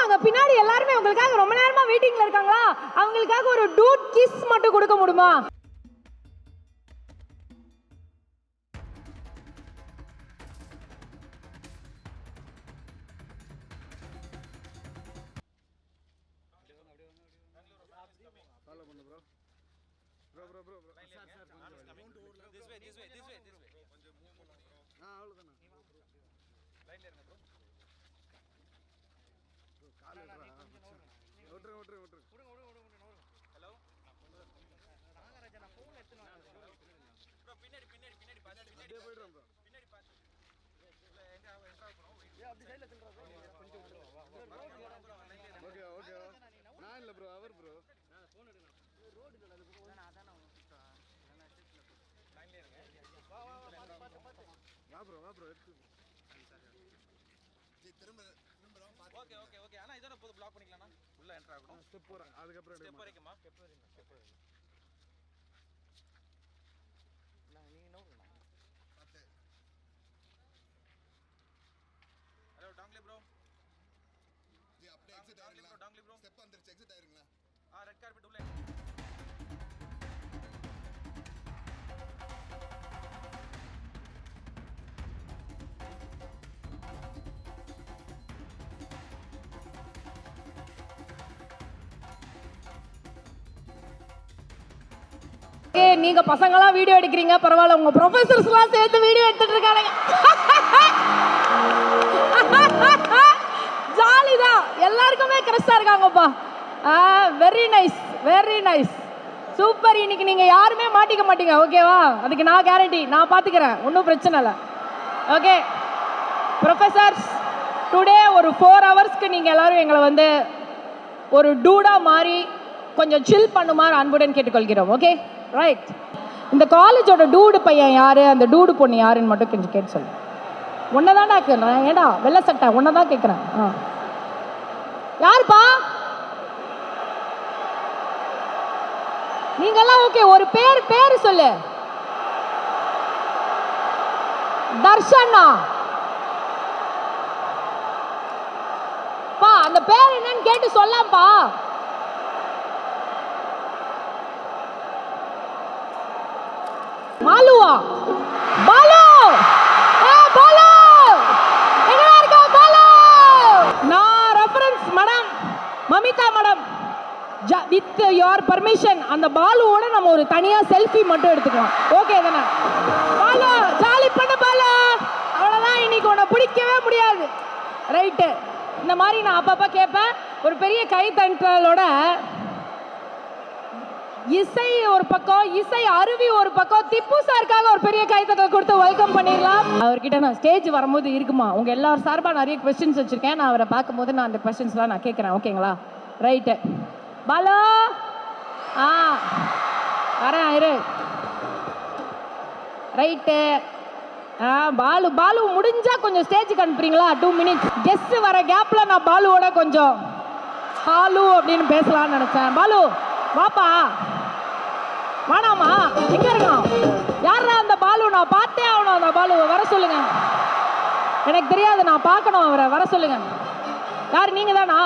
அங்க பின்னாடி எல்லாரும் உங்களுக்காக ரொம்ப நேரமா வெயிட்டிங்ல இருக்காங்களா? அவங்களுக்காக ஒரு டூட் கிஸ் மட்டும் கொடுக்க முடியுமா? நீங்க பசங்களாம் வீடியோ எடுக்கிறீங்க, பரவாயில்ல. உங்க ப்ரொஃபசர்ஸ்லாம் சேர்த்து வீடியோ எடுத்துட்டு இருக்காங்க. ஜாலிதான், எல்லாருக்குமே கிரஷா இருக்காங்கப்பா. Very nice, very nice, super. இன்னைக்கு நீங்க யாருமே மாட்டிக்க மாட்டீங்க, ஓகேவா? அதுக்கு நான் கேரண்டி, நான் பாத்துக்கிறேன், ஒன்றும் பிரச்சனை இல்லை. ஓகே ப்ரொஃபசர்ஸ், டுடே ஒரு 4 ஹவர்ஸ்க்கு நீங்க எல்லாரும் எங்களை வந்து ஒரு டூடா மாறி கொஞ்சம் சில் பண்ணுமாறு அன்புடன் கேட்டுக்கொள்கிறோம். Okay right. இந்த காலேஜோட டூடு பையன் யாரு, அந்த டூடு பொண்ணு யாருன்னு மட்டும் கொஞ்சம் கேட்டு சொல்லு. உன்னதான்டா கேட்குறேன், ஏடா வெள்ளை சட்டை, உன்னதான் கேட்குறேன். யாருப்பா நீங்கெல்லாம்? ஓகே, ஒரு பேர் சொல்லு. தர்ஷனா பா, அந்த பேர் என்னன்னு கேட்டு சொல்லப்பா. மாலுவா? பாலு, பாலு எங்கடா இருக்க? பாலு, நான் reference madam Mamitha madam, with your permission அந்த பாலுவோட நம்ம ஒரு தனியா செல்ஃபி மட்டும் எடுத்துக்கலாம், ஓகே தானே? பாலு ஜாலி பண்ண பாலு, அவ்வளவுதான். இன்னைக்கு உன்னை பிடிக்கவே முடியாது, ரைட்டு? இந்த மாதிரி நான் அப்பப்ப கேட்பேன். ஒரு பெரிய கைத்தட்டலோட இசை ஒரு பக்கம், இசை அருவி ஒரு பக்கம், திப்பு சாருக்காக ஒரு பெரிய கைத்தட்டல் கொடுத்து வெல்கம் பண்ணிடலாம். அவர்கிட்ட நான் ஸ்டேஜ் வரும்போது இருக்குமா, உங்க எல்லாரும் சார்பா நிறைய கொஸ்டின்ஸ் வச்சிருக்கேன். நான் அவரை பார்க்கும்போது நான் அந்த கொஸ்டின்ஸ்லாம் நான் கேட்குறேன், ஓகேங்களா? ரைட்டு பாலா, வரேன் இரு. ரைட்டு. பாலு, பாலு முடிஞ்சா கொஞ்சம் ஸ்டேஜுக்கு அனுப்புறீங்களா? 2 மினிட்ஸ். கெஸ்ட் வர கேப்ல நான் பாலுவோட கொஞ்சம் ஹாலு அப்படின்னு பேசலாம்னு நினைச்சேன். பாலு வாப்பா. வாடாமா, எங்க இருக்கான்? யாரா அந்த பாலு? நான் பார்த்தே ஆகணும் அந்த பாலுவை, வர சொல்லுங்க. எனக்கு தெரியாது, நான் பார்க்கணும் அவரை, வர சொல்லுங்க. யார், நீங்க தானா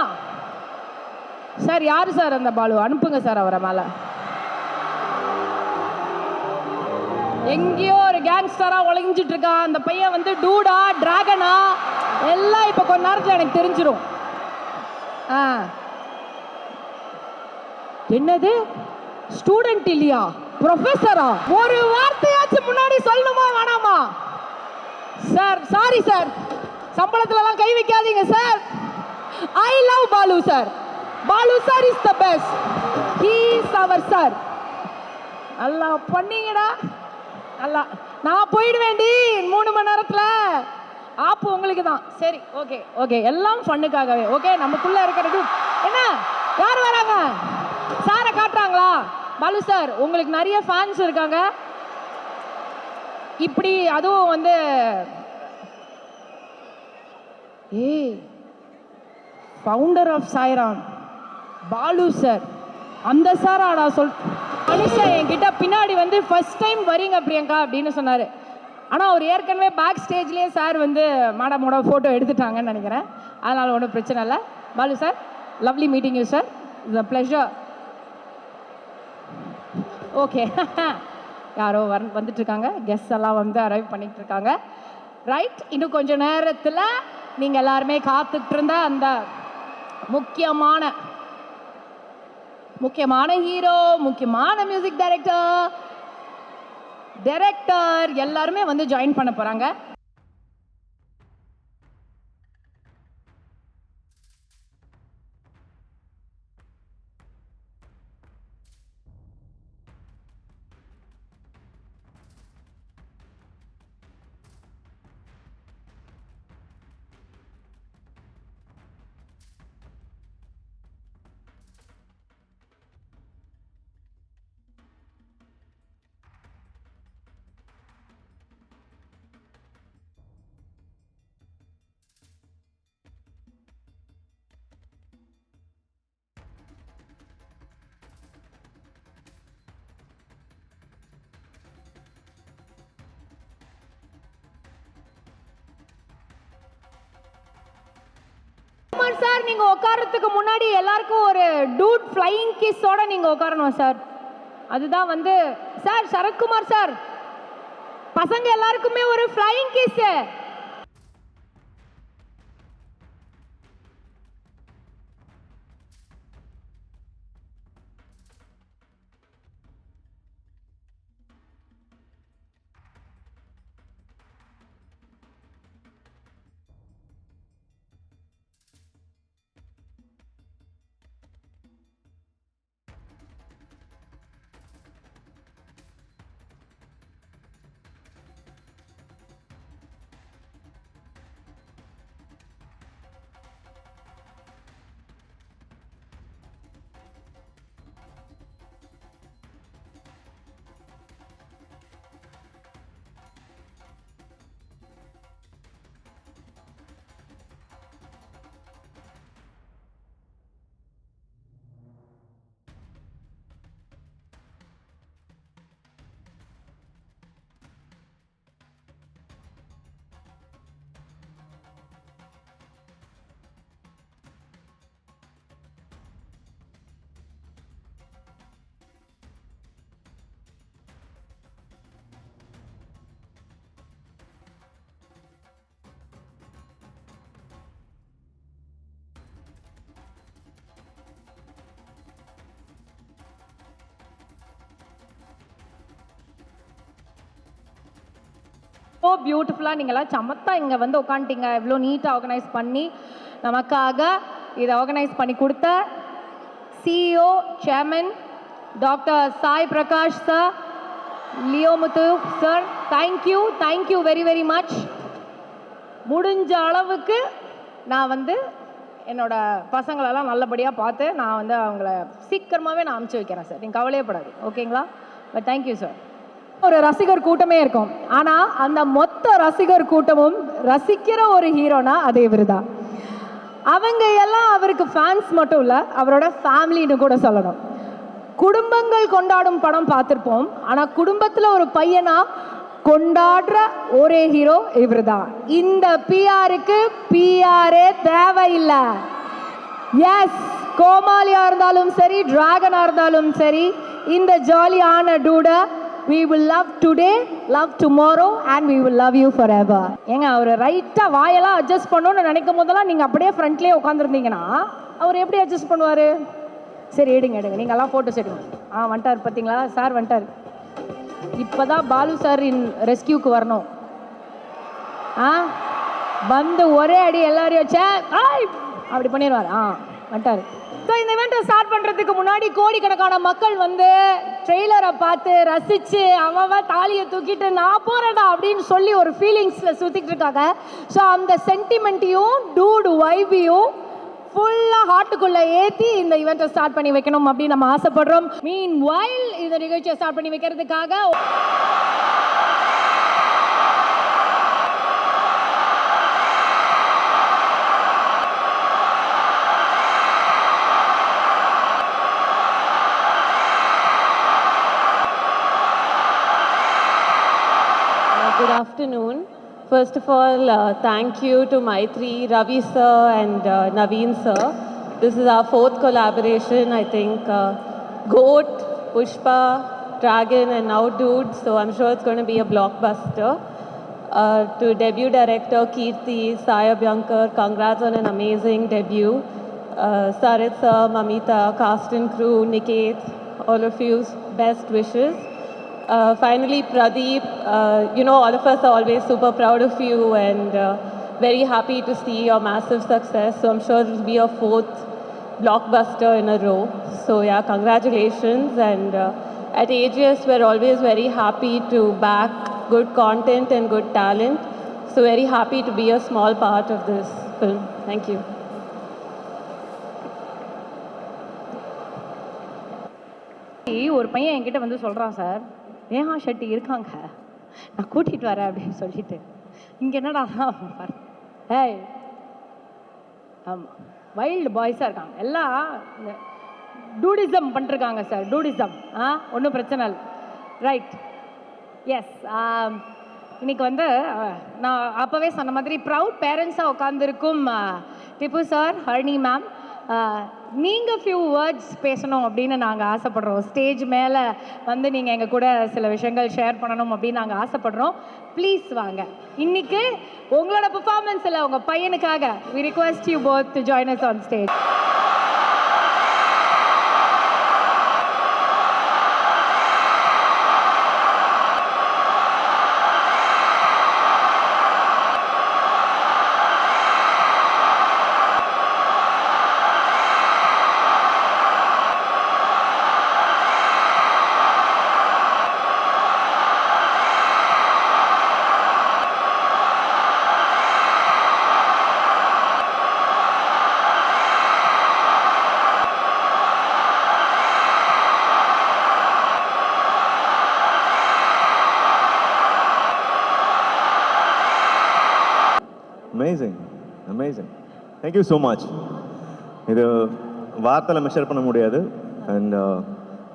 சார்? யாரு சார் அந்த பாலு? அனுப்புங்க சார் அவரை மேல. எங்கேயோ ஒரு கேங்ஸ்டரா ஒளிஞ்சிட்டு இருக்கான் அந்த பையன். வந்து டூடா டிராகனா எல்லாம் இப்ப கொஞ்ச நேரத்தில் எனக்கு தெரிஞ்சிடும். என்னது ஸ்டூடெண்ட் இல்லையா, ப்ரொஃபஸரா? ஒரு வார்த்தையாச்சும் முன்னாடி சொல்லணுமா வேணாமா? சார் சாரி சார், சம்பளத்துல எல்லாம் கை வைக்காதீங்க sir. I love Balu sir. Balu sir is the best. He is our sir. நல்லா பண்ணீங்கடா, நல்லா. நான் போயிடுவேண்டி 3 மணி நேரத்துல. ஆப்பு உங்களுக்கு தான். சரி, ஓகே ஓகே, எல்லாம் ஃபன்னுக்காகவே. ஓகே, நமக்குள்ள இருக்கிறது என்ன? யார் வராங்க? சாரை காட்டுறாங்களா? பாலு சார், உங்களுக்கு நிறைய ஃபேன்ஸ் இருக்காங்க. இப்படி அதுவும் வந்து founder of Sairam Balu sir, அந்த சார் ஆடா சொல். மனுஷன் என்கிட்ட பின்னாடி வந்து ஃபர்ஸ்ட் டைம் வரீங்க பிரியங்கா அப்படின்னு சொன்னார். ஆனால் அவர் ஏற்கனவே பேக் ஸ்டேஜ்லேயே சார் வந்து மாடமோட ஃபோட்டோ எடுத்துட்டாங்கன்னு நினைக்கிறேன். அதனால் ஒன்றும் பிரச்சனை இல்லை. Balu sir, lovely meeting you sir, it's a pleasure. Okay, யாரோ வந்துட்டு இருக்காங்க, கெஸ்ட் எல்லாம் வந்து அரைவ் பண்ணிட்டு இருக்காங்க. ரைட், இன்னும் கொஞ்ச நேரத்தில் நீங்கள் எல்லாருமே காத்துட்டு இருந்த அந்த முக்கியமான ஹீரோ, முக்கியமான மியூசிக் டைரக்டர் எல்லாருமே வந்து ஜாயின் பண்ண போறாங்க. சார், நீங்க உட்கார்றதுக்கு முன்னாடி எல்லாருக்கும் ஒரு டூட் ஃப்ளையிங் கிஸ்ஸோட நீங்க உட்காரணும் சார். அதுதான் வந்து சார், சரத்குமார் சார், பசங்க எல்லாருக்குமே ஒரு ஃப்ளையிங் கிஸ். ஸோ பியூட்டிஃபுல்லாக நீங்களாம் சமத்தா இங்கே வந்து உட்காந்துட்டீங்க. இவ்வளோ நீட்டாக ஆர்கனைஸ் பண்ணி நமக்காக இதை ஆர்கனைஸ் பண்ணி கொடுத்த CEO chairman doctor Sai Prakash sir, Leomuthu sir, thank you very very much. முடிஞ்ச அளவுக்கு நான் வந்து என்னோட பசங்களெல்லாம் நல்லபடியாக பார்த்து நான் வந்து அவங்கள சீக்கிரமாகவே நான் அனுப்பிச்சி வைக்கிறேன் சார், நீங்கள் கவலையப்படாது, ஓகேங்களா? But thank you sir. ஒரு ரசிகர் கூட்டமே இருக்கும், ஆனா அந்த மொத்த ரசிகர் கூட்டமும் ரசிக்கிற ஒரு ஹீரோனா அது இவருதான். அவங்க எல்லாம் அவருக்கு ஃபேன்ஸ் மட்டும் இல்ல, அவரோட ஃபேமிலின்னு கூட சொல்லணும். குடும்பங்கள் கொண்டாடும் படம் பார்த்திருப்போம், ஆனா குடும்பத்துல ஒரு பையனா கொண்டாடுற ஒரே ஹீரோ இவருதான். இந்த பிஆருக்கு பிஆரே தேவையில்லை. எஸ், கோமாளியா இருந்தாலும் சரி, டிராகனா இருந்தாலும் சரி, இந்த ஜாலியான டூட we will love today, love tomorrow and we will love you forever. ஏங்க, அவர் ரைட்டா வாயெல்லாம் அட்ஜஸ்ட் பண்ணணும்னு நினைக்கும் போதெல்லாம் நீங்க அப்படியே ஃப்ரண்ட்லயே உட்காந்துருந்தீங்கன்னா அவர் எப்படி அட்ஜஸ்ட் பண்ணுவாரு? சரி, எடுங்க நீங்க எல்லாம் போட்டோஸ் எடுங்க. வந்துட்டார் பார்த்தீங்களா சார், வந்துட்டார். இப்பதான் பாலு சார் ரெஸ்கியூக்கு வரணும். வந்து ஒரே அடி எல்லாரையும் வச்ச அப்படி பண்ணிடுவார். வந்துட்டாரு. ஸோ இந்த இவெண்ட்டை ஸ்டார்ட் பண்ணுறதுக்கு முன்னாடி கோடிக்கணக்கான மக்கள் வந்து ட்ரெய்லரை பார்த்து ரசித்து அவன் தாலியை தூக்கிட்டு நான் போகிறேன்டா அப்படின்னு சொல்லி ஒரு ஃபீலிங்ஸில் சுற்றிக்கிட்டு இருக்காங்க. ஸோ அந்த சென்டிமெண்ட்டையும் டூடு வைபையும் ஃபுல்லாக ஹார்ட்டுக்குள்ளே ஏற்றி இந்த இவெண்ட்டை ஸ்டார்ட் பண்ணி வைக்கணும் அப்படின்னு நம்ம ஆசைப்படுறோம். மீன் வைல் இந்த நிகழ்ச்சியை ஸ்டார்ட் பண்ணி வைக்கிறதுக்காக Good afternoon. First of all, thank you to Maitri, Ravi sir and Naveen sir This is our fourth collaboration, I think. Goat, Pushpa, Dragon, and now Dude. So I'm sure it's going to be a blockbuster. To debut director Kirti, Sai Abhyankar, congrats on an amazing debut. Sarit sir, Mamita, cast and crew, Niket, all of you, best wishes. Finally, Pradeep, all of us are always super proud of you and very happy to see your massive success. So I'm sure it will be a fourth blockbuster in a row. So yeah, congratulations. And at AGS, we're always very happy to back good content and good talent. So very happy to be a small part of this film. Thank you. ஒரு பையன் என்கிட்ட வந்து சொல்கிறான் sir Neha Shetty இருக்காங்க நான் கூட்டிகிட்டு வரேன் அப்படின்னு சொல்லிட்டு இங்கே என்னடா ஏய் ஆமாம் வைல்டு பாய்ஸாக இருக்காங்க எல்லாம் இந்த டூடிசம் பண்ணிருக்காங்க சார் டூடிசம் ஒன்றும் பிரச்சனை இல்லை ரைட் எஸ் இன்னைக்கு வந்து நான் அப்போவே சொன்ன மாதிரி ப்ரவுட் பேரண்ட்ஸாக உட்காந்துருக்கும் திப்பு சார் ஹரிணி மேம் நீங்கள் ஃபியூ வேர்ட்ஸ் பேசணும் அப்படின்னு நாங்கள் ஆசைப்படுறோம் ஸ்டேஜ் மேலே வந்து நீங்கள் எங்கள் கூட சில விஷயங்கள் ஷேர் பண்ணணும் அப்படின்னு நாங்கள் ஆசைப்படுறோம் ப்ளீஸ் வாங்க இன்னைக்கு உங்களோட பெர்ஃபார்மன்ஸில் உங்கள் பையனுக்காக we request you both to join us on stage. Amazing, amazing. Thank you so much. இது வார்த்தையில் மெஷர் பண்ண முடியாது and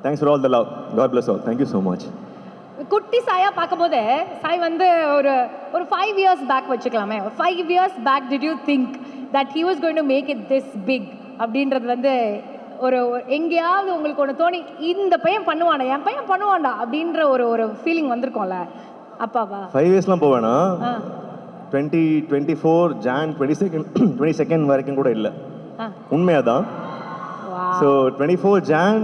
thanks for all the love. God bless all. Thank you so much. குட்டி சாயா பார்க்கும்போது சாய் வந்து ஒரு 5 years பேக் வச்சுக்கலாமே 5 years back did you think that he was going to make it this big அப்படின்றது வந்து ஒரு எங்கேயாவது உங்களுக்கு ஒன்று தோணி இந்த பையன் பண்ணுவானா என் பையன் பண்ணுவான்டா அப்படின்ற ஒரு ஃபீலிங் வந்திருக்கும்ல அப்பாவா 5 yearsலாம் போவேனா 2024 Jan 22nd வரைக்கும் கூட இல்லை உண்மையாதான். So 24 Jan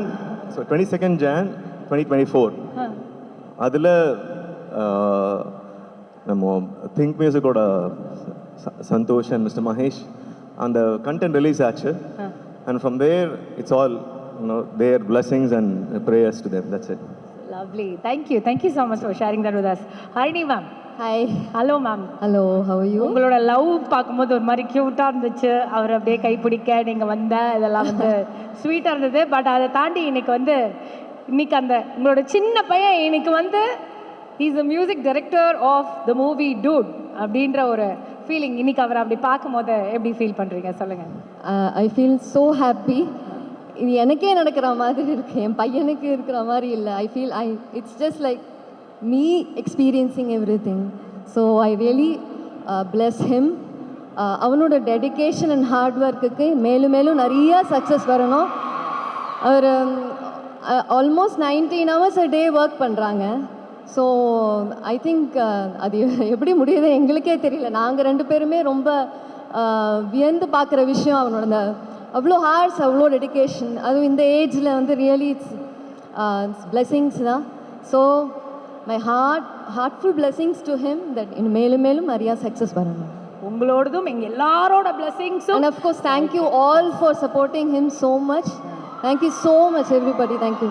so 22nd Jan 2024 அதில் நம்ம திங்க் மியூசிக்கோட சந்தோஷ் அண்ட் மிஸ்டர் மகேஷ் அந்த கண்டென்ட் ரிலீஸ் ஆச்சு and from there it's all their blessings and prayers to them. That's it. Lovely. Thank you so much for sharing that with us. Harini ma'am. Hi. Hello ma'am. Hello, how are you? உங்களோட love பார்க்கும்போது ஒரு மாதிரி க்யூட்டாக இருந்துச்சு. அவர் அப்படியே கைப்பிடிக்க நீங்கள் வந்த இதெல்லாம் வந்து ஸ்வீட்டாக இருந்தது. பட் அதை தாண்டி இன்னைக்கு அந்த உங்களோட சின்ன பையன் இன்னைக்கு வந்து is a music director of the movie Dude அப்படின்ற ஒரு ஃபீலிங் இன்னைக்கு அவர் அப்படி பார்க்கும்போது எப்படி ஃபீல் பண்ணுறீங்க சொல்லுங்கள். I feel so happy. இது எனக்கே நடக்கிற மாதிரி இருக்கு, என் பையனுக்கு இருக்கிற மாதிரி இல்லை. It's just like me experiencing everything. So I really bless him. அவனோட டெடிக்கேஷன் அண்ட் ஹார்ட் ஒர்க்குக்கு மேலும் மேலும் நிறைய சக்ஸஸ் வரணும். அவர் almost 19 hours a day work பண்ணுறாங்க. ஸோ ஐ திங்க் அது எப்படி முடியுது எங்களுக்கே தெரியல. நாங்கள் 2 பேருமே ரொம்ப வியந்து பார்க்குற விஷயம் அவனோட அந்த அவ்வளோ ஹார்ட்ஸ் அவ்வளோ டெடிக்கேஷன். அதுவும் இந்த ஏஜில் வந்து ரியலி இட்ஸ் பிளெஸிங்ஸ் தான். So my heartful blessings to him that இன்னும் மேலும் மேலும் நிறையா சக்ஸஸ் வரணும். உங்களோடதும் எங்கள் எல்லாரோட பிளெஸிங்ஸும். And of course thank you all for supporting him so much. Thank you so much everybody. Thank you.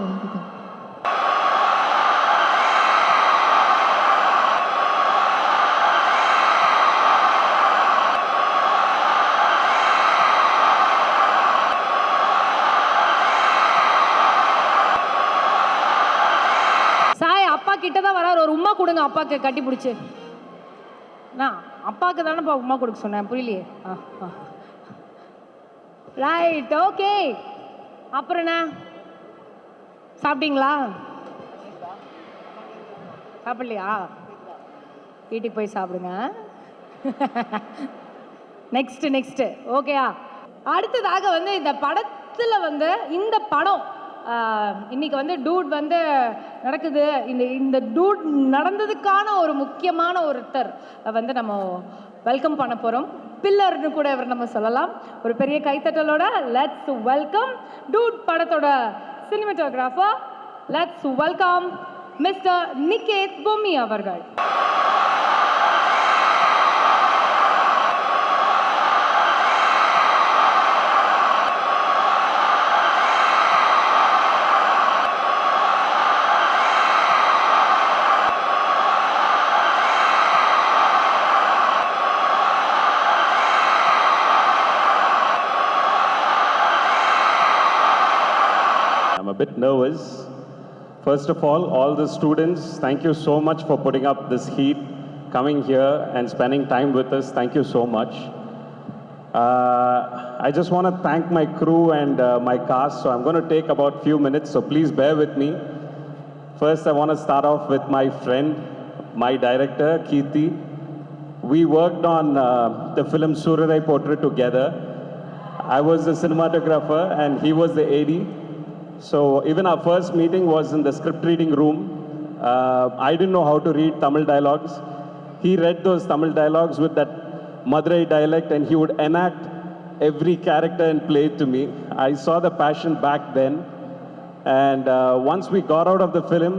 அப்பா கிட்ட தான் வராரு, ஒரு உமா கொடுங்க அப்பாவுக்கு கட்டி பிடிச்சி. நான் அப்பாவுக்கு தானேப்பா உமா கொடுக்க சொன்னேன், புரியலையே. Right, okay. அப்புறம் என்ன சாப்பிட்டீங்களா? சாப்பிடலையா? வீட்டுக்கு போய் சாப்பிடுங்க. நெக்ஸ்ட் ஓகேயா? அடுத்ததாக வந்து இந்த படத்தில் வந்து இந்த படம் இன்னைக்கு வந்து டூட் வந்து நடக்குது. இந்த டூட் நடந்ததுக்கான ஒரு முக்கியமான ஒருத்தர் வந்து நம்ம வெல்கம் பண்ண போகிறோம். பில்லர்னு கூட இவர் நம்ம சொல்லலாம். ஒரு பெரிய கைத்தட்டலோட லெட்ஸ் வெல்கம் டூட் படத்தோட cinematographer. Let's welcome mister Niketh Bommi அவர்கள். I'm a bit nervous. First of all the students, thank you so much for putting up this heat, coming here and spending time with us. Thank you so much. I just want to thank my crew and my cast, so I'm going to take about few minutes, so please bear with me. First, I want to start off with my friend, my director, Kirti. We worked on the film Sururai Portrait together. I was the cinematographer and he was the AD. So even our first meeting was in the script reading room. I didn't know how to read Tamil dialogues. He read those Tamil dialogues with that Madurai dialect and he would enact every character and play it to me. I saw the passion back then. And once we got out of the film,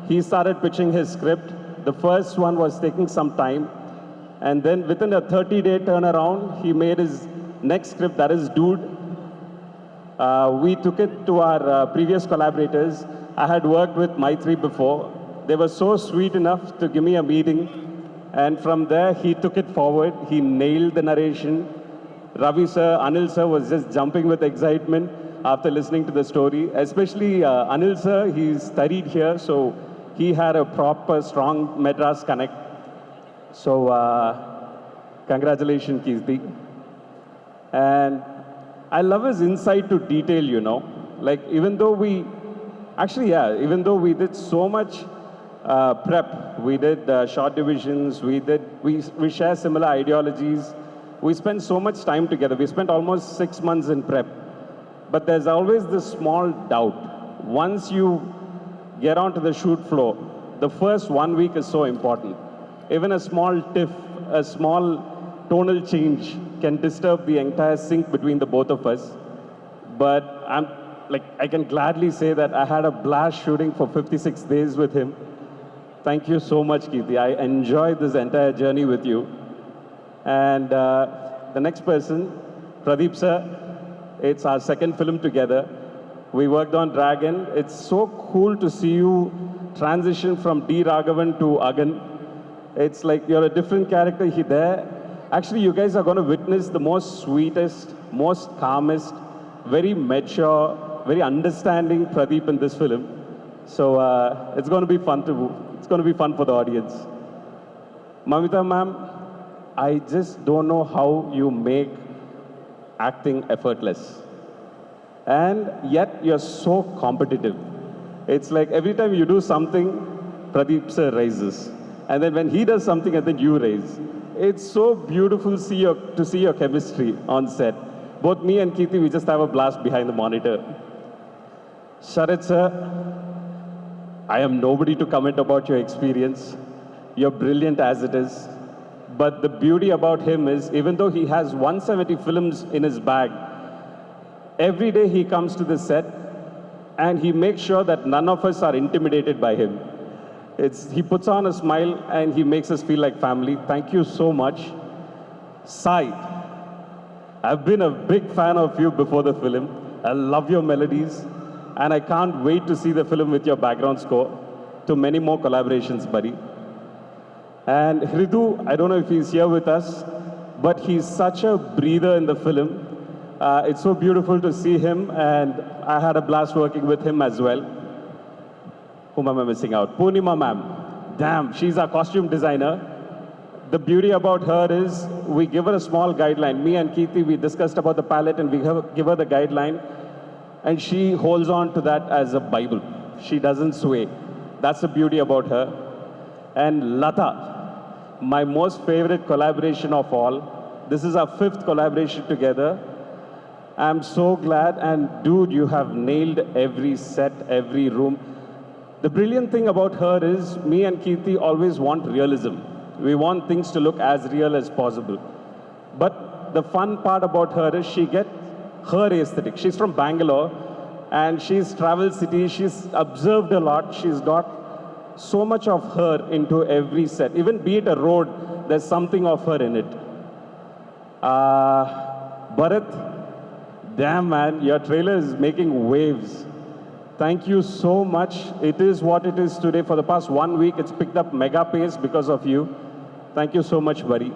he started pitching his script. The first one was taking some time. And then within a 30-day turnaround, he made his next script, that is Dude. We took it to our previous collaborators. I had worked with Maitri before. They were so sweet enough to give me a meeting. And from there, he took it forward. He nailed the narration. Ravi sir, Anil sir was just jumping with excitement after listening to the story. Especially Anil sir, he's studied here, so he had a proper, strong Madras connect. So, congratulations, Kirti. And I love his insight to detail, you know. Like, even though we did so much prep, we did short divisions, we share similar ideologies, we spent so much time together. We spent almost 6 months in prep. But there's always this small doubt. Once you get onto the shoot floor, the first 1 week is so important. Even a small tiff, a small tonal change can disturb the entire sync between the both of us. But I can gladly say that I had a blast shooting for 56 days with him. Thank you so much, Kirti. I enjoyed this entire journey with you. And the next person, Pradeep sir, it's our second film together. We worked on Dragon. It's so cool to see you transition from D. Raghavan to Agan. It's like you're a different character there. Actually, you guys are going to witness the most sweetest, most calmest, very mature, very understanding Pradeep in this film. So it's going to be fun for the audience. Mamita ma'am, I just don't know how you make acting effortless. And yet you're so competitive. It's like every time you do something, Pradeep sir raises. And then when he does something, and then you raise. It's so beautiful to see your chemistry on set. Both me and Kirti, we just have a blast behind the monitor. Sharat sir, I am nobody to comment about your experience. You're brilliant as it is. But the beauty about him is, even though he has 170 films in his bag, every day he comes to the set and he makes sure that none of us are intimidated by him. He puts on a smile and he makes us feel like family. Thank you so much. Sai, I've been a big fan of you before the film. I love your melodies and I can't wait to see the film with your background score. To many more collaborations, buddy. And Hridu, I don't know if he's here with us, but he's such a breather in the film. It's so beautiful to see him and I had a blast working with him as well. Whom am I missing out? Poonima ma'am. Damn, she's our costume designer. The beauty about her is we give her a small guideline. Me and Kirti, we discussed about the palette and we give her the guideline. And she holds on to that as a Bible. She doesn't sway. That's the beauty about her. And Lata, my most favorite collaboration of all. This is our 5th collaboration together. I'm so glad, and dude, you have nailed every set, every room. The brilliant thing about her is, me and Kirti always want realism. We want things to look as real as possible. But the fun part about her is she gets her aesthetic. She's from Bangalore, and she's traveled cities, she's observed a lot, she's got so much of her into every set. Even be it a road, there's something of her in it. Bharat, damn man, your trailer is making waves. Thank you so much. It is what it is today. For the past 1 week, it's picked up mega pace because of you. Thank you so much, buddy.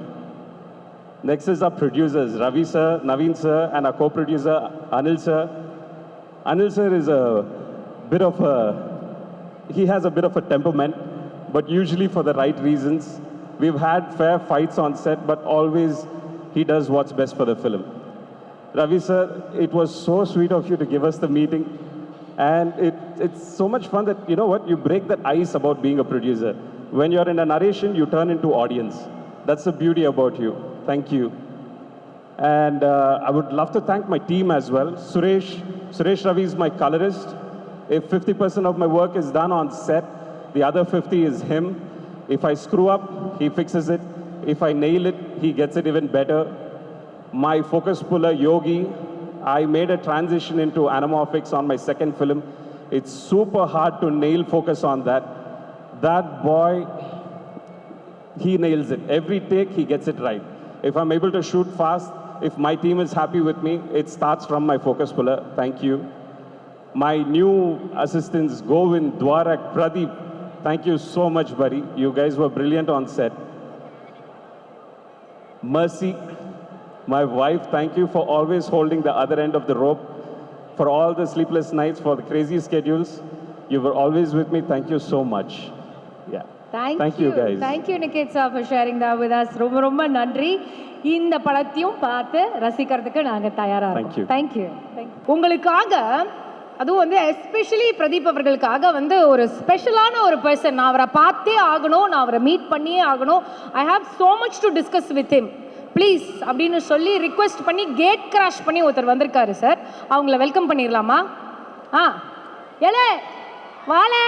Next is our producers, Ravi sir, Naveen sir, and our co-producer, Anil sir. Anil sir is he has a bit of a temperament, but usually for the right reasons. We've had fair fights on set, but always he does what's best for the film. Ravi sir, it was so sweet of you to give us the meeting. And it's so much fun that, you know what, you break that ice about being a producer. When you're in a narration, you turn into audience. That's the beauty about you. Thank you. And I would love to thank my team as well. Suresh Ravi is my colorist. If 50% of my work is done on set, the other 50 is him. If I screw up, he fixes it. If I nail it, he gets it even better. My focus puller, Yogi, I made a transition into anamorphics on my second film. It's super hard to nail focus on that. That boy, he nails it. Every take, he gets it right. If I'm able to shoot fast, if my team is happy with me, it starts from my focus puller. Thank you. My new assistants, Govind, Dwarak, Pradeep, thank you so much, buddy. You guys were brilliant on set. Mercy, my wife, thank you for always holding the other end of the rope. For all the sleepless nights, for the crazy schedules, you were always with me. Thank you so much. Yeah. Thank you guys. Thank you, Nikita, for sharing that with us. ரொம்ப ரொம்ப நன்றி. இந்த படத்தையும் பார்த்து ரசிக்கிறதுக்கு நாங்க தயாரா இருக்கோம். Thank you. உங்களுக்காக அதுவும் வந்து எஸ்பெஷலி பிரதீப் அவர்களுக்காக வந்து ஒரு ஸ்பெஷலான ஒரு பர்சன், நான் அவரை பார்த்தே ஆகணும், நான் அவரை மீட் பண்ணியே ஆகணும். I have so much to discuss with him, please அப்படின்னு சொல்லி ரிக்வெஸ்ட் பண்ணி கேட் கிராஷ் பண்ணி ஒருத்தர் வந்திருக்காரு சார். அவங்கள வெல்கம் பண்ணிடலாமா? ஏலே வாலே.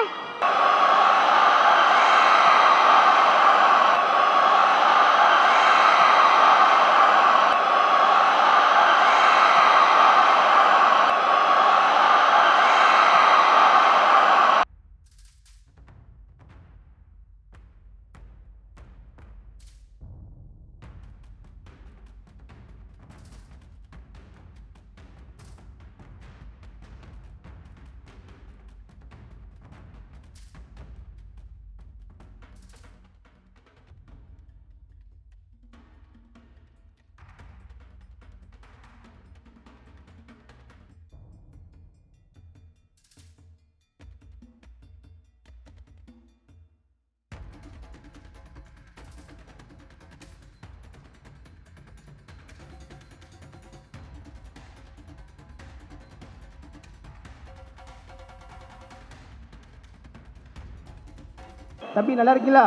தம்பி நல்லா இருக்கீங்களா?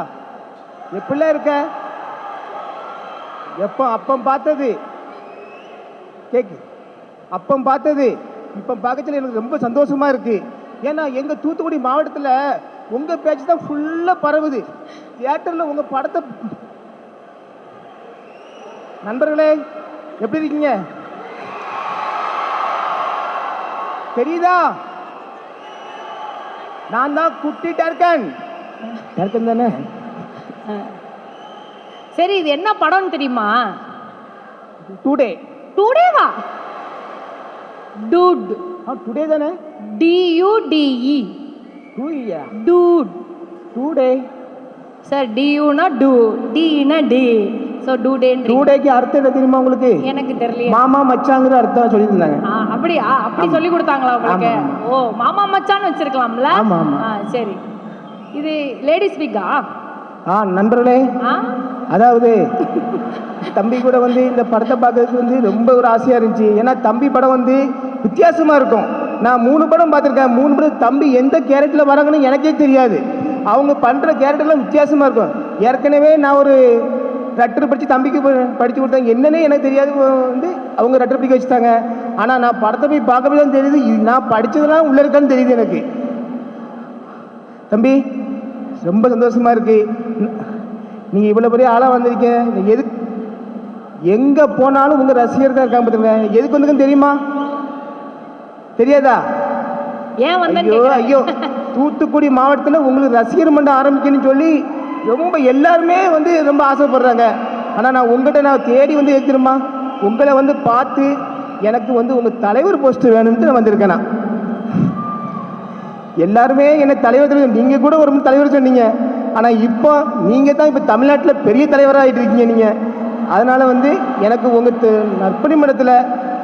எப்படிலாம் இருக்க? எப்போ அப்பம் பார்த்தது கேக்கு, அப்பம் பார்த்தது இப்போ பார்க்கச்சல எனக்கு ரொம்ப சந்தோஷமா இருக்கு. ஏன்னா எங்கள் தூத்துக்குடி மாவட்டத்தில் உங்கள் பேச்சு தான் ஃபுல்லாக பரவுது. தியேட்டரில் உங்கள் படத்தை நண்பர்களே எப்படி இருக்கீங்க? தெரியுதா? நான் தான் குட்டி டர்கன் தானே. சரி, இது என்ன படம்னு தெரியுமா? டுடே. டுடேவா? டூட். டுடே தானே. DUDE. டூயா? டூட். டுடே. சார் DUனா டூ, Dனா டே. சோ டூடேன்றீங்க. டூடேக்கு அர்த்தம் என்ன தெரியுமா உங்களுக்கு? எனக்கு தெரியல. மாமா மச்சாங்கிற அர்த்தம் சொல்லி இருந்தாங்க. அப்படியா? அப்படி சொல்லி கொடுத்தாங்களா உங்களுக்கு? ஓ, மாமா மச்சான்னு வச்சிருக்கலாம்ல. ஆமா ஆமா. சரி, இது லேடிஸ் வீக்கா? நண்பர்களே, அதாவது தம்பி கூட வந்து இந்த படத்தை பார்க்கறதுக்கு வந்து ரொம்ப ஒரு ஆசையாக இருந்துச்சு. ஏன்னா தம்பி படம் வந்து வித்தியாசமாக இருக்கும். நான் 3 படம் பார்த்துருக்கேன். 3 படம் தம்பி எந்த கேரக்டரில் வராங்கன்னு எனக்கே தெரியாது. அவங்க பண்ணுற கேரக்டர்லாம் வித்தியாசமாக இருக்கும். ஏற்கனவே நான் ஒரு ரட்டர் படித்து தம்பிக்கு படித்து கொடுத்தாங்க. என்னன்னே எனக்கு தெரியாது, வந்து அவங்க ரட்டர் படிக்க வச்சுட்டாங்க. ஆனால் நான் படத்தை போய் பார்க்கவே தான் தெரியுது, நான் படித்ததெல்லாம் உள்ளே இருக்கான்னு தெரியுது எனக்கு. தம்பி ரொம்ப சந்தோஷமா இருக்கு. நீங்கள் இவ்வளோ பெரிய ஆளாக வந்திருக்கீங்க. எங்கே போனாலும் உங்கள் ரசிகர் தான் இருக்காங்க பார்த்துங்க. எதுக்கு வந்துக்குன்னு தெரியுமா? தெரியாதா? ஏன் வந்து ஐயோ ஐயோ, தூத்துக்குடி மாவட்டத்தில் உங்களுக்கு ரசிகர் மன்றம் ஆரம்பிக்கணும்னு சொல்லி ரொம்ப எல்லாருமே வந்து ரொம்ப ஆசைப்படுறாங்க. ஆனால் நான் உங்கள்கிட்ட நான் தேடி வந்து எடுத்துருமா, உங்களை வந்து பார்த்து எனக்கு வந்து உங்கள் தலைவர் போஸ்ட் வேணும்னு நான் வந்திருக்கேன். நான் எல்லாருமே என்ன தலைவர், நீங்கள் கூட ஒரு தலைவர் சொன்னீங்க. ஆனால் இப்போ நீங்கள் தான் இப்போ தமிழ்நாட்டில் பெரிய தலைவராக ஆகிட்டு இருக்கீங்க நீங்கள். அதனால் வந்து எனக்கு உங்கள் நற்பணி மன்றத்தில்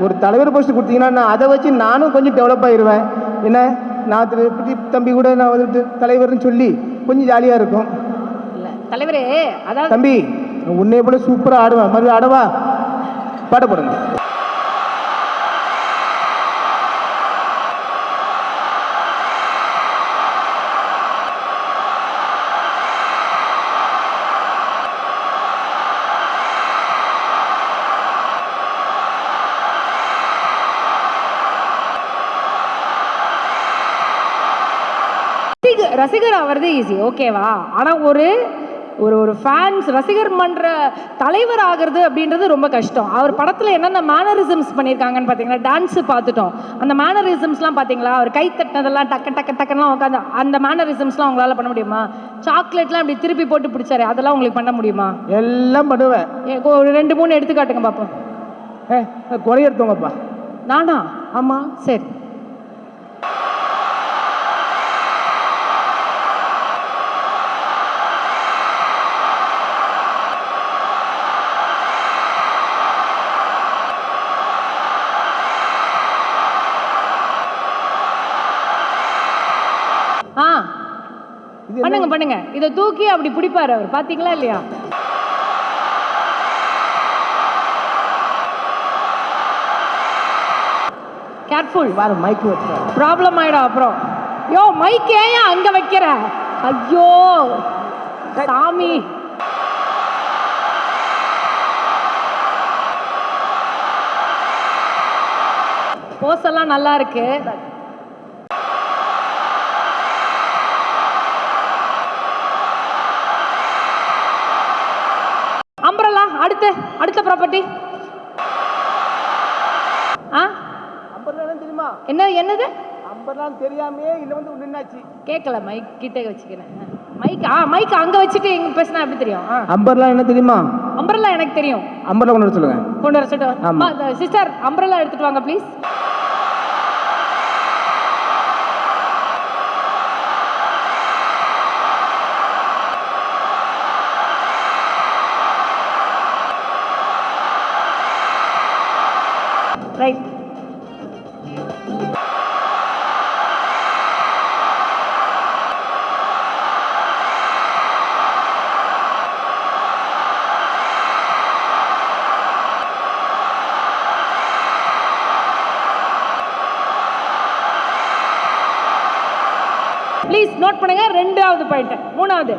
ஒரு தலைவர் போஸ்ட் கொடுத்தீங்கன்னா நான் அதை வச்சு நானும் கொஞ்சம் டெவலப் ஆகிடுவேன். என்ன, நான் திருப்பதி தம்பி கூட நான் வந்துட்டு தலைவர்னு சொல்லி கொஞ்சம் ஜாலியாக இருக்கும். இல்லை தலைவரே, அதாவது தம்பி உன்னைய போல சூப்பராக ஆடுவேன். மறுபடியும் ஆடவா? பாட போடுங்க. ரசிகர் ஆகிறது ஈஸி, ஓகேவா? ஆனால் ஒரு ஒரு ஒரு ஃபேன்ஸ் ரசிகர் மன்ற தலைவர் ஆகிறது அப்படின்றது ரொம்ப கஷ்டம். அவர் படத்தில் என்னென்ன மேனரிசம்ஸ் பண்ணியிருக்காங்கன்னு பார்த்தீங்களா? டான்ஸு பார்த்துட்டோம். அந்த மேனரிசம்ஸ்லாம் பார்த்தீங்களா? அவர் கை தட்டினதெல்லாம் டக்கு டக்கு டக்குலாம் உட்காந்து அந்த மேனரிசம்ஸ்லாம் உங்களால் பண்ண முடியுமா? சாக்லேட்லாம் இப்படி திருப்பி போட்டு பிடிச்சாரு, அதெல்லாம் உங்களுக்கு பண்ண முடியுமா? எல்லாம் பண்ணுவேன். ஒரு 2-3 எடுத்துக்காட்டுங்க பார்ப்போம். குறை எடுத்தோங்கப்பா. நானா? ஆமாம், சரி. பண்ணுங்க பண்ணுங்க. இதை தூக்கி அப்படி பிடிப்பாரு அவர், பாத்தீங்களா இல்லையா? கேர்ஃபுல், பாரு மைக் வச்சு ப்ராப்ளம் ஆயிடும் அப்புறம். யோ மைக் ஏன் அங்க வைக்கிற? ஐயோ சாமி. போஸ் எல்லாம் நல்லா இருக்கு. அம்பரலா அடுத்த ப்ராப்பர்ட்டி. தெரியுமா என்னது? அம்பர்லாம் தெரியாமே இல்லை வந்து நின்னாச்சு. கேட்கல, மைக் கிட்ட வச்சுக்கிறேன். மைக் அங்க வச்சுட்டு எங்க பேசினா எப்படி தெரியும்? அம்பர்லாம் என்ன தெரியுமா? அம்பரலா எனக்கு தெரியும். அம்பர்லா கொண்டு வர சொல்லுங்க. கொண்டு வர சொல்லிட்டு சிஸ்டர் அம்பரலா எடுத்துட்டு வாங்க ப்ளீஸ். ரைட். ப்ளீஸ் நோட் பண்ணுங்க. 2வது பாயிண்ட். 3வது.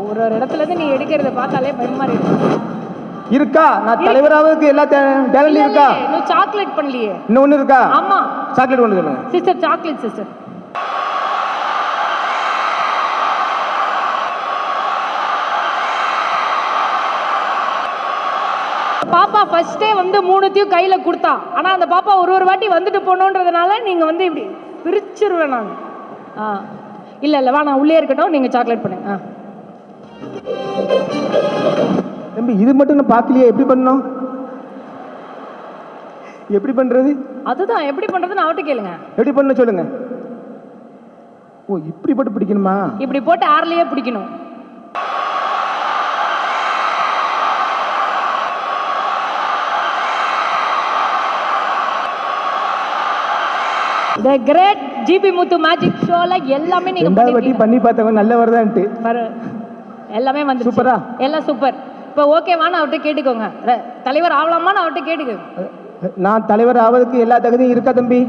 ஒரு இடத்துல இருந்து நீ எடுக்கிறத பார்த்தாலே பயமா இருக்கு. இருக்கா? நான் தலைவராவுக்கு எல்லா டேலண்ட் இருக்கா? இன்னும் சாக்லேட் பண்ணலையே. இன்னும் ஒன்று இருக்கா? ஆமா, சாக்லேட் ஒன்று சொல்லுங்க சிஸ்டர். Chocolate sister. பாப்பா ஃபர்ஸ்டே வந்து 3த்தையும் கையில கொடுத்தா. ஆனா அந்த பாப்பா ஒரு வாட்டி வந்துட்டு போனோன்றதுனால நீங்க வந்து இப்படி பிரிச்சிருவேன் நான். இல்ல வா, நான் உள்ளே இருக்கட்டும், நீங்க சாக்லேட் பண்ணுங்க. தம்பி இது மட்டும் நான் பார்க்கலையே, எப்படி பண்ணணும்? எப்படி பண்றது? அதுதான் எப்படி பண்றதுன்னு அவட்ட கேளுங்க. எப்படி பண்ண சொல்லுங்க. இப்படி போட்டு பிடிக்கணுமா? இப்படி போட்டு ஆர்லயே பிடிக்கணும். The great GB Muthu magic showல எல்லாமே நீங்க பண்ணி பார்த்தவங்க நல்ல வரதான்ட்டு எல்லாமே வந்து சூப்பரா, எல்லாம் சூப்பர். இப்போ ஓகேவான்னு அவர்கிட்ட கேட்டுக்கோங்க. தலைவர் ஆகலாமான்னு அவர்கிட்ட கேட்டுக்கோங்க. நான் தலைவர் ஆவதுக்கு எல்லா தகுதியும் இருக்கா தம்பி?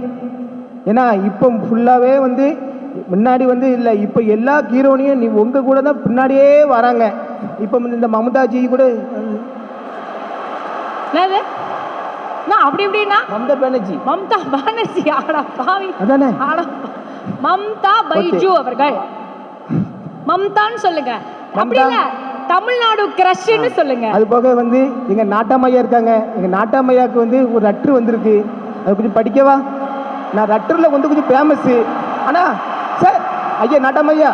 ஏன்னா இப்போ ஃபுல்லாகவே வந்து முன்னாடி வந்து இல்லை, இப்போ எல்லா ஹீரோனையும் நீ உங்கள் கூட தான் பின்னாடியே வராங்க. இப்போ இந்த மமதாஜி கூட என்னது நான் அப்படி இப்படின்னா மமதா பானர்ஜி மம்தா பானர்ஜி ஆடா பாவி அதானே? ஆடா மம்தா பைஜு அவர்கள் மம்தான்னு சொல்லுங்க அப்படி இல்ல தமிழ்நாடு கிரஷ்னு சொல்லுங்க. அது போக வந்து எங்க நாட்டாமையா இருக்காங்க. எங்க நாட்டாமையாவுக்கு வந்து ஒரு லெட்டர் வந்திருக்கு, அது கொஞ்சம் படிக்கவா? நான் லெட்டர்ல வந்து கொஞ்சம் ஃபேமஸ். ஆனா சார் ஐயா நாட்டாமையா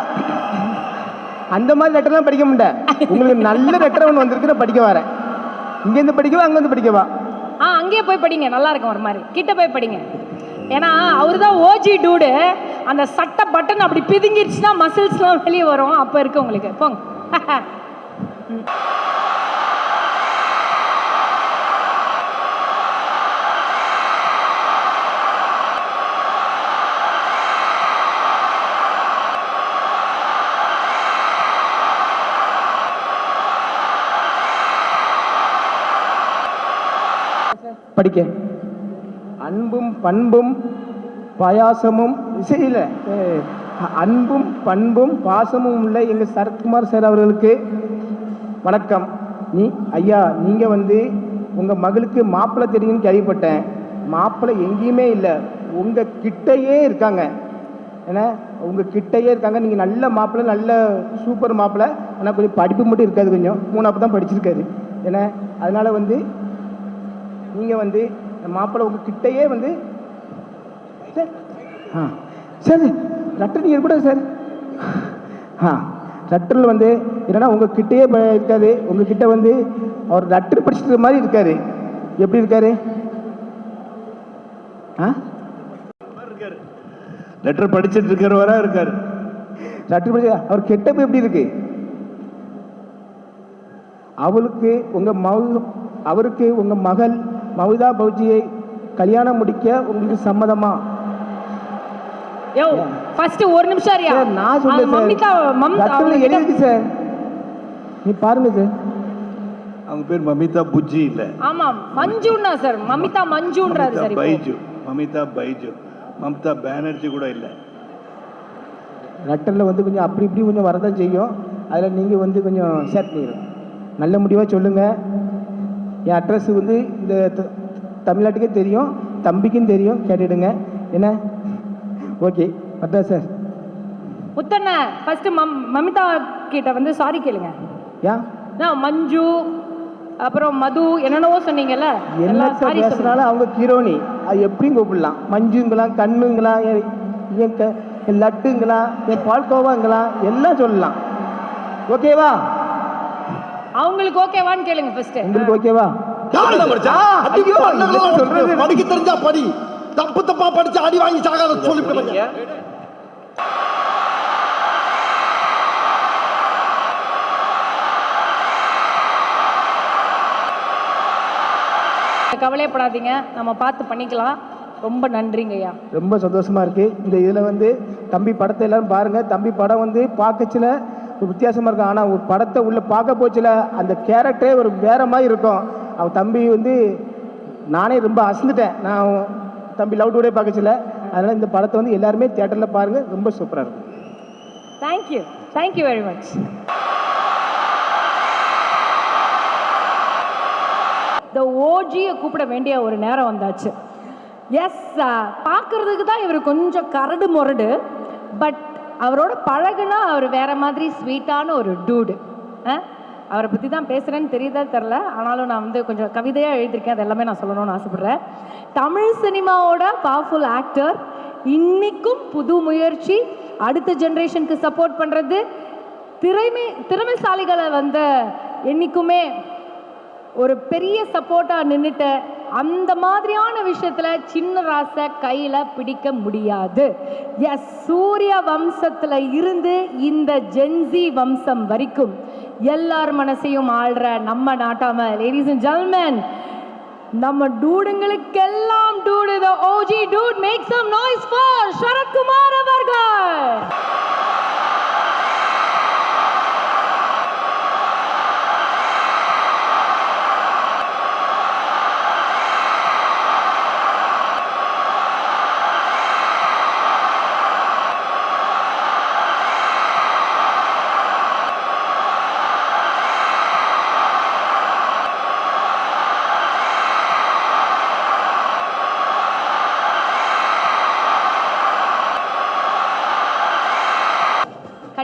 அந்த மாதிரி லெட்டர்லாம் படிக்க முடியல. உங்களுக்கு நல்ல லெட்டர் ஒன்று வந்திருக்கு, நான் படிக்க வரேன். இங்கேருந்து படிக்கவா அங்கேருந்து படிக்கவா? அங்கேயே போய் படிங்க, நல்லா இருக்கும். ஒரு மாதிரி கிட்ட போய் படிங்க. ஏன்னா அவரு தான் ஓஜி டூடு. அந்த சட்டை பட்டன் அப்படி பிதுங்கிருச்சுன்னா மசில்ஸ்லாம் வெளியே வரும். அப்போ இருக்கு உங்களுக்கு. போங்க. படிக்க அன்பும் பண்பும் பாயாசமும் இசையில் அன்பும் பண்பும் பாசமும் உள்ள எங்கள் சரத்குமார் சார் அவர்களுக்கு வணக்கம். ஐயா நீங்கள் வந்து உங்கள் மகளுக்கு மாப்பிள்ளை தெரியும்னு கேள்விப்பட்டேன். மாப்பிள்ளை எங்கேயுமே இல்லை, உங்கள் கிட்டையே இருக்காங்க. ஏன்னா உங்கள் கிட்டையே இருக்காங்க. நீங்கள் நல்ல மாப்பிள்ளை, நல்ல சூப்பர் மாப்பிள்ளை. ஆனால் கொஞ்சம் படிப்பு மட்டும் இருக்காது, கொஞ்சம் 3ஆவது தான் படிச்சிருக்காரு. ஏன்னா அதனால் வந்து நீங்கள் வந்து மாப்பிள்ளை உங்கள் கிட்டையே வந்து சார் லெட்டர் நீங்கள் கூட சார் லெட்டரில் வந்து என்னன்னா உங்கள் கிட்டையே இருக்காது. உங்கள் கிட்ட வந்து அவர் லெட்டர் படிச்சுட்டு மாதிரி இருக்காரு. எப்படி இருக்காரு? லெட்டர் படிச்சுட்டு இருக்கிறவரா இருக்காரு. லெட்டர் படிச்சு அவர் கெட்டப்ப எப்படி இருக்கு? அவருக்கு உங்க மகள் மமதா பௌஜியை கல்யாணம் முடிக்க உங்களுக்கு சம்மதமா? யோ ஃபர்ஸ்ட் ஒரு நிமிஷம் அறியா. நான் சொல்றேன் மமதா எழுதிருக்கு சார், நீ பாருங்க சார். அவங்க பேர் மமிதா புஜ்ஜி இல்ல. ஆமா மஞ்சுன்னா சார், மமிதா மஞ்சுன்றாரு சார். பைஜு, மமிதா பைஜு, மம்தா பானர்ஜி கூட இல்ல. லெட்டர்ல வந்து கொஞ்சம் அப்படி இப்படி கொஞ்சம் வரதான் செய்யும். அதில் நீங்கள் வந்து கொஞ்சம் ஷேர் பண்ணிடுங்க. நல்ல முடிவாக சொல்லுங்கள். என் அட்ரஸ் வந்து இந்த தமிழ்நாட்டுக்கே தெரியும், தம்பிக்கும் தெரியும், கேட்டுடுங்க. என்ன ஓகே பட்டா சார். முத்தண்ண ஃபர்ஸ்ட் மமிதா கிட்ட வந்து சாரி கேளுங்க. ஏன் மஞ்சு அப்புறம் மது என்னென்னவோ சொன்னீங்கல்ல, என்ன சார் பேசுனாலும் அவங்க ஹீரோனி, அது எப்படியும் கூப்பிடலாம். மஞ்சுங்களாம், கண்ணுங்களாம், என் லட்டுங்களா, என் பால்கோவாங்களா எல்லாம் சொல்லலாம். ஓகேவா? அவங்களுக்கு ஓகேவான்னு கேளுங்க ஃபர்ஸ்ட். உங்களுக்கு ஓகேவா? படிக்க தெரிஞ்சா படி, தப்பு தப்பா படிச்சு அடி வாங்கி சாகாத சொல்லிவிடுங்க. கவலைப்படாதீங்க, நம்ம பார்த்து பண்ணிக்கலாம். ரொம்ப நன்றிங்க ஐயா. ரொம்ப சந்தோஷமா இருக்கு. இந்த இதில் வந்து தம்பி படத்தை எல்லாரும் பாருங்க. தம்பி படம் வந்து பார்க்கச்சில ஒரு வித்தியாசமா இருக்கும். ஆனால் ஒரு படத்தை உள்ள பார்க்க போச்சுல அந்த கேரக்டரே ஒரு வேற மாதிரி இருக்கும். அவன் தம்பி வந்து நானே ரொம்ப அசந்துட்டேன். நான் தம்பி லவ் டுடே பார்க்கச்சில. அதனால இந்த படத்தை வந்து எல்லாருமே தியேட்டரில் பாருங்க, ரொம்ப சூப்பராக இருக்கும். Thank you, thank you very much. இந்த ஓஜியை கூப்பிட வேண்டிய ஒரு நேரம் வந்தாச்சு. எஸ், பார்க்கறதுக்கு தான் இவர் கொஞ்சம் கரடு முரடு, பட் அவரோட பழகுனா அவர் வேற மாதிரி ஸ்வீட்டான ஒரு டூடு. அவரை பற்றி தான் பேசுகிறேன்னு தெரியுதா தெரில, ஆனாலும் நான் வந்து கொஞ்சம் கவிதையாக எழுதியிருக்கேன். அது எல்லாமே நான் சொல்லணும்னு ஆசைப்பட்றேன். தமிழ் சினிமாவோட பவர்ஃபுல் ஆக்டர், இன்னைக்கும் புது முயற்சி, அடுத்த ஜென்ரேஷனுக்கு சப்போர்ட் பண்ணுறது, திறமைசாலிகளை வந்து என்றைக்குமே ஒரு பெரிய சப்போர்ட்டாக நின்றுட்ட அந்த மாதிரியான விஷயத்தில் சின்ன ராசை கையில் பிடிக்க முடியாது. எஸ், சூரிய வம்சத்தில் இருந்து இந்த ஜென்சி வம்சம் வரைக்கும் எல்லார் மனசையும் ஆள்ற நம்ம நாட்டாம லேடிஸ் அண்ட் ஜென்டில்மேன், நம்ம டூடுங்களுக்கெல்லாம் dude, the OG dude, make some noise for Sarathkumar அவர்கள்.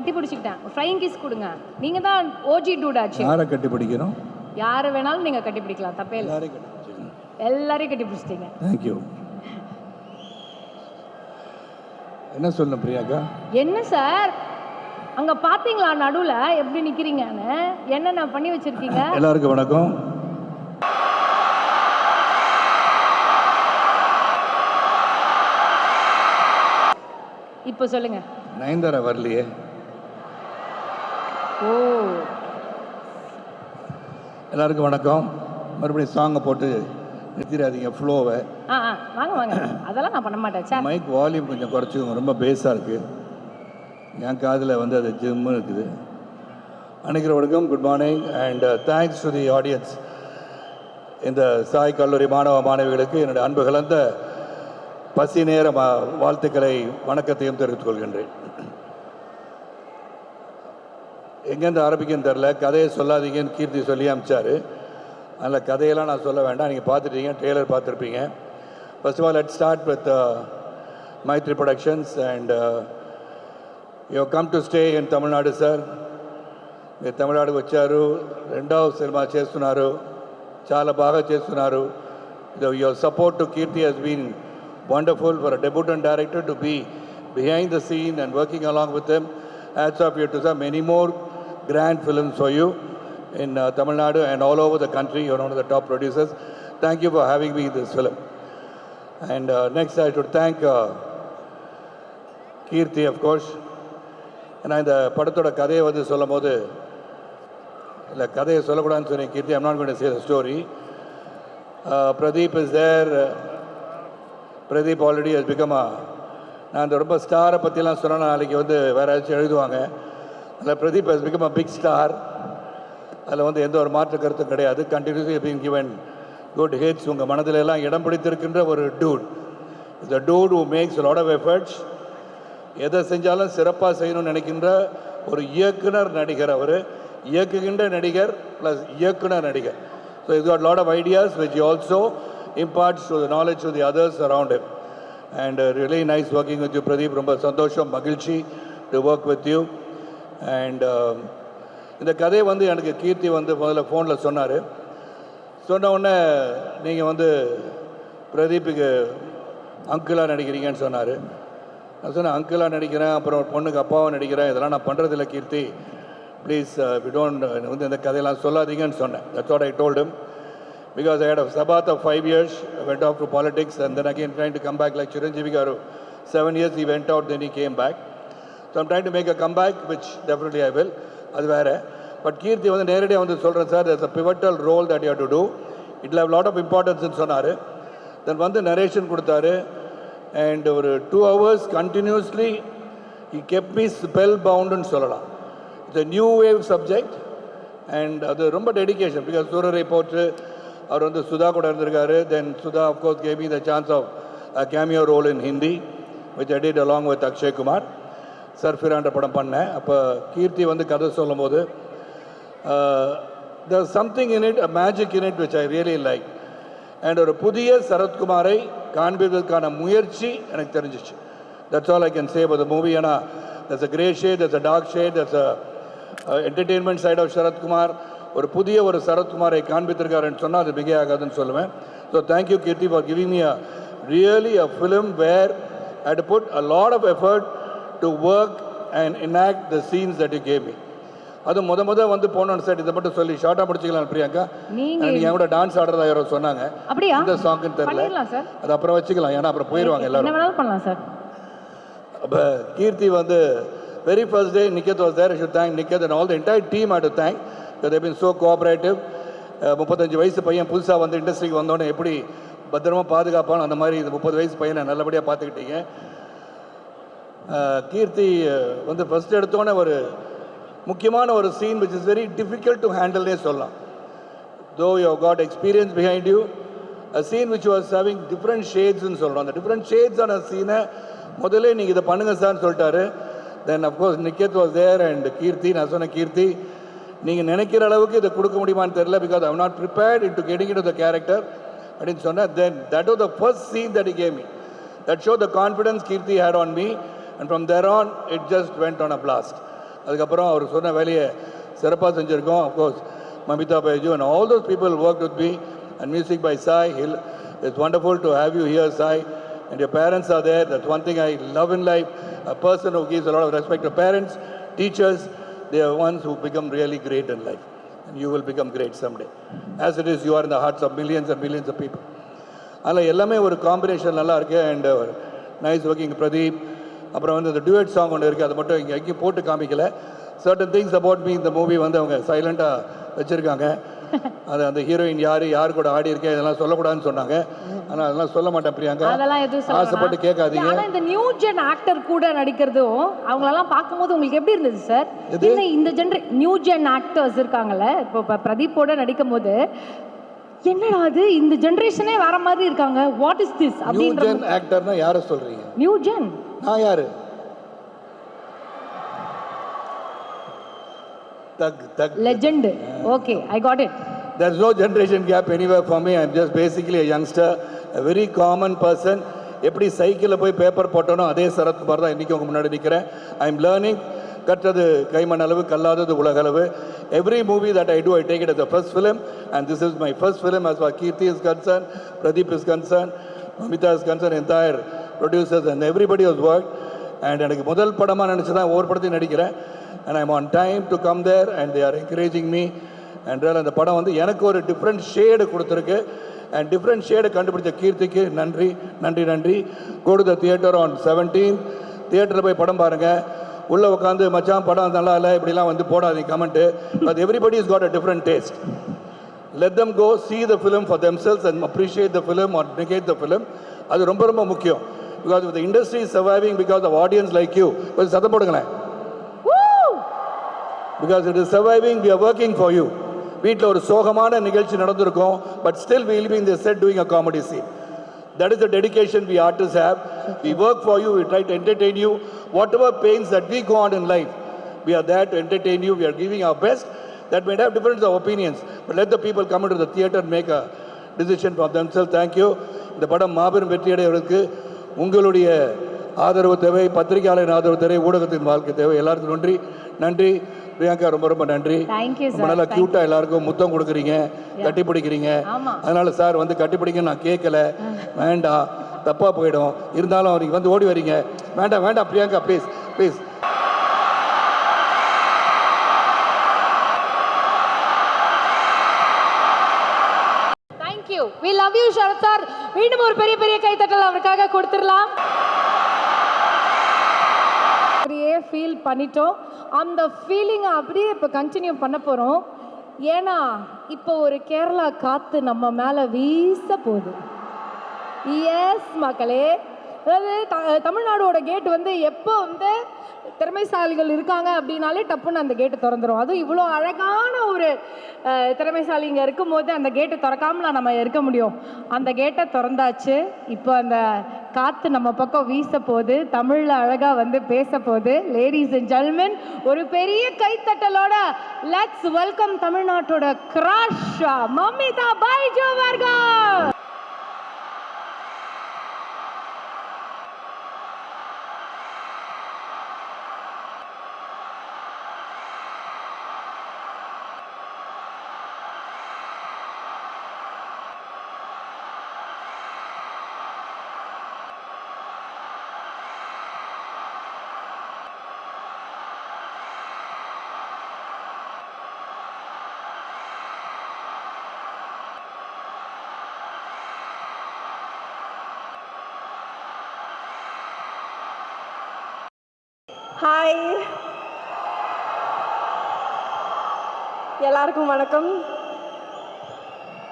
கட்டி பிடிச்சிக்கிட்டேன். ஃப்ளைங் கிஸ் கொடுங்க. நீங்க தான் ஓஜி டூட் ஆச்சு. யாரை கட்டி பிடிக்கணும்? யாரை வேணாலும் நீங்க கட்டி பிடிக்கலாம், தப்பே இல்லை. எல்லாரையும் கட்டி பிடிச்சிக்கணும். எல்லாரையும் கட்டி பிடிச்சிட்டீங்க. தேங்க்யூ. என்ன சொல்லணும் பிரியாக்கா? என்ன சார் அங்க பாத்தீங்களா நடுவுல எப்படி நிக்கிறீங்கன்னு? என்னென்ன பண்ணி வச்சிருக்கீங்க? எல்லாருக்கும் வணக்கம். இப்போ சொல்லுங்க. நயன்தாரா வரலையே. ஓ, எல்லாருக்கும் வணக்கம். மறுபடியும் சாங்கை போட்டு நிறுத்திடாதீங்க ஃப்ளோவை. வாங்க வாங்க, அதெல்லாம் நான் பண்ண மாட்டேன் சார். மைக் வால்யூம் கொஞ்சம் குறைச்சிக்கோங்க, ரொம்ப பேஸாக இருக்குது. என் காதில் வந்து அது ஜிம்மு இருக்குது. அன்னைக்கு வணக்கம், good morning and thanks to the audience. இந்த சாய் கல்லூரி மாணவ மாணவிகளுக்கு என்னுடைய அன்பு கலந்த பசி நேர வாழ்த்துக்களை வணக்கத்தையும் தெரிவித்துக் கொள்கின்றேன். எங்கேருந்து ஆரம்பிக்குன்னு தெரில, கதையை சொல்லாதீங்கன்னு கீர்த்தி சொல்லி அமிச்சார். அதில் கதையெல்லாம் நான் சொல்ல வேண்டாம், நீங்கள் பார்த்துட்டீங்க, ட்ரெய்லர் பார்த்துருப்பீங்க. First of all let start with Mythri productions and you come to stay in Tamil Nadu sir. మీరు తమిళనాడుకు వచ్చారు, రెండవ సినిమా చేస్తున్నారు, చాలా బాగా చేస్తున్నారు. Your support to Keerthi has been wonderful for a debutante director to be behind the scene and working along with them. Hats off you to sir, many more grand films for you in Tamil Nadu and all over the country. You're one of the top producers. Thank you for having me in this film. And next I should thank Kirti, of course. ஏன்னா இந்த படத்தோட கதையை வந்து சொல்லும் போது, இல்லை கதையை சொல்லக்கூடாதுன்னு சொன்னேன் Keerthi. I'm not going to say the story. Pradeep is there. Pradeep already has become நான் இந்த ரொம்ப ஸ்டாரை பற்றிலாம் சொன்னேன்னா நாளைக்கு வந்து வேறு ஏதாச்சும் எழுதுவாங்க. அதில் Pradeep has become a big star. அதில் வந்து எந்த ஒரு மாற்று கருத்தும் கிடையாது. Continuously being given good hits. உங்கள் மனதில் எல்லாம் இடம் பிடித்திருக்கின்ற ஒரு dude. Is a dude who makes lot of efforts. எதை செஞ்சாலும் சிறப்பாக செய்யணும்னு நினைக்கின்ற ஒரு இயக்குனர் நடிகர். அவர் இயக்குகின்ற நடிகர் ப்ளஸ் இயக்குனர் நடிகர். So is got lot of ideas which also imparts to the knowledge to the others around him. And really nice working with you Pradeep. ரொம்ப சந்தோஷம், மகிழ்ச்சி to work with you. And இந்த கதையை வந்து எனக்கு கீர்த்தி வந்து முதல்ல ஃபோனில் சொன்னார். சொன்ன உடனே நீங்கள் வந்து பிரதீப்புக்கு அங்கிளாக நடிக்கிறீங்கன்னு சொன்னார். நான் சொன்னேன், அங்கிளாக நடிக்கிறேன், அப்புறம் பொண்ணுக்கு அப்பாவும் நடிக்கிறேன், இதெல்லாம் நான் பண்ணுறதில்ல கீர்த்தி, ப்ளீஸ் வி டோன்ட் வந்து இந்த கதையெல்லாம் சொல்லாதீங்கன்னு சொன்னேன். That's what I told him. Because I hate a sabath of 5 years. I went off to politics and then again trying to come back like Chiranjeevi Garu. 7 years he went out, then he came back. So I'm trying to make a comeback, which definitely I will. அது வேறு. But கீர்த்தி வந்து நேரடியாக வந்து சொல்கிறேன் sir, there's a pivotal role that you have to do. It will have a lot of importanceன்னு சொன்னார். தென் வந்து narration கொடுத்தாரு. And ஒரு 2 hours continuously he kept me spell boundன்னு சொல்லலாம். It's a new wave subject and அது ரொம்ப டெடிக்கேஷன். பிகாஸ் சூரரை போட்டு அவர் வந்து சுதா கூட இருந்திருக்காரு. Then Sudha of course gave me the chance of a cameo role in Hindi which I did along with Akshay Kumar. சர்ஃபிரான்ற படம் பண்ணேன். அப்போ கீர்த்தி வந்து கதை சொல்லும் போது there's something in it, a magic in it which I really like. And ஒரு புதிய சரத்குமாரை காண்பிப்பதற்கான முயற்சி எனக்கு தெரிஞ்சிச்சு. That's all I can say about the movie. ஏன்னா there's a grey shade, there's a dark shade, there's a entertainment side of Sarathkumar. ஒரு புதிய ஒரு சரத்குமாரை காண்பித்திருக்காருன்னு சொன்னால் அது மிக ஆகாதுன்னு சொல்லுவேன். So thank you Keerthi for giving me really a film where I had to put a lot of effort to work and enact the scenes that you gave me. அது வந்து போனோம் சார். இதை மட்டும் சொல்லி ஷார்ட்டாக முடிச்சிக்கலாம் பிரியாக்கா. நீங்கள் என் கூட டான்ஸ் ஆடுறதா யாரோ சொன்னாங்க. அப்படியா? இந்த சாங்குன்னு தெரியல, அது அப்புறம் வச்சுக்கலாம். ஏன்னா அப்புறம் போயிடுவாங்க எல்லாரும். என்ன வேணாலும் பண்ணலாம் சார். அப்போ கீர்த்தி வந்து very first day Niketh was there. I should thank Niketh and all the entire team. I do thank. They been so cooperative. 35 வயசு பையன் புதுசாக வந்து இண்டஸ்ட்ரிக்கு வந்தோடனே எப்படி பத்திரமா பாதுகாப்பானோ அந்த மாதிரி இந்த 30 வயசு பையனை நல்லபடியாக பார்த்துக்கிட்டீங்க. கீர்த்தி வந்து ஃபர்ஸ்ட் எடுத்தோன்னே ஒரு முக்கியமான ஒரு scene which is very difficult to handle னே சொல்லலாம். though you have got experience behind you, a scene which was having different shades ன்னு சொல்கிறோம். அந்த different shades ஆன சீனை முதல்ல நீங்கள் இதை பண்ணுங்க சார்னு சொல்லிட்டாரு. Then of course Niket was there and Keerthi. நான் சொன்ன கீர்த்தி நீங்கள் நினைக்கிற அளவுக்கு இதை கொடுக்க முடியுமான்னு தெரியல, because I am not prepared into getting into the character அப்படின்னு சொன்னேன். தென் that was the first scene that he gave me that showed the confidence Kirti had on me, and from there on it just went on a blast. அதுக்கப்புறம் அவர் சொன்ன வேலையை சிறப்பாக செஞ்சுருக்கோம். Of course Mamita Baiju and all those people worked with me, and music by Sai. It's wonderful to have you here, Sai, and your parents are there. That's one thing I love in life, a person who gives a lot of respect to parents, teachers. They are ones who become really great in life, and you will become great someday. As it is, you are in the hearts of millions and millions of people. அதில் எல்லாமே ஒரு combination நல்லா இருக்குது. And nice working Pradeep. அப்புறம் வந்து அந்த duet song ஒன்று இருக்குது, அதை மட்டும் இங்கே எங்கேயும் போட்டு காமிக்கல. சர்டன் திங்ஸ் அபவுட் மீ இந்த மூவி வந்து அவங்க சைலண்ட்டாக வச்சுருக்காங்க. அது அந்த ஹீரோயின் யார் கூட ஆடி இருக்கேன் இதெல்லாம் சொல்லக்கூடாதுன்னு சொன்னாங்க. ஆனால் அதெல்லாம் சொல்ல மாட்டேன் பிரியாங்க, அதெல்லாம் எதுவும் ஆசைப்பட்டு கேட்காதீங்க. ஆனா இந்த நியூ ஜென் ஆக்டர் கூட நடிக்கிறதும் அவங்களெல்லாம் பார்க்கும்போது உங்களுக்கு எப்படி இருந்தது சார்? இந்த நியூ ஜென் ஆக்டர்ஸ் இருக்காங்கல்ல, இப்போ பிரதீப்போட நடிக்கும் போது என்னடா அது இந்த ஜெனரேஷனே வேற மாதிரி இருக்காங்க, வாட் இஸ் திஸ் நியூ அப்படின்ற ஜென் ஆக்டர்னா யாரை சொல்றீங்க? நியூ ஜென் நான் யாரு? Thug legend. Okay, I got it. There's no generation gap anywhere for me. I'm just basically a youngster, a very common person. எப்படி சைக்கிளில் போய் பேப்பர் போட்டோனோ அதே சரத்குமார் தான் இன்றைக்கி உங்கள் முன்னாடி நிற்கிறேன். I am learning. கற்றது கைமண் அளவு, கல்லாதது உலக அளவு. Every movie that I do, I take it as the first film, and this is my first film as far as Kirti is concerned, Pradeep is concerned, Mamita is concerned, entire producers and everybody has worked. And எனக்கு முதல் படமாக நினச்சி தான் ஒவ்வொரு படத்தையும் நடிக்கிறேன். And I'm on time to come there, and they are encouraging me. And அந்த படம் வந்து எனக்கு ஒரு டிஃப்ரெண்ட் ஷேடு கொடுத்துருக்கு. அண்ட் டிஃப்ரெண்ட் ஷேடை கண்டுபிடிச்ச கீர்த்திக்கு நன்றி நன்றி நன்றி. Go to the theatre on 17th. தியேட்டரில் போய் படம் பாருங்கள். உள்ளே உட்காந்து மச்சான் படம் நல்லா இல்லை இப்படிலாம் வந்து போடாதீங்க comment. But everybody is got a different taste. Let them go see the film for themselves and appreciate the film or negate the film. அது ரொம்ப ரொம்ப முக்கியம். Because the industry is surviving because of audience like you. கொஞ்சம் சத்தம் போடுங்களேன். Because it is surviving, we are working for you. வீட்டில் ஒரு சோகமான நிகழ்ச்சி நடந்திருக்கும், but still we will be in the set doing a comedy scene. That is the dedication we artists have. We work for you, we try to entertain you. Whatever pains that we go on in life, we are there to entertain you. We are giving our best. That may have difference of opinions, but let the people come into the theater and make a decision for themselves. Thank you. இந்த படம் மாபெரும் வெற்றியடைவதற்கு உங்களுடைய ஆதரவு தேவை, பத்திரிகையாளரின் ஆதரவு தேவை, ஊடகத்தின் வாழ்க்கை தேவை. எல்லாருக்கும் நன்றி நன்றி. பிரியங்கா ரொம்ப ரொம்ப நன்றி. ரொம்ப நல்லா கியூட்டா எல்லாருக்கும் முத்தம் கொடுக்குறீங்க, கட்டி பிடிக்கிறீங்க. அதனால சார் வந்து கட்டி பிடிக்க நான் கேட்கல, வேண்டாம் தப்பா போயிடும். இருந்தாலும் அவருக்கு வந்து ஓடி வரீங்க. வேண்டாம் வேண்டாம் Priyanka please please. Thank you. We love you Sharad sir. மீண்டும் ஒரு பெரிய பெரிய கைத்தட்டல் அவருக்காக கொடுத்துடலாம். அப்படியே ஃபீல் பண்ணிட்டோம். அந்த ஃபீலிங்கை அப்படியே இப்போ கண்டினியூ பண்ண போகிறோம். ஏன்னா இப்போ ஒரு கேரளா காற்று நம்ம மேலே வீச போகுது. எஸ் மக்களே, அதாவது தமிழ்நாடோட கேட் வந்து எப்போ வந்து திறமைசாலிகள் இருக்காங்க அப்படின்னாலே டப்புன்னு அந்த கேட்டு திறந்துடும். அதுவும் இவ்வளோ அழகான ஒரு திறமைசாலிங்க இருக்கும்போது அந்த கேட்டை திறக்காமல நம்ம இருக்க முடியும். அந்த கேட்டை திறந்தாச்சு. இப்போ அந்த காற்று நம்ம பக்கம் வீச போகுது, தமிழில் அழகாக வந்து பேச போகுது. லேடிஸ் அண்ட் ஜென்டில்மென், ஒரு பெரிய கைத்தட்டலோட லெட்ஸ் வெல்கம் தமிழ்நாட்டோட கிராஷ் மமிதா பைஜு அவர்கள். ஹாய், எல்லாருக்கும் வணக்கம்.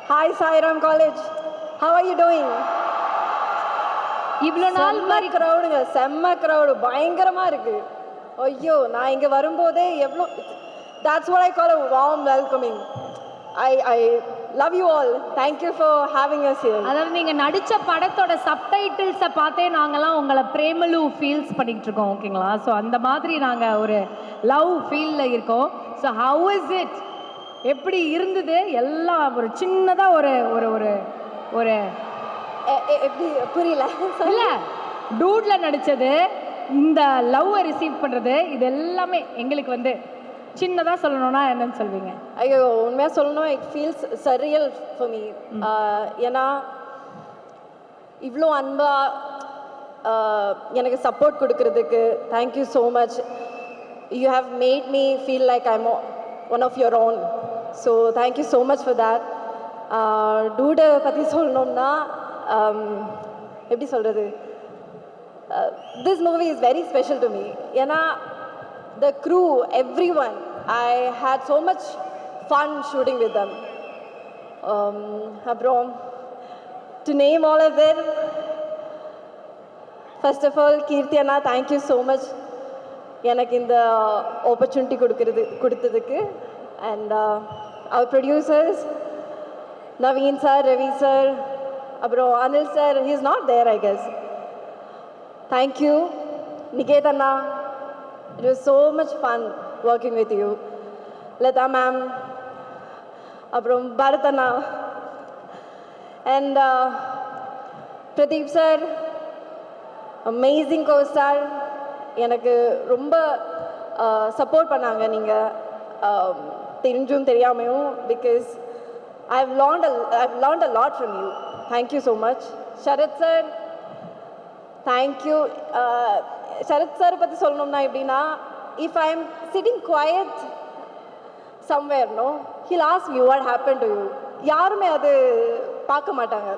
Hi Sairam college, how are you doing? இவ்வளோ நாள் மாதிரி க்ரௌடுங்க, செம்ம க்ரௌடு, பயங்கரமாக இருக்குது. ஐயோ, நான் இங்கே வரும்போதே எவ்வளோ, that's what I call a warm welcoming. I love you all. Thank you for having us here. அதாவது நீங்கள் நடித்த படத்தோட சப்டைட்டில்ஸை பார்த்தே நாங்கள்லாம் உங்களை பிரேமலு ஃபீல்ஸ் பண்ணிக்கிட்டு இருக்கோம். ஓகேங்களா? ஸோ அந்த மாதிரி நாங்கள் ஒரு லவ் ஃபீலில் இருக்கோம். ஸோ ஹவ் இஸ் இட், எப்படி இருந்தது எல்லாம்? ஒரு சின்னதாக ஒரு ஒரு ஒரு ஒரு எப்படி புரியல? இல்லை, டூட்ல நடித்தது, இந்த லவ்வை ரிசீவ் பண்ணுறது இது எல்லாமே எங்களுக்கு வந்து சின்னதாக சொல்லணும்னா என்னன்னு சொல்வீங்க? ஐயோ உண்மையாக சொல்லணும், it feels surreal for me. ஏன்னா இவ்வளோ அன்பாக எனக்கு சப்போர்ட் கொடுக்கறதுக்கு thank you so much. You have made me feel like I'm one of your own. So thank you so much for that. டூடை பற்றி சொல்லணும்னா எப்படி சொல்கிறது, this movie is very special to me. Yana, the crew, everyone, I had so much fun shooting with them. Abram, to name all of them, first of all, Kirti Anna, thank you so much. எனக்கு இந்த opportunity கொடுத்ததுக்கு. And our producers, Naveen sir, Ravi sir, Abram, Anil sir, he's not there I guess. Thank you, Niketana. It was so much fun working with you. Lata ma'am, Abram, Bharatana, and Pradeep sir, amazing co-star. எனக்கு ரொம்ப support பண்ணாங்க நீங்கள் தெரிஞ்சும் தெரியாமையும், because I've learned a lot from you. Thank you so much. Sharat sir, thank you. Sharat sir பற்றி சொல்லணும்னா எப்படின்னா, if I'm sitting quiet somewhere, no, he'll ask me what happened to you. யாருமே அது பார்க்க மாட்டாங்க.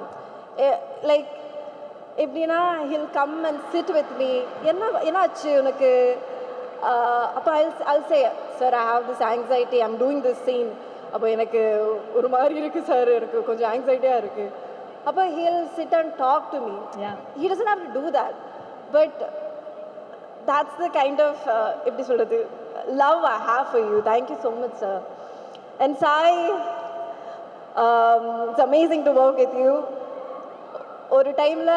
லைக் எப்படின்னா, he'll come and sit with me. என்னாச்சு உனக்கு? அப்போ I'll say, sir, I have this anxiety, I'm doing this scene. அப்போ எனக்கு ஒரு மாதிரி இருக்குது சார், எனக்கு கொஞ்சம் ஆங்ஸைட்டியாக இருக்குது. அப்போ he'll sit and talk to me. He doesn't have to do that. But that's the kind of, எப்படி சொல்கிறது, love I have for you. Thank you so much, sir. And Sai, it's amazing to work with you. ஒரு டைமில்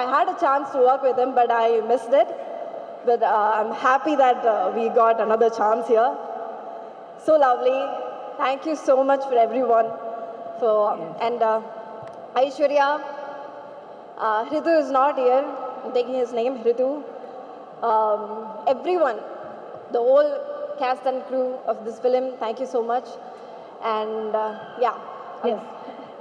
I had a chance to work with him, but I missed it. But I'm happy that we got another chance here. So lovely. Thank you so much for everyone. And Aishwarya, Hritu is not here. I'm taking his name, Hritu. Everyone, the whole cast and crew of this film, thank you so much. And yeah. Yes.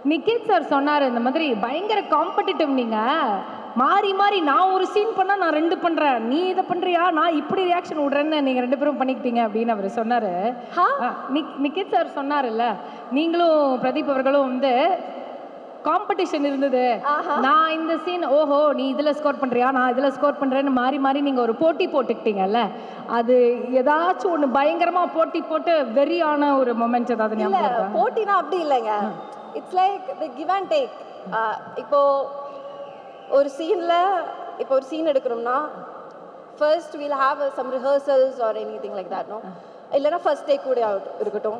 Niket sir சொன்னார், இந்த மாதிரி பயங்கர competitive, நீங்கள் மாறி மாறி நான் ஒரு scene பண்ணால் நான் 2 பண்ணுறேன், நீ இதை பண்ணுறியா, நான் இப்படி ரியாக்ஷன் விட்றேன்னு நீங்கள் 2 பேரும் பண்ணிக்கிட்டீங்க அப்படின்னு அவர் சொன்னார். நிக்கேத் சார் சொன்னார்ல, நீங்களும் பிரதீப் அவர்களும் வந்து காம்படிஷன் இருந்தது, நான் இந்த சீன் ஓஹோ நீ இதில் ஸ்கோர் பண்ணுறியா, நான் இதில் ஸ்கோர் பண்ணுறேன்னு மாறி மாறி நீங்கள் ஒரு போட்டி போட்டுக்கிட்டீங்கல்ல, அது ஏதாச்சும் ஒன்று பயங்கரமாக போட்டி போட்டு வெறியான ஒரு மொமெண்ட் ஏதாவது ஞாபகம்? போட்டினா அப்படி இல்லைங்க, it's like the give and take. இப்போ ஒரு சீன் எடுக்கணும்னா first we'll have some rehearsals or anything like that, no, இல்லைன்னா ஃபர்ஸ்ட் டேக் கூட இருக்கட்டும்.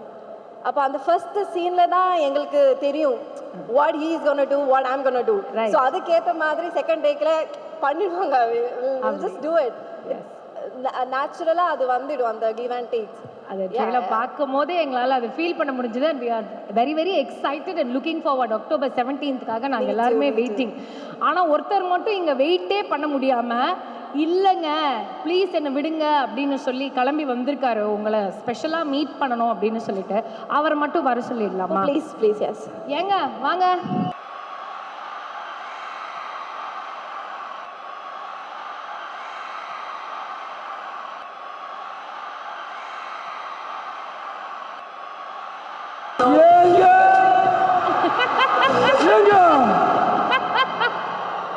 அப்போ அந்த ஃபர்ஸ்ட் சீனில் தான் எங்களுக்கு தெரியும் what he is gonna do, what I'm gonna do. So அதுக்கேற்ற மாதிரி செகண்ட் டேக்கில் பண்ணிடுவாங்க. Just do it. நேச்சுரலாக அது வந்துடும், அந்த கிவ் அண்ட் டேக்ஸ். அது ட்ரெயிலர் பார்க்கும் போதே எங்களால் அதை ஃபீல் பண்ண முடிஞ்சது. And we are very very excited and looking forward. October 17th நாங்கள் எல்லாருமே வெயிட்டிங். ஆனால் ஒருத்தர் மட்டும் இங்கே வெயிட்டே பண்ண முடியாமல், இல்லைங்க ப்ளீஸ் என்னை விடுங்க அப்படின்னு சொல்லி கிளம்பி வந்திருக்காரு, உங்களை ஸ்பெஷலாக மீட் பண்ணணும் அப்படின்னு சொல்லிட்டு. அவரை மட்டும் வர சொல்லிடலாமா? Please please. எஸ், ஏங்க வாங்க.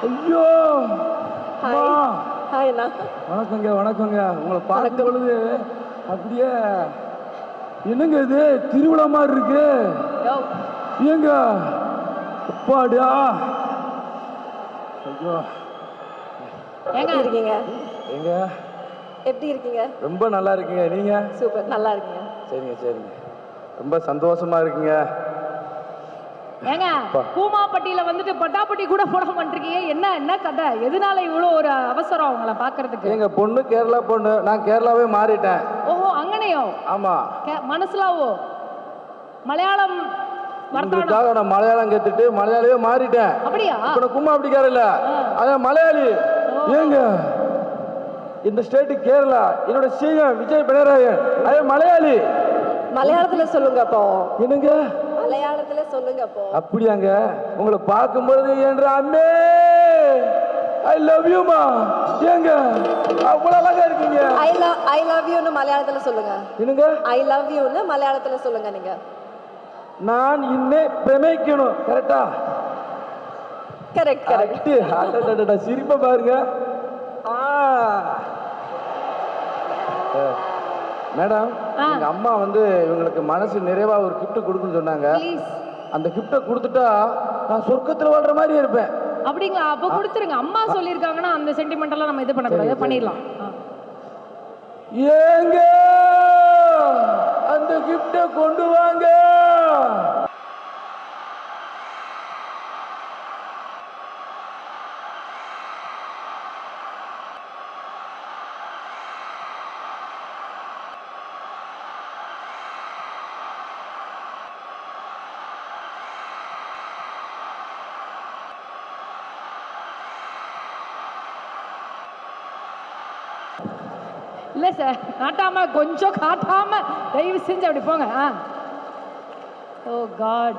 ஐயோ, ஹாய் அண்ணா. வணக்கங்க. வணக்கங்க. உங்களை பார்க்கும் பொழுது அப்படியே என்னங்க இது திருவிழா மாதிரி இருக்கு. ஏங்க அப்பாடா, ஐயோ எப்படி இருக்கீங்க? எங்க எப்படி இருக்கீங்க? ரொம்ப நல்லா இருக்கீங்க. நீங்க? சூப்பர், நல்லா இருக்கீங்க. சரிங்க சரிங்க, ரொம்ப சந்தோஷமா இருக்குங்க. ஏங்க பூமாப்பட்டியில வந்துட்டு பட்டாப்பட்டி கூட போட மாட்டீங்க, என்ன கதை? எதனால இவ்வளோ ஒரு அவசரம் அவங்கள பாக்குறதுக்கு? எங்க பொண்ணு கேரளா பொண்ணு, நான் கேரளாவே மாறிட்டேன். ஓஹோ, அங்கனையோ? ஆமா. மனசுலாவோ மலையாளம் வர்த்தானம், நான் மலையாளம் கத்துட்டு மலையாளியே மாறிட்டேன். அப்படியா? இப்ப கும்மா அப்படிக்கார இல்ல, அதான் மலையாளி. ஏங்க இந்த ஸ்டேட் கேரளா. என்னோட சிஎம் விஜய் பினராயன். ஐ மலையாளி. மலையாளத்துல சொல்லுங்க அப்போ. என்னங்க மலையாளத்துல சொல்லுங்க அப்போ. அப்படியாங்க? உங்களை பார்க்கும்பொழுது என்ற அம்மே ஐ லவ் யூமா. ஏங்க அவ்வளவு அழகா இருக்கீங்க. ஐ லவ் யூன்னு மலையாளத்துல சொல்லுங்க. என்னங்க ஐ லவ் யூன்னு மலையாளத்துல சொல்லுங்க நீங்க. நான் இன்னே பிரமிக்கணும். கரெக்டா? Correct correct. சிரிப்பை பாருங்க. மேடம், எங்க அம்மா வந்து இவங்களுக்கு மனசு நிறைவா ஒரு கிஃப்ட் கொடுக்குன்னு சொன்னாங்க. அந்த கிஃப்டை கொடுத்துட்டா நான் சொர்க்கத்துல வாழ்ற மாதிரி இருப்பேன். அப்படிங்களா? அப்ப கொடுத்துருங்க. அம்மா சொல்லியிருக்காங்கன்னா அந்த சென்டிமெண்ட் எல்லாம் நம்ம இது பண்ணக்கூடாது, பண்ணிடலாம். ஏங்க அந்த கிஃப்டை கொண்டு வாங்க. இல்ல சார், காட்டாம கொஞ்சம் காட்டாம தயவு செஞ்சு அப்படி போங்க. ஓ காட்,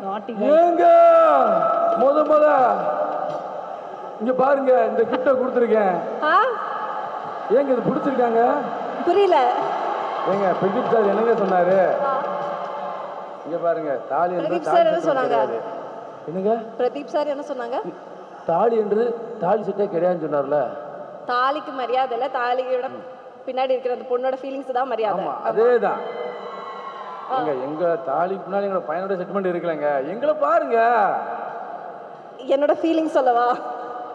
நாட்டி. ஏங்க முத இங்க பாருங்க, இந்த கிஃப்ட கொடுத்துருக்கேன். ஏங்க இது பிடிச்சிருக்காங்க? புரியல. ஏங்க பிரதீப் சார் என்னங்க சொன்னாரு? இங்க பாருங்க, தாலி என்று பிரதீப் சார் என்ன சொன்னாங்க? என்னங்க பிரதீப் சார் என்ன சொன்னாங்க? தாலி என்று தாலி செட்டே கிடையாதுன்னு சொன்னார்ல. தாலிக்கு மரியாதை இல்ல, தாலியோட பின்னாடி இருக்கிற அந்த பொண்ணோட ஃபீலிங்ஸ் தான் மரியாதை. அதேதான். எங்க தாலிக்கு முன்னாடி எங்களோட பையனோட செட்மெண்ட் இருக்கலங்க. எங்களை பாருங்க. என்னோட ஃபீலிங் சொல்லவா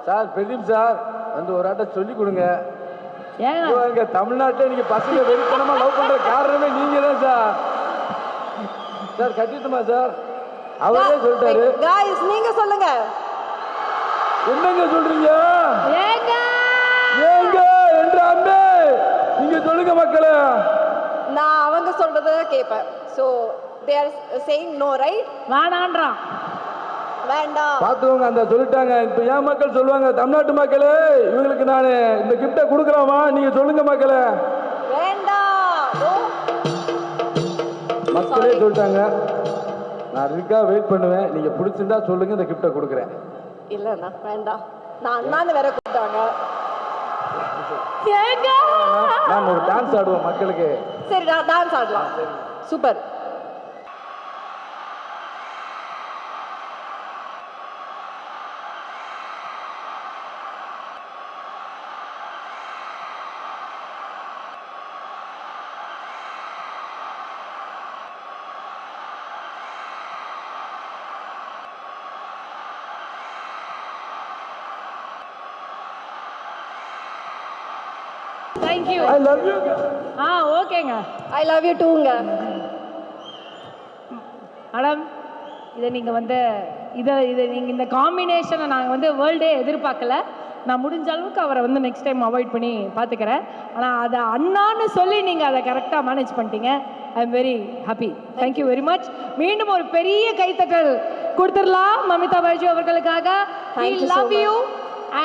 சார்? பிரதீப் சார் வந்து ஒரு ஆட்ட சொல்லி கொடுங்க. ஏங்க தமிழ்நாட்டில் நீங்க பசங்க வெறித்தனமா லவ் பண்ற காரணமே நீங்க தான் சார். Sir கட்டிட்டுமா sir? அவரே சொல்லிட்டாரு. गाइस நீங்க சொல்லுங்க. என்னங்க சொல்றீங்க? ஏங்க ஏங்க என்ற அம்மே நீங்க சொல்லுங்க மக்களே. நான் அவங்க சொல்றத கேட்பேன். So they are saying no, right? வேணான்றான். வேண்டாம். பாத்துவங்க அந்த சொல்லிட்டாங்க. இப்ப ஏன் மக்கள் சொல்லுவாங்க, தமிழ்நாட்டு மக்களே இவங்களுக்கு நான் இந்த கிஃப்டை கொடுக்கலாமா? நீங்க சொல்லுங்க மக்களே. வேண்டாம். மக்களே சொல்லிட்டாங்க. நான் இருக்கா வெயிட் பண்ணுவேன். நீங்க பிடிச்சிருந்தா சொல்லுங்க, இந்த கிஃப்டை கொடுக்குறேன். இல்லண்ணா வேண்டாம். நான் அண்ணாந்து வேற கூப்பிட்டாங்க. நான் ஒரு டான்ஸ் ஆடுவோம் மக்களுக்கு. சரி, நான் டான்ஸ் ஆடலாம். Super. Thank you. I love you. ஓகேங்க. I love you tooங்க. மேடம், இதை நீங்கள் வந்து இதை நீங்கள் இந்த காம்பினேஷனை நாங்கள் வந்து வேர்ல்டே எதிர்பார்க்கல. நான் முடிஞ்ச அளவுக்கு அவரை வந்து நெக்ஸ்ட் டைம் அவாய்ட் பண்ணி பார்த்துக்கிறேன். ஆனால் அதை அண்ணான்னு சொல்லி நீங்கள் அதை கரெக்டாக மேனேஜ் பண்ணிட்டீங்க. I am very happy. Thank you very much. மீண்டும் ஒரு பெரிய கைத்தட்டல் கொடுத்துடலாம் மமிதா பைஜு அவர்களுக்காக. ஐ லவ் யூ.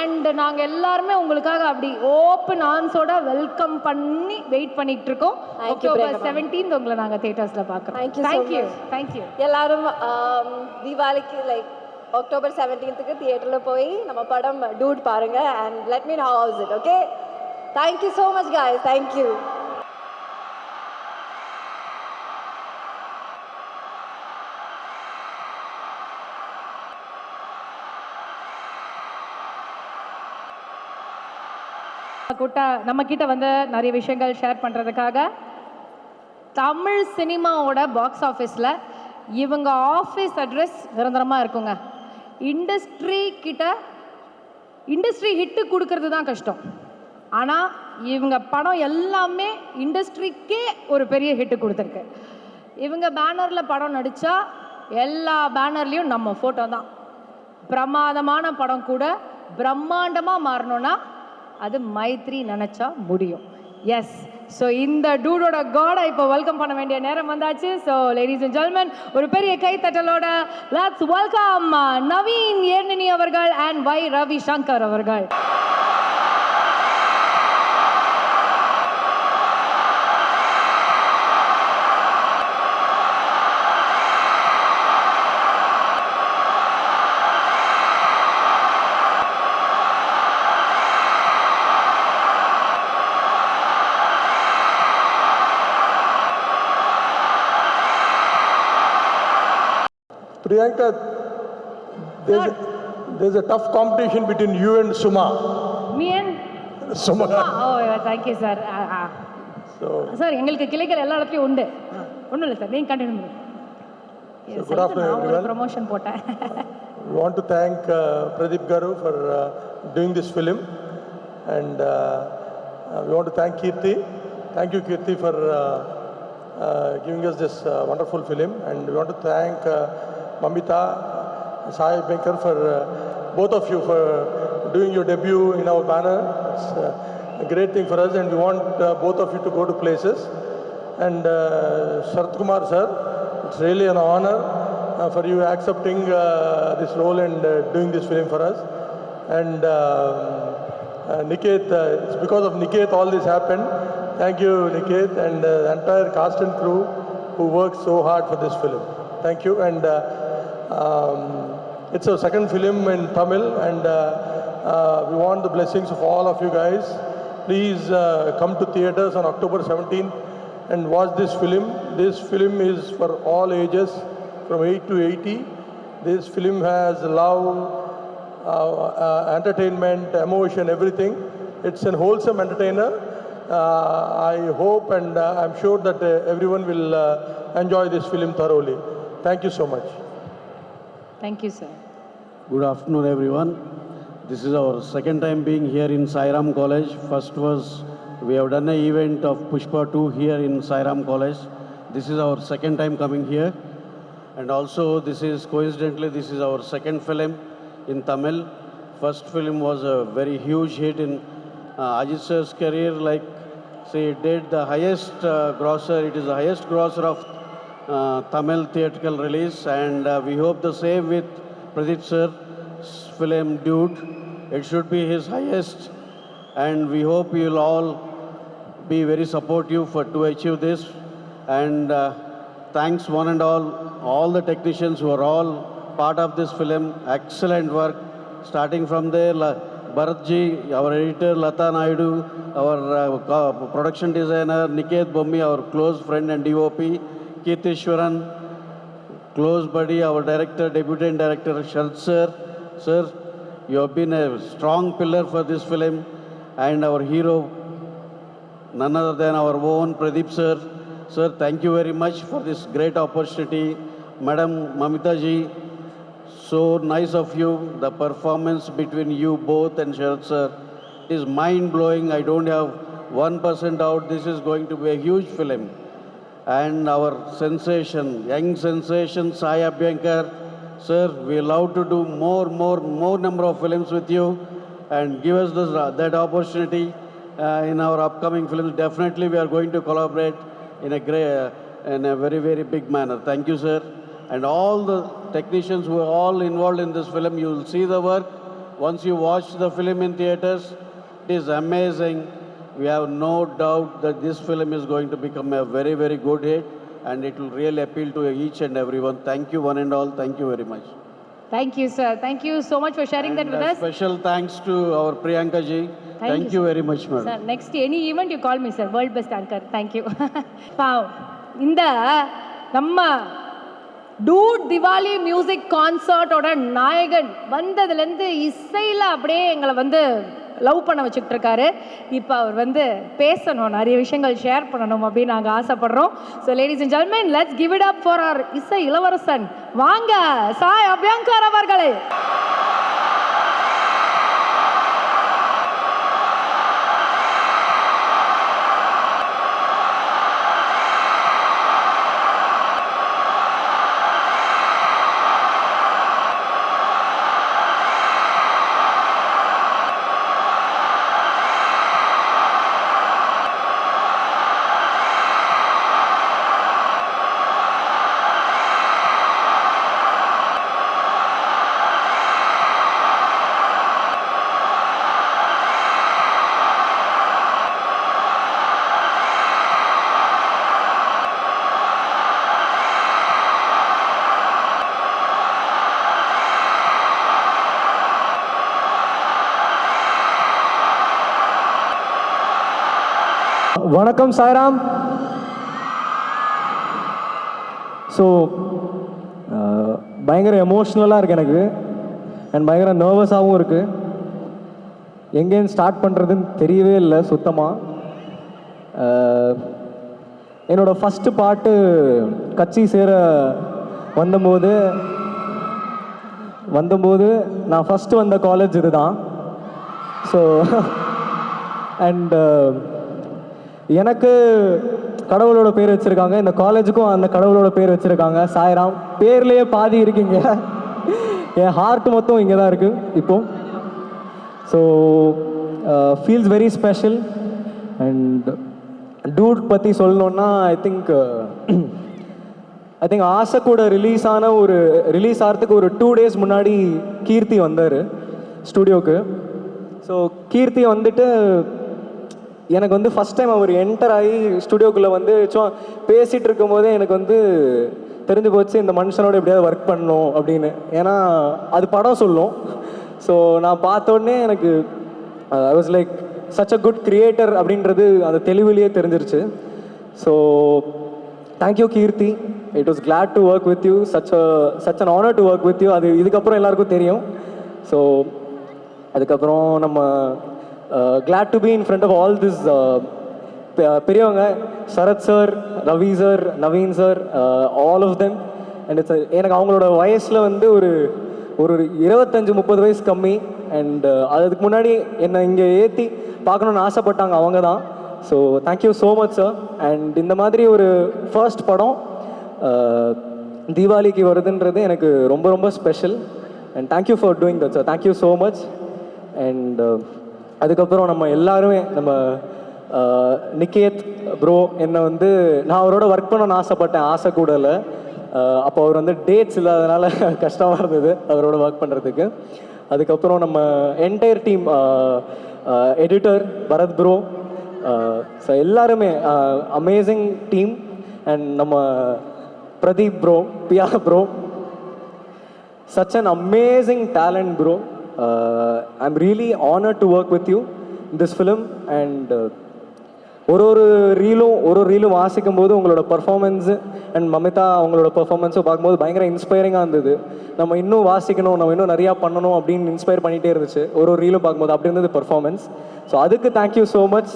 அண்ட் நாங்கள் எல்லாருமே உங்களுக்காக அப்படி ஓப்பன் ஆர்ம்ஸோட வெல்கம் பண்ணி வெயிட் பண்ணிட்டு இருக்கோம். அக்டோபர் 17 உங்களை நாங்கள் தியேட்டர்ஸில் பார்க்குறோம். தேங்க்யூ. எல்லாரும் தீபாவளிக்கு லைக் அக்டோபர் 17க்கு தியேட்டரில் போய் நம்ம படம் டூட் பாருங்க. And let me know how is it. Okay, thank you so much guys. Thank you. நம்ம கிட்ட வந்து நிறைய விஷயங்கள் ஷேர் பண்ணுறதுக்காக தமிழ் சினிமாவோட பாக்ஸ் ஆஃபீஸில் இவங்க ஆஃபீஸ் அட்ரஸ் நிரந்தரமாக இருக்குங்க. இண்டஸ்ட்ரி ஹிட்டு கொடுக்கறது தான் கஷ்டம். ஆனால் இவங்க படம் எல்லாமே இண்டஸ்ட்ரிக்கே ஒரு பெரிய ஹிட்டு கொடுத்துருக்கு. இவங்க பேனரில் படம் நடித்தா எல்லா பேனர்லேயும் நம்ம ஃபோட்டோ தான். பிரமாதமான படம் கூட பிரம்மாண்டமாக மாறணும்னா அது மைத்ரி நினைச்சா முடியும். எஸ், ஸோ இந்த டூடோட காடை இப்போ வெல்கம் பண்ண வேண்டிய நேரம் வந்தாச்சு. ஸோ லேடிஸ் அண்ட் ஜென்டில்மென், ஒரு பெரிய கைத்தட்டலோட லெட்ஸ் வெல்கம் நவீன் ஏர்னினி அவர்கள் அண்ட் வை ரவிசங்கர் அவர்கள். Priyanka, there's a tough competition between you and Suma. Me and Suma. oh thank you sir. Sir எங்களுக்கு கிளைகள் எல்லா இடத்துலையும் உண்டு. ஒன்றும் இல்லை சார், நீங்கள் கண்டினியூ பண்ணுங்க. So good afternoon, everyone. Promotion போட்டேன். We want to thank Pradeep Garu for doing this film, and we want to thank Kirti. Thank you, Kirti, for giving us this wonderful film, and we want to thank Mamita, Sai Bankar, for both of you for doing your debut in our banner. It's a great thing for us, and we want both of you to go to places. And Sharat Kumar sir, it's really an honor for you accepting this role and doing this film for us. And Niket, it's because of Niket all this happened. Thank you, Niket, and the entire cast and crew who worked so hard for this film. Thank you. And it's our second film in Tamil, and we want the blessings of all of you guys. Please come to theaters on October 17th and watch this film. This film is for all ages, from 8 to 80. This film has love, entertainment, emotion, everything. It's a wholesome entertainer. I hope and I'm sure that everyone will enjoy this film thoroughly. Thank you so much. Thank you sir. Good afternoon, everyone. This is our second time being here in Sairam College. First was we have done an event of Pushpa 2 here in Sairam College. This is our second time coming here. And also this is coincidentally our second film in Tamil. First film was a very huge hit in Ajit sir's career. Like say it did the highest grosser. It is the highest grosser of Tamil theatrical release, and we hope the same with Pradeep sir's film Dude. It should be his highest, and we hope you'll all be very supportive to achieve this. And thanks one and all the technicians who are all part of this film. Excellent work, starting from there. Bharat ji, our editor, Lata Naidu, our production designer, Niket Bommi, our close friend and DOP, Kirtishwaran, close buddy, our director, deputy director, Sharat sir. Sir, you have been a strong pillar for this film, and our hero, none other than our own Pradeep sir. Sir, thank you very much for this great opportunity. Madam Mamita ji, so nice of you. The performance between you both and Sharat sir is mind-blowing. I don't have 1% doubt this is going to be a huge film. And our sensation, young sensation, Sai Abhyankar, sir, we love to do more number of films with you, and give us that opportunity in our upcoming films. Definitely we are going to collaborate in a very, very big manner. Thank you, sir. And all the technicians who are all involved in this film, you will see the work. Once you watch the film in theaters, it is amazing. We have no doubt that this film is going to become a very, very good hit, and it will really appeal to each and everyone. Thank you one and all. Thank you very much. Thank you sir. Thank you so much for sharing that with us. Special thanks to our Priyanka ji. Thank you very much, madam. Sir, next any event you call me sir. World best anchor. Thank you. Wow. இந்த நம்ம dude Diwali music கான்சர்ட்டோட நாயகன் வந்ததுலேருந்து இசையில் அப்படியே எங்களை வந்து love பண்ண வச்சுக்கிட்டு இருக்காரு. இப்போ அவர் வந்து பேசணும், நிறைய விஷயங்கள் ஷேர் பண்ணணும் அப்படின்னு நாங்கள் ஆசைப்படுறோம். So ladies and gentlemen, let's give it up for our இசை இளவரசன். வாங்க சாய் அபியங்கர் அவர்களே. வணக்கம் சாய்ராம். ஸோ பயங்கர எமோஷ்னலாக இருக்குது எனக்கு அண்ட் பயங்கர நர்வஸாகவும் இருக்குது. எங்கேருந்து ஸ்டார்ட் பண்ணுறதுன்னு தெரியவே இல்லை சுத்தமாக. என்னோடய ஃபஸ்ட்டு பாட்டு கட்சி சேர வந்தபோது நான் ஃபஸ்ட்டு வந்த காலேஜ் இது தான். ஸோ அண்ட் எனக்கு கடவுளோட பேர் வச்சுருக்காங்க, இந்த காலேஜுக்கும் அந்த கடவுளோட பேர் வச்சுருக்காங்க, சாய்ராம். பேர்லேயே பாதி இருக்குங்க. என் ஹார்ட் மொத்தம் இங்கே தான் இருக்குது இப்போது. So feels very special. And dude பற்றி சொல்லணுன்னா ஐ திங்க் ஆசை கூட ரிலீஸ் ஆகிறதுக்கு ஒரு 2 days முன்னாடி கீர்த்தி வந்தார் ஸ்டூடியோவுக்கு. ஸோ கீர்த்தி வந்துட்டு எனக்கு வந்து ஃபஸ்ட் டைம் அவர் என்டர் ஆகி ஸ்டுடியோக்குள்ளே வந்து பேசிகிட்டு இருக்கும்போதே எனக்கு வந்து தெரிஞ்சு போச்சு இந்த மனுஷனோட எப்படியாவது ஒர்க் பண்ணணும் அப்படின்னு. ஏன்னா அது படம் சொல்லும். ஸோ நான் பார்த்த உடனே எனக்கு I was like such a good creator அப்படின்றது அந்த தெளிவிலேயே தெரிஞ்சிருச்சு. So thank you Keerthi. It was glad to work with you. Such an honour to work with you. அது இதுக்கப்புறம் எல்லாருக்கும் தெரியும். ஸோ அதுக்கப்புறம் நம்ம glad to be in front of all this பெரியவங்க, Sarath sir, Ravi sir, Naveen sir, all of them. And எனக்கு அவங்களோட வயசில் வந்து ஒரு 25-30 வயசு கம்மி. அண்ட் அதுக்கு முன்னாடி என்னை இங்கே ஏற்றி பார்க்கணுன்னு ஆசைப்பட்டாங்க அவங்க தான். So thank you so much sir. And இந்த மாதிரி ஒரு ஃபர்ஸ்ட் படம் தீபாவளிக்கு வருதுன்றது எனக்கு ரொம்ப ரொம்ப special. And thank you for doing that sir. Thank you so much. And அதுக்கப்புறம் நம்ம எல்லாருமே நம்ம நிகேத் ப்ரோ என்னை வந்து நான் அவரோட ஒர்க் பண்ணணும்னு ஆசைப்பட்டேன், ஆசை கூட இல்லை. அப்போ அவர் வந்து டேட்ஸ் இல்லாதனால கஷ்டமாக இருந்தது அவரோட ஒர்க் பண்ணுறதுக்கு. அதுக்கப்புறம் நம்ம entire team, editor Bharath bro, so எல்லாருமே அமேசிங் டீம். அண்ட் நம்ம Pradeep bro, Piya bro, such an amazing talent bro. I'm really honored to work with you in this film. And ஒரு ரீலும் வாசிக்கும் போது உங்களோட பர்ஃபார்மன்ஸு அண்ட் மமிதா அவங்களோட பர்ஃபார்மன்ஸும் பார்க்கும்போது பயங்கர இன்ஸ்பைரிங்காக இருந்தது. நம்ம இன்னும் வாசிக்கணும், நம்ம இன்னும் நிறையா பண்ணணும் அப்படின்னு இன்ஸ்பயர் பண்ணிகிட்டே இருந்துச்சு ஒரு ரீலும் பார்க்கும்போது. அப்படி இருந்தது பர்ஃபார்மன்ஸ். ஸோ அதுக்கு thank you so much.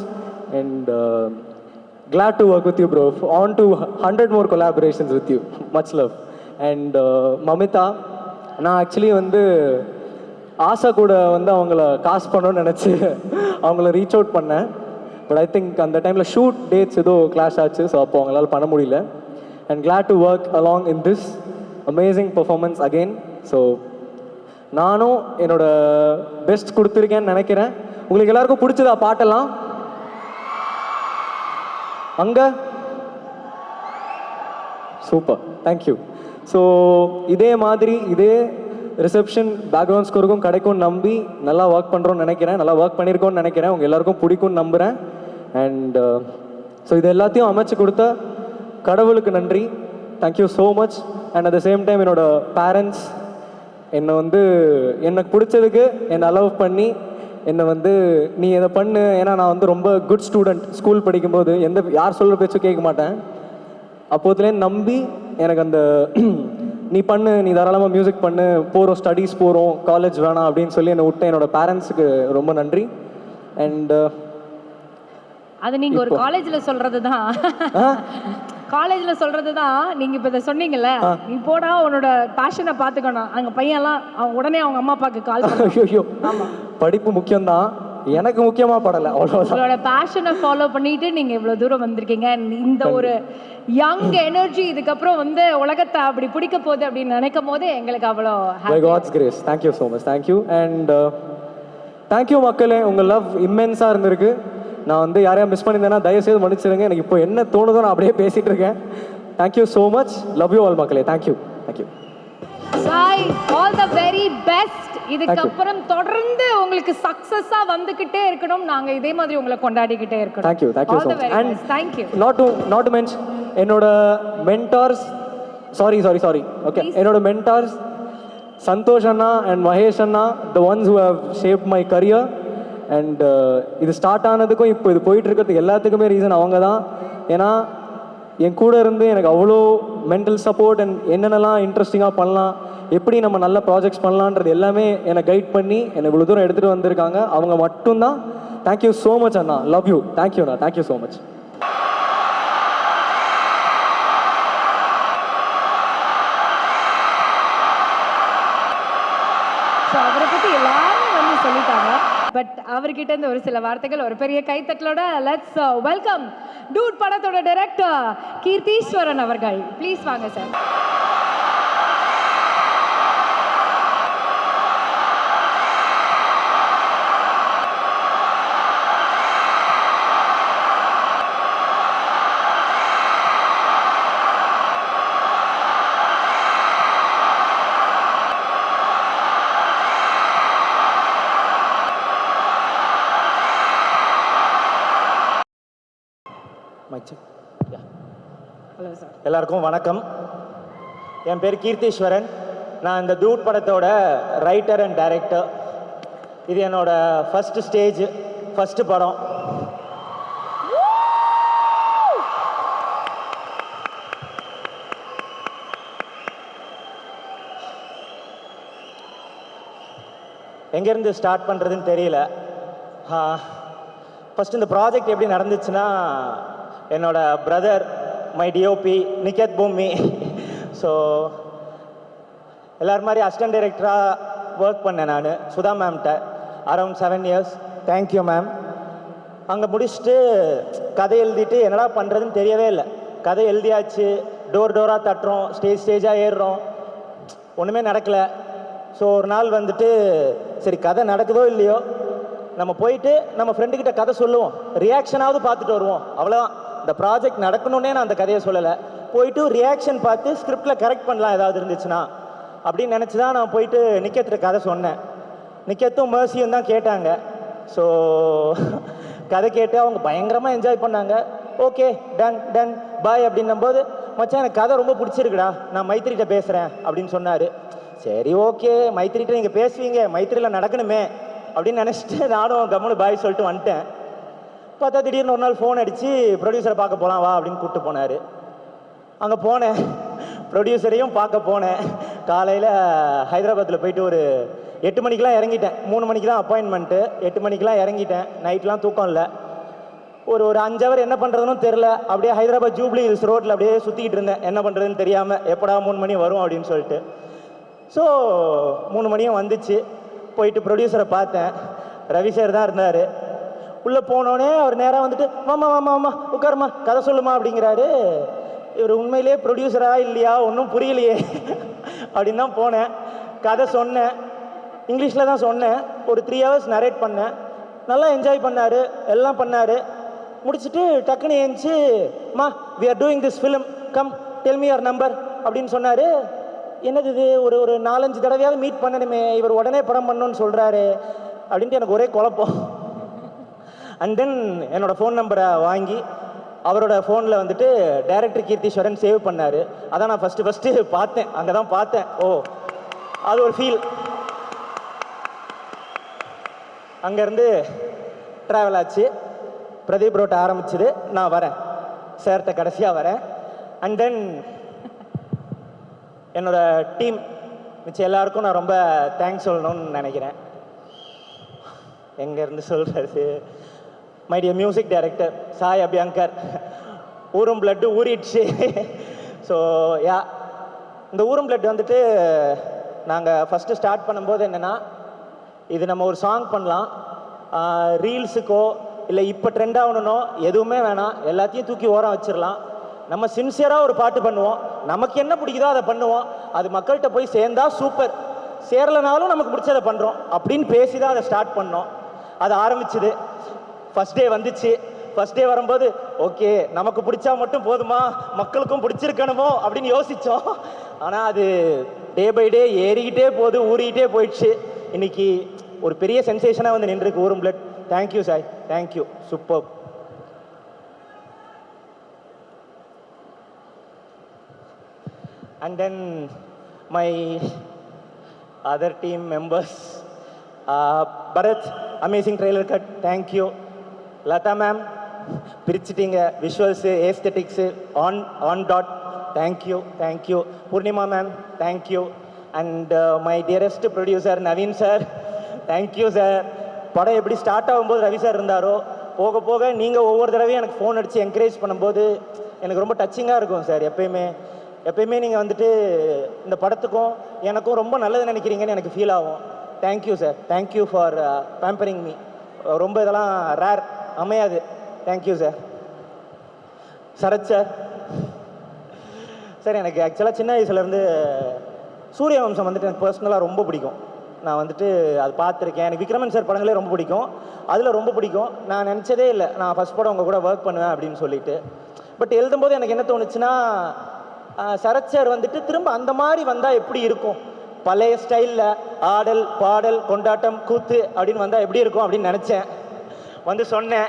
And glad to work with you bro. On to 100 more collaborations with you. Much love. And Mamitha, நான் ஆக்சுவலி வந்து ஆசை கூட வந்து அவங்கள காசு பண்ணணும்னு நினச்சி அவங்கள ரீச் அவுட் பண்ணேன். பட் ஐ திங்க் அந்த டைமில் ஷூட் டேட்ஸ் ஏதோ கிளாஷ் ஆச்சு. ஸோ அப்போ அவங்களால பண்ண முடியல. And glad to work along in this amazing performance again. So நானும் என்னோட பெஸ்ட் கொடுத்துருக்கேன்னு நினைக்கிறேன். உங்களுக்கு எல்லாருக்கும் பிடிச்சதா பாட்டெல்லாம்? அங்கே சூப்பர், தேங்க்யூ. ஸோ இதே மாதிரி இதே ரிசப்ஷன் பேக்ரவுண்ட் ஸ்கோருக்கும் கிடைக்கும்னு நம்பி நல்லா ஒர்க் பண்ணுறோன்னு நினைக்கிறேன், நல்லா ஒர்க் பண்ணியிருக்கோன்னு நினைக்கிறேன். உங்கள் எல்லாருக்கும் பிடிக்கும்னு நம்புகிறேன். அண்ட் ஸோ இது எல்லாத்தையும் அமைச்சு கொடுத்த கடவுளுக்கு நன்றி. Thank you so much. And at the same time என்னோட பேரண்ட்ஸ் என்னை வந்து எனக்கு பிடிச்சதுக்கு என்னை அலோவ் பண்ணி என்னை வந்து நீ இதை பண்ணு. ஏன்னா நான் வந்து ரொம்ப குட் ஸ்டூடெண்ட். ஸ்கூல் படிக்கும்போது யார் சொல்கிற பேச்சும் கேட்க மாட்டேன். அப்போதுலேருந்து நம்பி எனக்கு அந்த நீ பண்ணு, நீ தாராளமாக மியூசிக் பண்ணு, போகிறோம் ஸ்டடீஸ் போகிறோம், காலேஜ் வேணாம் அப்படின்னு சொல்லி என்னை விட்ட என்னோட பேரண்ட்ஸுக்கு ரொம்ப நன்றி. அண்ட் அது நீங்கள் ஒரு காலேஜில் சொல்கிறது தான், காலேஜில் சொல்கிறது தான். நீங்கள் இப்போ இதை சொன்னீங்கல்ல, நீ போடா உன்னோட பேஷனை பார்த்துக்கணும். அங்கே பையன்லாம் அவன் உடனே அவங்க அம்மா அப்பாவுக்கு கால் ஐயோ. ஆமாம், படிப்பு முக்கியம்தான், எனக்கு முக்கியமாக படலை அவ்வளோதான். உங்களோட பேஷனை ஃபாலோ பண்ணிட்டு நீங்கள் இவ்வளோ தூரம் வந்திருக்கீங்க. இந்த ஒரு யங் எனர்ஜி இதுக்கப்புறம் வந்து உலகத்தை அப்படி பிடிக்க போகுது அப்படின்னு நினைக்கும் போது எங்களுக்கு அவ்வளோ by God's grace. Thank you so much. Thank you. And thank you மக்களே, உங்கள் லவ் இம்மென்ஸாக இருந்திருக்கு. நான் வந்து யாரையா மிஸ் பண்ணியிருந்தேன்னா தயவுசெய்து மன்னிச்சிருங்க. எனக்கு இப்போ என்ன தோணுதோ நான் அப்படியே பேசிகிட்டு இருக்கேன். Thank you so much. Love you all மக்களே. Thank you. Thank you. Sai, all the very best. இதுக்கப்புறம் தொடர்ந்து உங்களுக்கு சக்சஸா வந்துகிட்டே இருக்கணும். நாங்க இதே மாதிரி உங்களை கொண்டாடிக்கிட்டே இருக்கணும். Thank you. Thank you so much. And thank you. Not to mention என்னோட மென்டார்ஸ், சாரி ஓகே, என்னோட மென்டார்ஸ் சந்தோஷ் அண்ணா அண்ட் மகேஷ் அண்ணா, the ones who have shaped my career. And இது ஸ்டார்ட் ஆனதுக்கும் இப்போ இது போயிட்டு இருக்கிறதுக்கு எல்லாத்துக்குமே ரீசன் அவங்க தான். ஏன்னா என் கூட இருந்து எனக்கு அவ்வளோ மென்டல் சப்போர்ட் அண்ட் என்னென்னலாம் இன்ட்ரெஸ்டிங்காக பண்ணலாம், எப்படி நம்ம நல்ல ப்ராஜெக்ட்ஸ் பண்ணலான்றது எல்லாமே என்னை கைட் பண்ணி என்னை இவ்வளோ தூரம் எடுத்துகிட்டு வந்திருக்காங்க. அவங்க மட்டும்தான். தேங்க்யூ ஸோ மச் அண்ணா. Love you. தேங்க்யூண்ணா. Thank you so much. ஸோ அவரை பற்றி எல்லாரும் வந்து சொல்லிட்டாங்க. பட் அவர்கிட்ட இருந்து ஒரு சில வார்த்தைகள் ஒரு பெரிய கைத்தட்டலோட லெட்ஸ் வெல்கம் டூட் படத்தோட டைரக்டர் கீர்த்தீஸ்வரன் அவர்கள். ப்ளீஸ் வாங்க சார். Hello sir. எல்லாருக்கும் வணக்கம். என் பேர் கீர்த்தீஸ்வரன். நான் இந்த டூட் படத்தோட ரைட்டர் அண்ட் டைரக்டர். இது என்னோட ஃபர்ஸ்ட் ஸ்டேஜ், ஃபர்ஸ்ட் படம். எங்கேருந்து ஸ்டார்ட் பண்ணுறதுன்னு தெரியல. ஃபஸ்ட் இந்த ப்ராஜெக்ட் எப்படி நடந்துச்சுன்னா, என்னோட பிரதர் மை டிஓபி நிகேத் பூமி, ஸோ எல்லாரும் மாதிரி அசிஸ்டன்ட் டைரக்டராக ஒர்க் பண்ணேன் நான் சுதா மேம்கிட்ட அரவுண்ட் 7 years. Thank you ma'am. அங்கே முடிச்சுட்டு கதை எழுதிட்டு என்னடா பண்ணுறதுன்னு தெரியவே இல்லை. கதை எழுதியாச்சு, டோராக தட்டுறோம், ஸ்டேஜாக ஏறுறோம், ஒன்றுமே நடக்கலை. ஸோ ஒரு நாள் வந்துட்டு சரி கதை நடக்குதோ இல்லையோ நம்ம போயிட்டு நம்ம ஃப்ரெண்டுக்கிட்ட கதை சொல்லுவோம், ரியாக்ஷனாவது பார்த்துட்டு வருவோம், அவ்வளோதான். இந்த ப்ராஜெக்ட் நடக்கணுன்னே நான் அந்த கதையை சொல்லலை. போயிட்டு ரியாக்ஷன் பார்த்து ஸ்கிரிப்டில் கரெக்ட் பண்ணலாம் ஏதாவது இருந்துச்சுன்னா அப்படின்னு நினச்சி தான் நான் போயிட்டு நிக்கேத்திட்ட கதை சொன்னேன். நிக்கேத்தும் மேர்சியும் தான் கேட்டாங்க. ஸோ கதை கேட்டு அவங்க பயங்கரமாக என்ஜாய் பண்ணாங்க. ஓகே டன் டன் பாய் அப்படின்னும்போது, மச்சான் எனக்கு கதை ரொம்ப பிடிச்சிருக்குடா, நான் மைத்திரிகிட்ட பேசுகிறேன் அப்படின்னு சொன்னார். சரி ஓகே, மைத்திரிகிட்ட நீங்கள் பேசுவீங்க, மைத்திரியில் நடக்கணுமே அப்படின்னு நினச்சிட்டு நானும் கம்முனு பாய் சொல்லிட்டு வந்துட்டேன். பார்த்தா திடீர்னு ஒரு நாள் ஃபோன் அடித்து ப்ரொடியூசரை பார்க்க போகலாம் வா அப்படின்னு கூப்பிட்டு போனார். அங்கே போனேன், ப்ரொடியூசரையும் பார்க்க போனேன். காலையில் ஹைதராபாத்தில் போயிட்டு ஒரு 8 மணிக்கெலாம் இறங்கிட்டேன். 3 மணிக்கு தான் அப்பாயின்மெண்ட்டு. 8 மணிக்கெலாம் இறங்கிட்டேன். நைட்லாம் தூக்கம் இல்லை. ஒரு 5 hour என்ன பண்ணுறதுன்னு தெரில. அப்படியே ஹைதராபாத் ஜூப்ளி ஹில்ஸ் ரோட்டில் அப்படியே சுற்றிக்கிட்டு இருந்தேன், என்ன பண்ணுறதுன்னு தெரியாமல். எப்படா 3 மணி வரும் அப்படின்னு சொல்லிட்டு. ஸோ 3 மணியும் வந்துச்சு. போயிட்டு ப்ரொடியூசரை பார்த்தேன். ரவி சார் தான் இருந்தார். உள்ளே போனோடனே அவர் நேராக வந்துட்டு மாமா மாமா மாமா உட்காருமா கதை சொல்லுமா அப்படிங்கிறாரு. இவர் உண்மையிலே ப்ரொடியூசரா இல்லையா ஒன்றும் புரியலையே அப்படின்னு தான் போனேன். கதை சொன்னேன், இங்கிலீஷில் தான் சொன்னேன். ஒரு 3 hours நரேட் பண்ணேன். நல்லா என்ஜாய் பண்ணார், எல்லாம் பண்ணார். முடிச்சுட்டு டக்குன்னு ஏஞ்சி மா we are doing this film, come tell me your number அப்படின்னு சொன்னார். என்னது இது, ஒரு 4-5 தடவையாவது மீட் பண்ணணுமே, இவர் உடனே படம் பண்ணணும்னு சொல்கிறாரு அப்படின்ட்டு எனக்கு ஒரே குழப்பம். அண்ட் தென் என்னோடய ஃபோன் நம்பரை வாங்கி அவரோட ஃபோனில் வந்துட்டு டைரக்டர் கீர்த்தீஸ்வரன் சேவ் பண்ணார். அதான் நான் ஃபஸ்ட்டு பார்த்தேன், அங்கே தான் பார்த்தேன். ஓ அது ஒரு ஃபீல். அங்கேருந்து ட்ராவல் ஆச்சு. பிரதீப் ரோட்டை ஆரம்பிச்சுது. நான் வரேன் சார்கிட்ட, கடைசியாக வரேன். அண்ட் தென் என்னோட டீம் மிச்சம் எல்லாருக்கும் நான் ரொம்ப தேங்க்ஸ் சொல்லணும்னு நினைக்கிறேன். எங்கேருந்து சொல்கிறது, my dear music director Sai Abhyankar. ஊரும் பிளட்டு ஊறிடுச்சு. ஸோ யா, இந்த ஊரும் பிளட் வந்துட்டு நாங்கள் ஃபஸ்ட்டு ஸ்டார்ட் பண்ணும்போது என்னென்னா, இது நம்ம ஒரு சாங் பண்ணலாம், ரீல்ஸுக்கோ இல்லை இப்போ ட்ரெண்ட் ஆகணுன்னோ எதுவுமே வேணாம், எல்லாத்தையும் தூக்கி ஓரம் வச்சிடலாம். நம்ம சின்சியராக ஒரு பாட்டு பண்ணுவோம், நமக்கு என்ன பிடிக்குதோ அதை பண்ணுவோம், அது மக்கள்கிட்ட போய் சேர்ந்தா சூப்பர், சேரலைனாலும் நமக்கு பிடிச்சதை பண்ணுறோம் அப்படின்னு பேசி தான் அதை ஸ்டார்ட் பண்ணோம். அது ஆரம்பிச்சுது. ஃபஸ்ட் டே வந்துச்சு. ஃபஸ்ட் டே வரும்போது ஓகே நமக்கு பிடிச்சா மட்டும் போதுமா, மக்களுக்கும் பிடிச்சிருக்கணுமோ அப்படின்னு யோசித்தோம். ஆனால் அது டே பை டே ஏறிக்கிட்டே போகுது, ஊறிக்கிட்டே போயிடுச்சு. இன்னைக்கு ஒரு பெரிய சென்சேஷனாக வந்து நின்றுருக்கு ஊரும் blood. Thank you Sai, thank you, super. And then my other team members, Bharat, amazing trailer cut, thank you. Lata ma'am, பிரிச்சிட்டிங்க, visuals aesthetics on dot, thank you. Purnima ma'am, thank you. And my dearest producer Naveen sir, thank you sir. படம் எப்படி start ஆகும்போது Ravi sir இருந்தாரோ, போக போக நீங்கள் ஒவ்வொரு தடவையும் எனக்கு ஃபோன் அடித்து என்கரேஜ் பண்ணும்போது எனக்கு ரொம்ப டச்சிங்காக இருக்கும் சார். எப்பயுமே நீங்கள் வந்துட்டு இந்த படத்துக்கும் எனக்கும் ரொம்ப நல்லது நினைக்கிறீங்கன்னு எனக்கு ஃபீல் ஆகும். Thank you sir, thank you for pampering me. ரொம்ப இதெல்லாம் ரேர், அமையாது. Thank you sir. Sarath sir, sir எனக்கு ஆக்சுவலாக சின்ன வயசுலேருந்து சூரியவம்சம் வந்துட்டு எனக்கு பர்சனலாக ரொம்ப பிடிக்கும். நான் வந்துட்டு அது பார்த்துருக்கேன். எனக்கு விக்ரமன் சார் படங்களே ரொம்ப பிடிக்கும், அதில் ரொம்ப பிடிக்கும். நான் நினச்சதே இல்லை நான் ஃபஸ்ட் படம் உங்கள் கூட ஒர்க் பண்ணுவேன் அப்படின்னு சொல்லிட்டு. பட் எழுதும்போது எனக்கு என்ன தோணுச்சுன்னா, சரத் சார் வந்துட்டு திரும்ப அந்த மாதிரி வந்தால் எப்படி இருக்கும், பழைய ஸ்டைலில் ஆடல் பாடல் கொண்டாட்டம் கூத்து அப்படின்னு வந்தால் எப்படி இருக்கும் அப்படின்னு நினச்சேன். வந்து சொன்னேன்,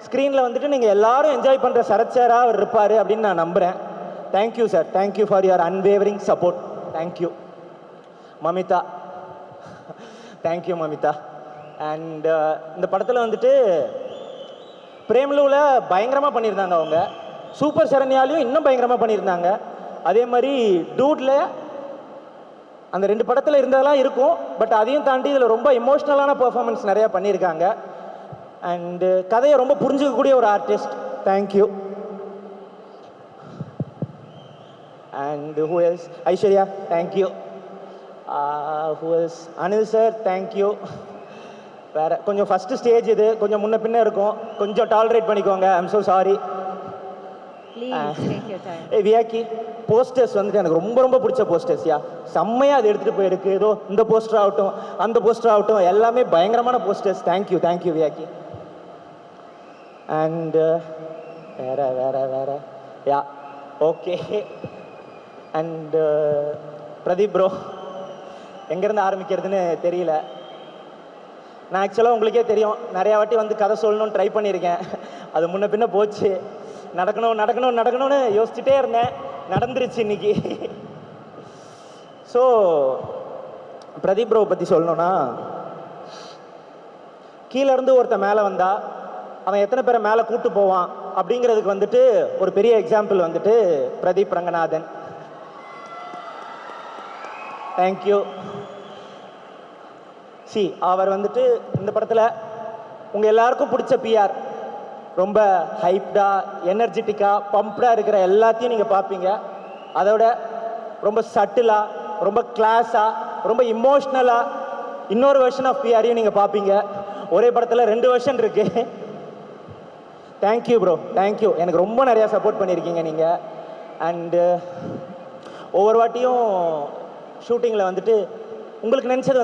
ஸ்க்ரீனில் வந்துட்டு நீங்கள் எல்லாரும் என்ஜாய் பண்ணுற சரத் சாராக அவர் இருப்பார் அப்படின்னு நான் நம்புகிறேன். Thank you sir, thank you for your unwavering support. Thank you. Mamitha, thank you Mamitha. And இந்த படத்தில் வந்துட்டு பிரேம்லூவில் பயங்கரமாக பண்ணியிருந்தாங்க அவங்க. சூப்பர் சரண்யாலையும் இன்னும் பயங்கரமாக பண்ணியிருந்தாங்க. அதே மாதிரி டூடில் அந்த 2 படத்தில் இருந்ததெல்லாம் இருக்கும். பட் அதையும் தாண்டி இதில் ரொம்ப இமோஷ்னலான பெர்ஃபார்மன்ஸ் நிறையா பண்ணியிருக்காங்க. அண்டு கதையை ரொம்ப புரிஞ்சுக்கக்கூடிய ஒரு artist. Thank you. And who else? Aishwarya, thank you. Who else? Anil sir, thank you. வேறு கொஞ்சம் ஃபஸ்ட்டு ஸ்டேஜ் இது, கொஞ்சம் முன்ன பின்ன இருக்கும், கொஞ்சம் டாலரேட் பண்ணிக்கோங்க. I'm so sorry. Vyaki, posters வந்துட்டு எனக்கு ரொம்ப ரொம்ப பிடிச்ச போஸ்டர்ஸ்யா. செம்மையாக அது எடுத்துகிட்டு போயிருக்கு. ஏதோ இந்த போஸ்டர் ஆகட்டும் அந்த போஸ்டர் ஆகட்டும் எல்லாமே பயங்கரமான posters. Thank you, thank you Vyaki. And வேற yeah okay. And Pradeep bro, எங்கேருந்து ஆரம்பிக்கிறதுன்னு தெரியல. நான் ஆக்சுவலாக உங்களுக்கே தெரியும், நிறையா வாட்டி வந்து கதை சொல்லணும்னு ட்ரை பண்ணியிருக்கேன். அது முன்ன பின்ன போச்சு. நடக்கணும்னு யோசிச்சுட்டே இருந்தேன், நடந்துருச்சு இன்னைக்கு. ஸோ பிரதீப் ப்ரோவை பற்றி சொல்லணும்னா, கீழேருந்து ஒருத்தன் மேலே வந்தா அவன் எத்தனை பேரை மேலே கூட்டு போவான் அப்படிங்கிறதுக்கு வந்துட்டு ஒரு பெரிய எக்ஸாம்பிள் வந்துட்டு பிரதீப் ரங்கநாதன். தேங்க்யூ. அவர் வந்துட்டு இந்த படத்தில் உங்கள் எல்லாருக்கும் பிடிச்ச பிஆர், ரொம்ப ஹைப்டாக எனர்ஜெட்டிக்காக பம்ப்டாக இருக்கிற எல்லாத்தையும் நீங்கள் பார்ப்பீங்க. அதோட ரொம்ப சட்டிலாக, ரொம்ப கிளாஸாக, ரொம்ப இமோஷ்னலாக இன்னொரு வெர்ஷன் ஆஃப் பிஆரையும் நீங்கள் பார்ப்பீங்க. ஒரே படத்தில் 2 வெர்ஷன் இருக்குது. Thank you bro, thank you. எனக்கு ரொம்ப நிறையா சப்போர்ட் பண்ணியிருக்கீங்க நீங்கள். அண்டு ஒவ்வொரு வாட்டியும் ஷூட்டிங்கில் வந்துட்டு உங்களுக்கு நினச்சது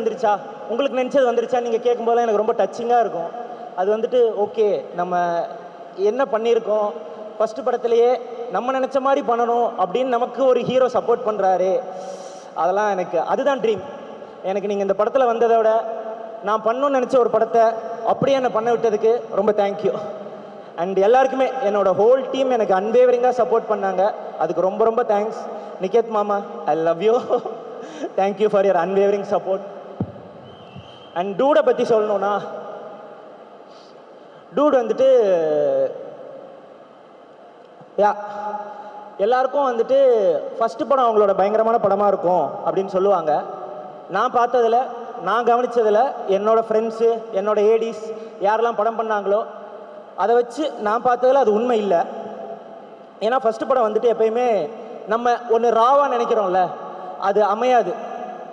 வந்துருச்சா நீங்கள் கேட்கும்போதெல்லாம் எனக்கு ரொம்ப டச்சிங்காக இருக்கும். அது வந்துட்டு ஓகே, நம்ம என்ன பண்ணியிருக்கோம், ஃபஸ்ட்டு படத்துலையே நம்ம நினச்ச மாதிரி பண்ணணும் அப்படின்னு நமக்கு ஒரு ஹீரோ சப்போர்ட் பண்ணுறாரு. அதெல்லாம் எனக்கு அதுதான் ட்ரீம். எனக்கு நீங்கள் இந்த படத்தில் வந்ததோட நான் பண்ணணும்னு நினச்ச ஒரு படத்தை அப்படியே என்னை பண்ண விட்டதுக்கு ரொம்ப தேங்க்யூ. அண்ட் எல்லாருக்குமே என்னோட ஹோல் டீம் எனக்கு அன்வேவரிங்காக சப்போர்ட் பண்ணாங்க. அதுக்கு ரொம்ப ரொம்ப தேங்க்ஸ். நிகேத் மாமா, I love you. Thank you for your unwavering support. And டூடை பற்றி சொல்லணும்னா, டூட் வந்துட்டு எல்லாருக்கும் வந்துட்டு ஃபஸ்ட்டு படம் அவங்களோட பயங்கரமான படமாக இருக்கும் அப்படின்னு சொல்லுவாங்க. நான் பார்த்ததில், நான் கவனித்ததில், என்னோடய ஃப்ரெண்ட்ஸு, என்னோடய ஏடிஸ் யாரெல்லாம் படம் பண்ணாங்களோ அதை வச்சு நான் பார்த்ததில் அது உண்மை இல்லை. ஏன்னா ஃபஸ்ட்டு படம் வந்துட்டு எப்பயுமே நம்ம ஒன்று ராவாக நினைக்கிறோம்ல, அது அமையாது.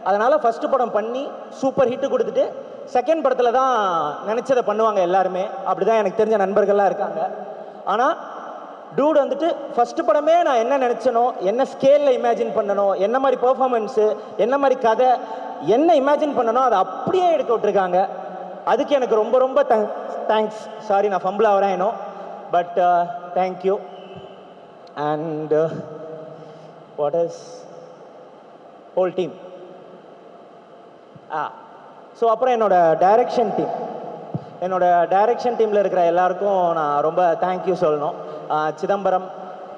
அதனால் ஃபஸ்ட்டு படம் பண்ணி சூப்பர் ஹிட்டு கொடுத்துட்டு செகண்ட் படத்தில் தான் நினச்சதை பண்ணுவாங்க எல்லாருமே. அப்படி தான் எனக்கு தெரிஞ்ச நண்பர்கள்லாம் இருக்காங்க. ஆனால் டூட் வந்துட்டு ஃபஸ்ட்டு படமே நான் என்ன நினச்சனோ, என்ன ஸ்கேலில் இமேஜின் பண்ணணும், என்ன மாதிரி பெர்ஃபார்மன்ஸு, என்ன மாதிரி கதை, என்ன இமேஜின் பண்ணணும் அதை அப்படியே எடுக்க விட்டுருக்காங்க. அதுக்கு எனக்கு ரொம்ப ரொம்ப தேங்க்ஸ். சாரி நான் ஃபம்பிள் ஆகிறேன் இன்னும், but thank you. And what is whole team. So அப்புறம் என்னோடய டைரக்ஷன் டீமில் இருக்கிற எல்லாருக்கும் நான் ரொம்ப தேங்க்யூ சொல்லணும். சிதம்பரம்,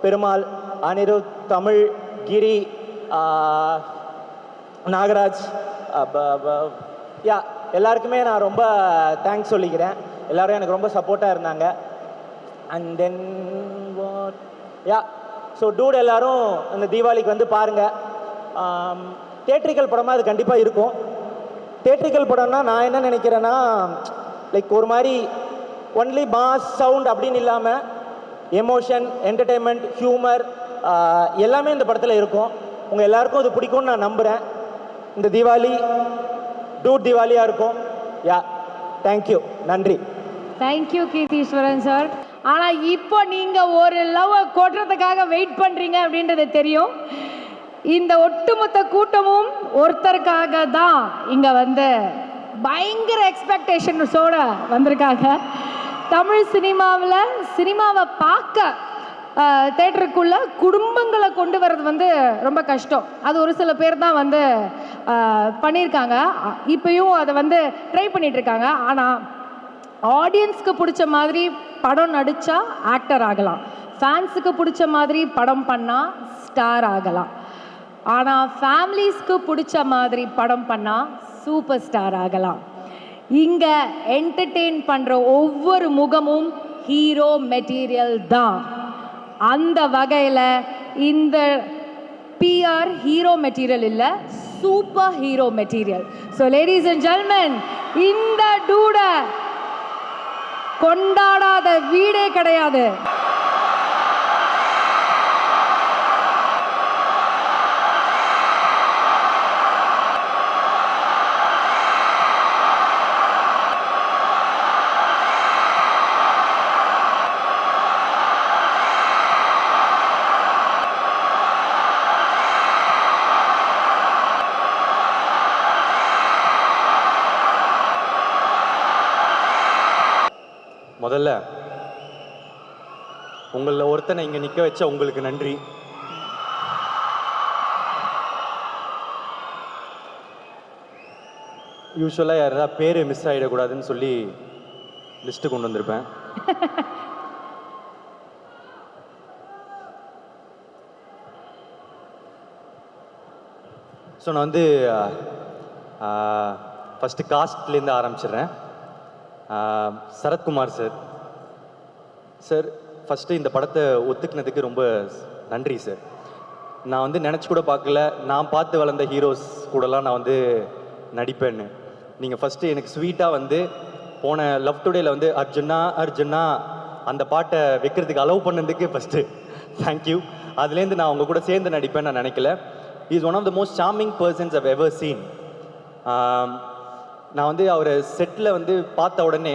பெருமாள், அனிருத், தமிழ், கிரி, நாகராஜ், எல்லாருக்குமே நான் ரொம்ப தேங்க்ஸ் சொல்லிக்கிறேன். எல்லோரும் எனக்கு ரொம்ப சப்போர்ட்டாக இருந்தாங்க. அண்ட் தென் ஸோ டூட் எல்லோரும் இந்த தீபாவளிக்கு வந்து பாருங்கள். தேட்ரிக்கல் படமாக அது கண்டிப்பாக இருக்கும். தேட்ரிக்கல் படம்னா நான் என்ன நினைக்கிறேன்னா லைக் ஒரு மாதிரி ஒன்லி மாஸ் சவுண்ட் அப்படின்னு இல்லாமல் எமோஷன், என்டர்டெயின்மெண்ட், ஹியூமர் எல்லாமே இந்த படத்தில் இருக்கும். உங்கள் எல்லாருக்கும் அது பிடிக்கும்னு நான் நம்புகிறேன். இந்த தீபாவளி டூட் தீபாவளியாக இருக்கும். யா, தேங்க்யூ, நன்றி. Thank you Keertheeswaran sir. ஆனால் இப்போ நீங்கள் ஒரு லவ் கொட்டுறதுக்காக வெயிட் பண்ணுறீங்க அப்படின்றது தெரியும். இந்த ஒட்டுமொத்த கூட்டமும் ஒருத்தருக்காக தான் இங்கே வந்து பயங்கர எக்ஸ்பெக்டேஷன்ஸோட வந்திருக்காங்க. தமிழ் சினிமாவை பார்க்க தேட்டருக்குள்ள குடும்பங்களை கொண்டு வர்றது வந்து ரொம்ப கஷ்டம். அது ஒரு சில பேர் தான் வந்து பண்ணியிருக்காங்க. இப்பயும் அதை வந்து ட்ரை பண்ணிட்டு இருக்காங்க. ஆனால் ஆடியன்ஸ்க்கு பிடிச்ச மாதிரி படம் நடித்தா ஆக்டர் ஆகலாம், ஃபேன்ஸுக்கு பிடிச்ச மாதிரி படம் பண்ணால் ஸ்டார் ஆகலாம். ஆனால் ஃபேமிலிஸ்க்கு பிடிச்ச மாதிரி படம் பண்ணால் சூப்பர் ஸ்டார் ஆகலாம். இங்கே என்டர்டெயின் பண்ணுற ஒவ்வொரு முகமும் ஹீரோ மெட்டீரியல் தான். அந்த வகையில் இந்த பிஆர் ஹீரோ மெட்டீரியல் இல்லை, super hero material. So ladies and gentlemen, இந்த டூடை கொண்டாடாத வீடே கிடையாது. முதல்ல உங்களில் ஒருத்தனை இங்கே நிற்க வச்ச உங்களுக்கு நன்றி. யூஸ்வலாக யாராவது பேர் மிஸ் ஆகிடக்கூடாதுன்னு சொல்லி லிஸ்ட்டு கொண்டு வந்திருப்பேன். ஸோ நான் வந்து ஃபஸ்ட்டு காஸ்ட்லேருந்து ஆரம்பிச்சிடுறேன். சரத்குமார் சார், ஃபஸ்ட்டு இந்த படத்தை ஒத்துக்கினதுக்கு ரொம்ப நன்றி சார். நான் வந்து நினச்சி கூட பார்க்கல, நான் பார்த்து வளர்ந்த ஹீரோஸ் கூடலாம் நான் வந்து நடிப்பேன்னு. நீங்கள் ஃபஸ்ட்டு எனக்கு ஸ்வீட்டாக வந்து போன லவ் டுடேல வந்து அர்ஜுனா அர்ஜுனா அந்த பாட்டை வைக்கிறதுக்கு அலோவ் பண்ணதுக்கு ஃபஸ்ட்டு தேங்க்யூ. அதுலேருந்து நான் உங்கள் கூட சேர்ந்து நடிப்பேன்னு நான் நினைக்கல. Is one of the most charming persons I've ever seen. நான் வந்து அவரை செட்டில் வந்து பார்த்த உடனே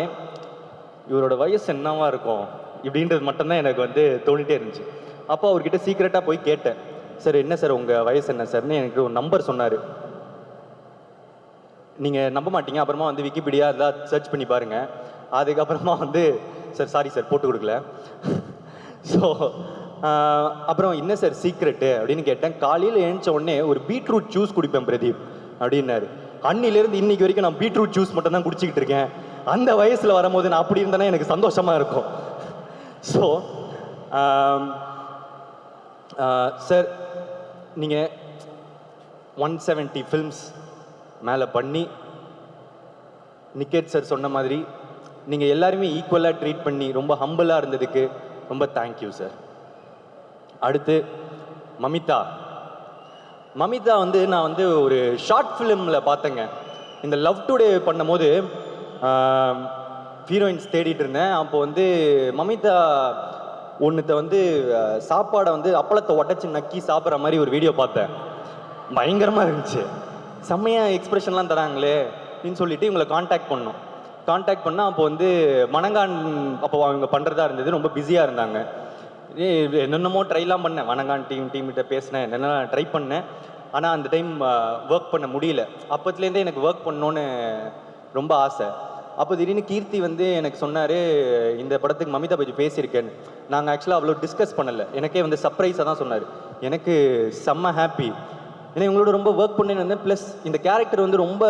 இவரோட வயசு என்னவா இருக்கும் இப்படின்றது மட்டும்தான் எனக்கு வந்து தோணிட்டே இருந்துச்சு. அப்போ அவர்கிட்ட சீக்கிரட்டாக போய் கேட்டேன், சார் என்ன சார் உங்கள் வயசு என்ன சார்னு எனக்கு ஒரு நம்பர் சொன்னார். நீங்கள் நம்ப மாட்டீங்க, அப்புறமா வந்து விக்கிபீடியா இதெல்லாம் சர்ச் பண்ணி பாருங்கள். அதுக்கப்புறமா வந்து சார் சாரி சார் போட்டு கொடுக்கல. ஸோ அப்புறம் என்ன சார் சீக்ரெட்டு அப்படின்னு கேட்டேன். காலையில் எழுந்த உடனே ஒரு பீட்ரூட் ஜூஸ் குடிப்பேன் பிரதீப் அப்படின்னாரு. அன்னிலேருந்து இன்னைக்கு வரைக்கும் நான் பீட்ரூட் ஜூஸ் மட்டும் தான் குடிச்சிக்கிட்டு இருக்கேன். அந்த வயசில் வரும்போது நான் அப்படி இருந்தேன்னா எனக்கு சந்தோஷமாக இருக்கும். ஸோ சார், நீங்கள் 170 ஃபில்ம்ஸ் மேலே பண்ணி நிக்கேத் சார் சொன்ன மாதிரி நீங்கள் எல்லாருமே ஈக்குவலாக ட்ரீட் பண்ணி ரொம்ப ஹம்பிளாக இருந்ததுக்கு ரொம்ப தேங்க்யூ சார். அடுத்து மமிதா வந்து நான் வந்து ஒரு ஷார்ட் ஃபிலிமில் பார்த்தேங்க. இந்த லவ் டுடே பண்ணும்போது ஹீரோயின்ஸ் தேடிட்டு இருந்தேன். அப்போ வந்து மமிதா ஒன்றுத்த வந்து சாப்பாடை வந்து அப்பளத்தை உடச்சி நக்கி சாப்பிட்ற மாதிரி ஒரு வீடியோ பார்த்தேன். பயங்கரமாக இருந்துச்சு, செம்மையாக எக்ஸ்பிரஷன்லாம் தராங்களே அப்படின்னு சொல்லிட்டு இவங்களை காண்டாக்ட் பண்ணால் அப்போ வந்து மணங்கான் அப்போ அவங்க பண்ணுறதா இருந்தது, ரொம்ப பிஸியாக இருந்தாங்க. என்னென்னமோ ட்ரைலாம் பண்ணேன், வணங்கான் டீம்கிட்ட பேசினேன், என்னென்ன ட்ரை பண்ணேன். ஆனால் அந்த டைம் ஒர்க் பண்ண முடியல. அப்போத்துலேருந்தே எனக்கு ஒர்க் பண்ணோன்னு ரொம்ப ஆசை. அப்போ திடீர்னு கீர்த்தி வந்து எனக்கு சொன்னார், இந்த படத்துக்கு மமிதா பற்றி பேசியிருக்கேன்னு. நாங்கள் ஆக்சுவலாக அவ்வளோ டிஸ்கஸ் பண்ணலை, எனக்கே வந்து சர்ப்ரைஸாக தான் சொன்னார். எனக்கு செம்ம ஹாப்பி, ஏன்னா இவங்களோட ரொம்ப ஒர்க் பண்ணேன்னு வந்தேன். ப்ளஸ் இந்த கேரக்டர் வந்து ரொம்ப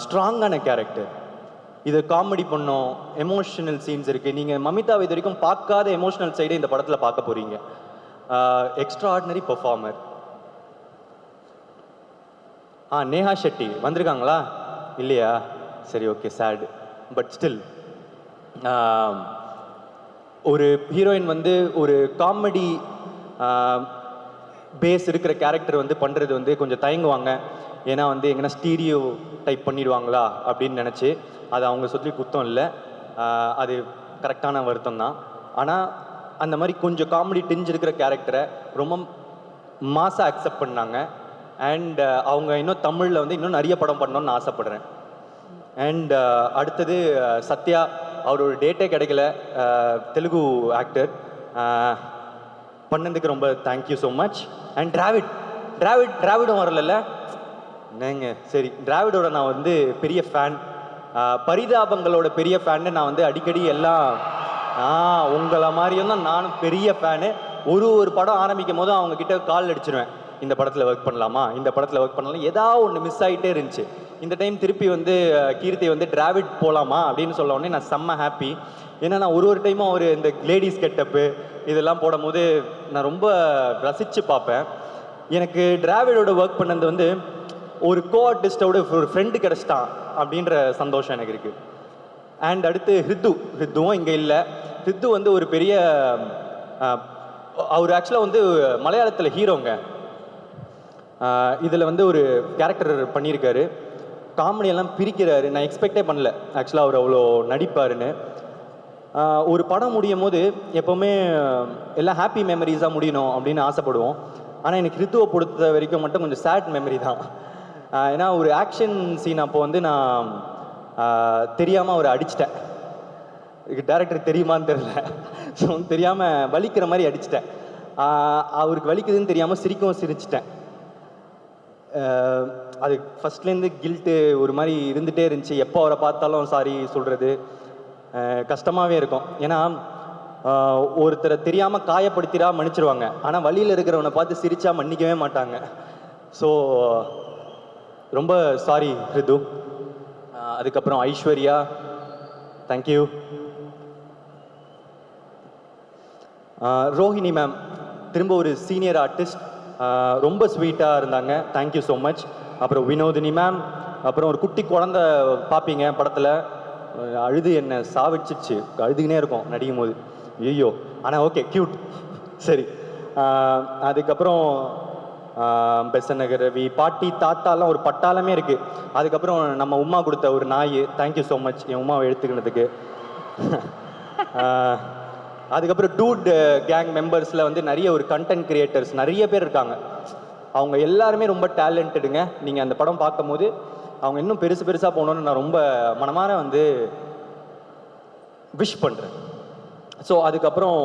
ஸ்ட்ராங்கான கேரக்டர். இது காமெடி பண்ணோம், எமோஷனல் சீன்ஸ் இருக்குது. நீங்கள் மமிதாவை இது வரைக்கும் பார்க்காத எமோஷனல் சைடை இந்த படத்தில் பார்க்க போகிறீங்க. Extra ordinary performer. Neha Shetty வந்திருக்காங்களா? இல்லையா? சரி, ஓகே, சேட். பட் ஸ்டில் ஒரு ஹீரோயின் வந்து ஒரு காமெடி பேஸ் இருக்கிற கேரக்டர் வந்து பண்ணுறது வந்து கொஞ்சம் தயங்குவாங்க. ஏன்னா வந்து எங்கன்னா ஸ்டீரியோ டைப் பண்ணிடுவாங்களா அப்படின்னு நினச்சி, அது அவங்க சொல்லி குத்தம் இல்லை, அது கரெக்டான வருத்தம் தான். ஆனால் அந்த மாதிரி கொஞ்சம் காமெடி டிஞ்ச் இருக்கிற கேரக்டரை ரொம்ப மாசாக அக்செப்ட் பண்ணாங்க. அண்ட் அவங்க இன்னும் தமிழில் வந்து இன்னும் நிறைய படம் பண்ணணும்னு நான் ஆசைப்பட்றேன். அண்ட் அடுத்தது சத்யா, அவரோட டேட்டே கிடைக்கல, தெலுங்கு ஆக்டர், பண்ணதுக்கு ரொம்ப தேங்க்யூ ஸோ மச். அண்ட் டிராவிடும் வரல என்னங்க, சரி டிராவிடோட நான் வந்து பெரிய ஃபேன், பரிதாபங்களோட பெரிய ஃபேன்னு நான் வந்து அடிக்கடி எல்லாம் உங்களை மாதிரியும் தான் நானும் பெரிய ஃபேனு. ஒரு படம் ஆரம்பிக்கும் போது அவங்க கிட்ட கால் அடிச்சிருவேன், இந்த படத்தில் ஒர்க் பண்ணலாமா, இந்த படத்தில் ஒர்க் பண்ணலாம், ஏதாவது ஒன்று மிஸ் ஆகிட்டே இருந்துச்சு. இந்த டைம் திருப்பி வந்து கீர்த்தி வந்து டிராவிட் போகலாமா அப்படின்னு சொல்ல உடனே நான் செம்ம ஹாப்பி. ஏன்னா நான் ஒரு டைமும் அவர் இந்த லேடிஸ் கெட்டப்பு இதெல்லாம் போடும்போது நான் ரொம்ப ரசித்து பார்ப்பேன். எனக்கு டிராவிடோட ஒர்க் பண்ணது வந்து ஒரு கோ ஆர்டிஸ்டோட ஒரு ஃப்ரெண்டு கிடச்சிட்டான் அப்படின்ற சந்தோஷம் எனக்கு இருக்குது. அண்ட் அடுத்து ஹித்துவும் இங்கே இல்லை. ஹித்து வந்து ஒரு பெரிய அவர் ஆக்சுவலாக வந்து மலையாளத்தில் ஹீரோங்க. இதில் வந்து ஒரு கேரக்டர் பண்ணியிருக்காரு, காமெடியெல்லாம் பிரிக்கிறாரு. நான் எக்ஸ்பெக்டே பண்ணல ஆக்சுவலாக அவர் அவ்வளோ நடிப்பாருன்னு. ஒரு படம் முடியும் போது எப்போவுமே எல்லாம் ஹாப்பி மெமரிஸாக முடியணும் அப்படின்னு ஆசைப்படுவோம். ஆனால் எனக்கு ஹித்துவை பொறுத்த வரைக்கும் மட்டும் கொஞ்சம் சேட் மெமரி தான். ஏன்னா ஒரு ஆக்ஷன் சீன் அப்போ வந்து நான் தெரியாமல் அவரை அடிச்சிட்டேன். டேரக்டர் தெரியுமான்னு தெரியல, ஸோ தெரியாமல் வலிக்கிற மாதிரி அடிச்சிட்டேன். அவருக்கு வலிக்குதுன்னு தெரியாமல் சிரிச்சிட்டேன். அது ஃபஸ்ட்லேருந்து கில்ட்டு ஒரு மாதிரி இருந்துகிட்டே இருந்துச்சு. எப்போ அவரை பார்த்தாலும் சாரி சொல்கிறது கஷ்டமாகவே இருக்கும். ஏன்னா ஒருத்தரை தெரியாமல் காயப்படுத்திடா மன்னிச்சிருவாங்க, ஆனால் வழியில் இருக்கிறவனை பார்த்து சிரிச்சா மன்னிக்கவே மாட்டாங்க. ஸோ ரொம்ப சாரி ரிது. அதுக்கப்புறம் ஐஸ்வர்யா, தேங்க்யூ. ரோஹிணி மேம் திரும்ப ஒரு சீனியர் ஆர்டிஸ்ட், ரொம்ப ஸ்வீட்டாக இருந்தாங்க, தேங்க்யூ ஸோ மச். அப்புறம் வினோதினி மேம், அப்புறம் ஒரு குட்டி குழந்த பார்ப்பீங்க படத்தில், அழுது என்னை சாவிச்சிச்சு, அழுதுகினே இருக்கும் நடிக்கும் போது, ஐயோ. ஆனால் ஓகே க்யூட், சரி. அதுக்கப்புறம் பெசநகர் ரவி, பாட்டி தாத்தாலாம் ஒரு பட்டாளமே இருக்குது. அதுக்கப்புறம் நம்ம உமா கொடுத்த ஒரு நாய், தேங்க்யூ ஸோ மச் என் உமாவை எடுத்துக்கினதுக்கு. அதுக்கப்புறம் டூட் கேங் மெம்பர்ஸில் வந்து நிறைய ஒரு கண்டென்ட் கிரியேட்டர்ஸ் நிறைய பேர் இருக்காங்க. அவங்க எல்லாருமே ரொம்ப டேலண்டடுங்க. நீங்கள் அந்த படம் பார்க்கும்போது அவங்க இன்னும் பெருசாக போகணுன்னு நான் ரொம்ப மனமார வந்து விஷ் பண்ணுறேன். ஸோ அதுக்கப்புறம்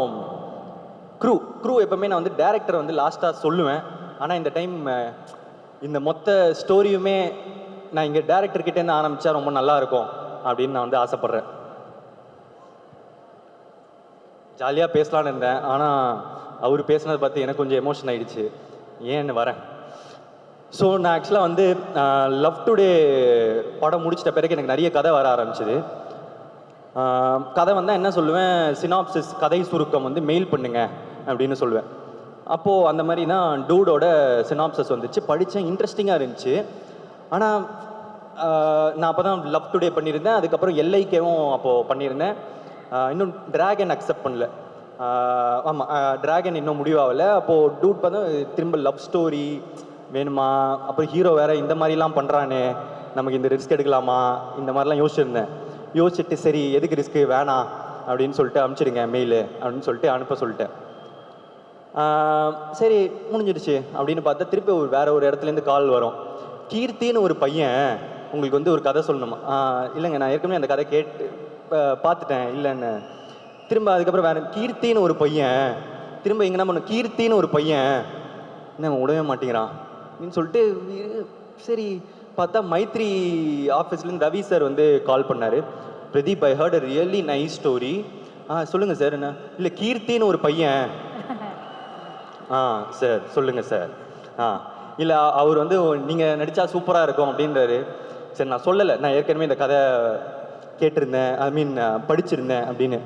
க்ரூ எப்போவுமே நான் வந்து டேரக்டரை வந்து லாஸ்ட்டாக சொல்லுவேன். ஆனால் இந்த டைம் இந்த மொத்த ஸ்டோரியுமே நான் இங்கே டேரக்டர்கிட்டேருந்து ஆரம்பித்தா ரொம்ப நல்லாயிருக்கும் அப்படின்னு நான் வந்து ஆசைப்பட்றேன். ஜாலியாக பேசலான்னு இருந்தேன், ஆனால் அவர் பேசுனதை பார்த்து எனக்கு கொஞ்சம் எமோஷன் ஆகிடுச்சு, ஏன்னு வரேன். ஸோ நான் ஆக்சுவலாக வந்து லவ் டுடே படம் முடிச்சிட்ட பிறகு எனக்கு நிறைய கதை வர ஆரம்பிச்சிது. கதை வந்தால் என்ன சொல்லுவேன், சினாப்சிஸ் கதை சுருக்கம் வந்து மெயில் பண்ணுங்க அப்படின்னு சொல்லுவேன். அப்போது அந்த மாதிரி தான் டூடோட சினாப்சிஸ் வந்துச்சு, படித்தேன், இன்ட்ரெஸ்டிங்காக இருந்துச்சு. ஆனால் நான் அப்போ தான் லவ் டுடே பண்ணியிருந்தேன், அதுக்கப்புறம் எல்ஐகேவும் அப்போது பண்ணியிருந்தேன். இன்னும் டிராகன் அக்செப்ட் பண்ணல. ஆமாம், டிராகன் இன்னும் முடிவாகலை. அப்போது டூட் பார்த்தா திரும்ப லவ் ஸ்டோரி வேணுமா, அப்புறம் ஹீரோ வேறு இந்த மாதிரிலாம் பண்ணுறானே, நமக்கு இந்த ரிஸ்க் எடுக்கலாமா, இந்த மாதிரிலாம் யோசிச்சுட்டு சரி எதுக்கு ரிஸ்க்கு வேணாம் அப்படின்னு சொல்லிட்டு அனுப்பிச்சிடுங்க மெயிலு அப்படின்னு சொல்லிட்டு அனுப்ப சொல்லிட்டேன். சரி முடிஞ்சிடுச்சு அப்படின்னு பார்த்தா திருப்பி வேற ஒரு இடத்துலேருந்து கால் வரும், கீர்த்தின்னு ஒரு பையன் உங்களுக்கு வந்து ஒரு கதை சொல்லணுமா. இல்லைங்க நான் ஏற்கனவே அந்த கதை கேட்டு பார்த்துட்டேன் இல்லைன்னு. திரும்ப அதுக்கப்புறம் வேற கீர்த்தின்னு ஒரு பையன், திரும்ப எங்கன்னா பண்ண கீர்த்தின்னு ஒரு பையன் என்ன விடவே மாட்டேங்கிறான் அப்படின்னு சொல்லிட்டு சரி பார்த்தா மைத்ரி ஆஃபீஸ்லேருந்து ரவி சார் வந்து கால் பண்ணார். Pradeep, I heard a really nice story. சொல்லுங்கள் சார். என்ன இல்லை கீர்த்தின்னு ஒரு பையன். சார் சொல்லுங்கள் சார். இல்லை அவர் வந்து நீங்கள் நடித்தா சூப்பராக இருக்கும் அப்படின்றாரு. சரி நான் சொல்லலை, நான் ஏற்கனவே இந்த கதை கேட்டிருந்தேன், ஐ மீன் படிச்சிருந்தேன் அப்படின்னு.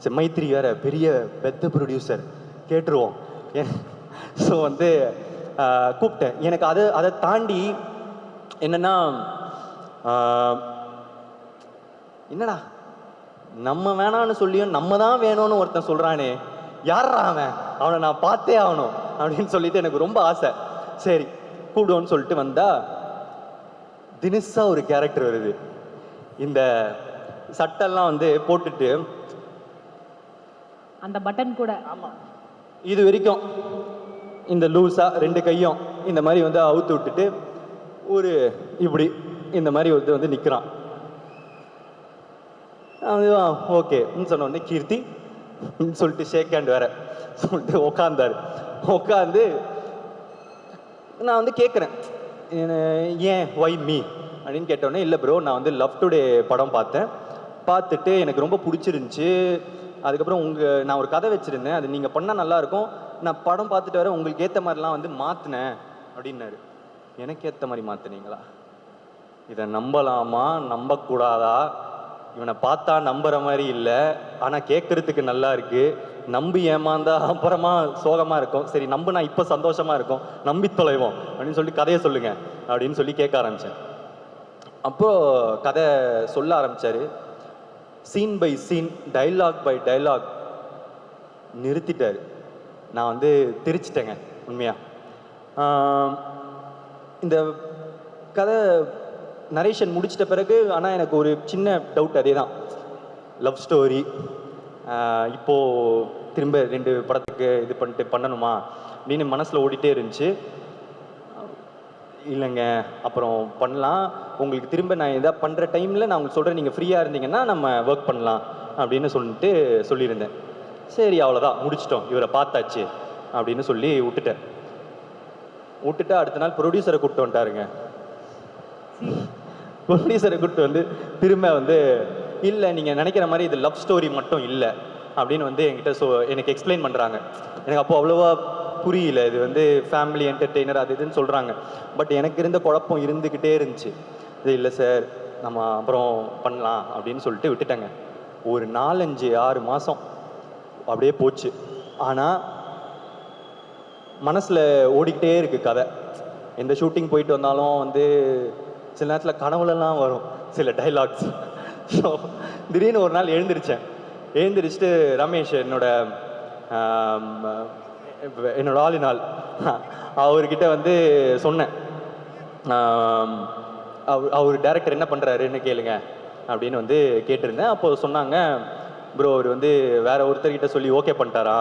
சரி மைத்ரி வேறு பெரிய பெத்த ப்ரொடியூசர், கேட்டுருவோம். ஸோ வந்து கூப்பிட்டேன். எனக்கு அதை தாண்டி என்னன்னா, என்னடா நம்ம வேணான்னு சொல்லியும் நம்ம தான் வேணும்னு ஒருத்தன் சொல்கிறானே, யாரா அவனை நான் பார்த்தே ஆகணும் அப்படின்னு சொல்லிட்டு எனக்கு ரொம்ப ஆசை. சரி கூப்பிடுவோன்னு சொல்லிட்டு வந்தா தினசா ஒரு கேரக்டர் வருது. இந்த சட்டெல்லாம் வந்து போட்டுட்டு அந்த பட்டன் கூட இது வரைக்கும் இந்த லூஸா 2 கையும் இந்த மாதிரி வந்து அவுத்து விட்டுட்டு ஒரு இப்படி இந்த மாதிரி ஒருத்தர் வந்து நிற்கிறான். ஓகேன்னு சொன்ன உடனே கீர்த்தி சொல்லிட்டு ஷேக் ஹேண்ட் வேற சொல்லிட்டு உட்காந்தாரு. உட்காந்து நான் வந்து கேட்குறேன், ஏன் ஒய் மீ அப்படின்னு கேட்டோடனே, இல்லை ப்ரோ நான் வந்து லவ் டுடே படம் பார்த்தேன், பார்த்துட்டு எனக்கு ரொம்ப பிடிச்சிருந்துச்சி. அதுக்கப்புறம் நான் ஒரு கதை வச்சுருந்தேன், அது நீங்கள் பண்ணால் நல்லாயிருக்கும், நான் படம் பார்த்துட்டு வர உங்களுக்கு ஏற்ற மாதிரிலாம் வந்து மாற்றினேன் அப்படின்னாரு. எனக்கு ஏற்ற மாதிரி மாற்றினீங்களா? இதை நம்பலாமா நம்பக்கூடாதா? இவனை பார்த்தா நம்புற மாதிரி இல்லை, ஆனால் கேட்கறதுக்கு நல்லா இருக்கு. நம்பி ஏமாந்தா அப்புறமா சோகமாக இருக்கும். சரி நம்புனா இப்போ சந்தோஷமாக இருக்கும், நம்பி தொலைவோம் அப்படின்னு சொல்லி கதையை சொல்லுங்க அப்படின்னு சொல்லி கேட்க ஆரம்பித்தேன். அப்போது கதை சொல்ல ஆரம்பித்தார். Scene by scene, dialogue by dialogue நிறுத்திட்டார். நான் வந்து திரிச்சிட்டேங்க உண்மையாக. இந்த கதை நரேஷன் முடிச்சிட்ட பிறகு ஆனால் எனக்கு ஒரு சின்ன டவுட், அதே தான். லவ் ஸ்டோரி இப்போது திரும்ப 2 படத்துக்கு இது பண்ணணுமா அப்படின்னு மனசில் ஓடிட்டே இருந்துச்சு. இல்லைங்க அப்புறம் பண்ணலாம், உங்களுக்கு திரும்ப நான் எதாவது பண்ணுற டைமில் நான் உங்களுக்கு சொல்கிறேன், நீங்கள் ஃப்ரீயாக இருந்தீங்கன்னா நம்ம ஒர்க் பண்ணலாம் அப்படின்னு சொல்லியிருந்தேன். சரி அவ்வளோதான் முடிச்சிட்டோம், இவரை பார்த்தாச்சு அப்படின்னு சொல்லி விட்டுட்டு அடுத்த நாள் ப்ரொடியூசரை கூப்பிட்டு வந்துட்டாருங்க. ப்ரொடியூசரை கூப்பிட்டு வந்து திரும்ப வந்து, இல்லை நீங்கள் நினைக்கிற மாதிரி இது லவ் ஸ்டோரி மட்டும் இல்லை அப்படின்னு வந்து என்கிட்ட எனக்கு எக்ஸ்பிளைன் பண்ணுறாங்க. எனக்கு அப்போது அவ்வளோவா புரியல, இது வந்து ஃபேமிலி என்டர்டெய்னர் அது இதுன்னு சொல்கிறாங்க. பட் எனக்கு இருந்த குழப்பம் இருந்துக்கிட்டே இருந்துச்சு. இது இல்லை சார் நம்ம அப்புறம் பண்ணலாம் அப்படின்னு சொல்லிட்டு விட்டுட்டேங்க. ஒரு 4-5-6 மாதம் அப்படியே போச்சு. ஆனால் மனசில் ஓடிக்கிட்டே இருக்குது கதை. எந்த ஷூட்டிங் போயிட்டு வந்தாலும் வந்து சில நேரத்தில் கனவுலலாம் வரும் சில டைலாக்ஸ். ஸோ திடீர்னு ஒரு நாள் எழுந்திரிச்சிட்டு ரமேஷ் என்னோட ஆளினால் அவர்கிட்ட வந்து சொன்னேன், அவர் டைரக்டர் என்ன பண்ணுறாருன்னு கேளுங்க அப்படின்னு வந்து கேட்டிருந்தேன். அப்போது சொன்னாங்க, ப்ரோ அவர் வந்து வேற ஒருத்தர்கிட்ட சொல்லி ஓகே பண்ணிட்டாரா,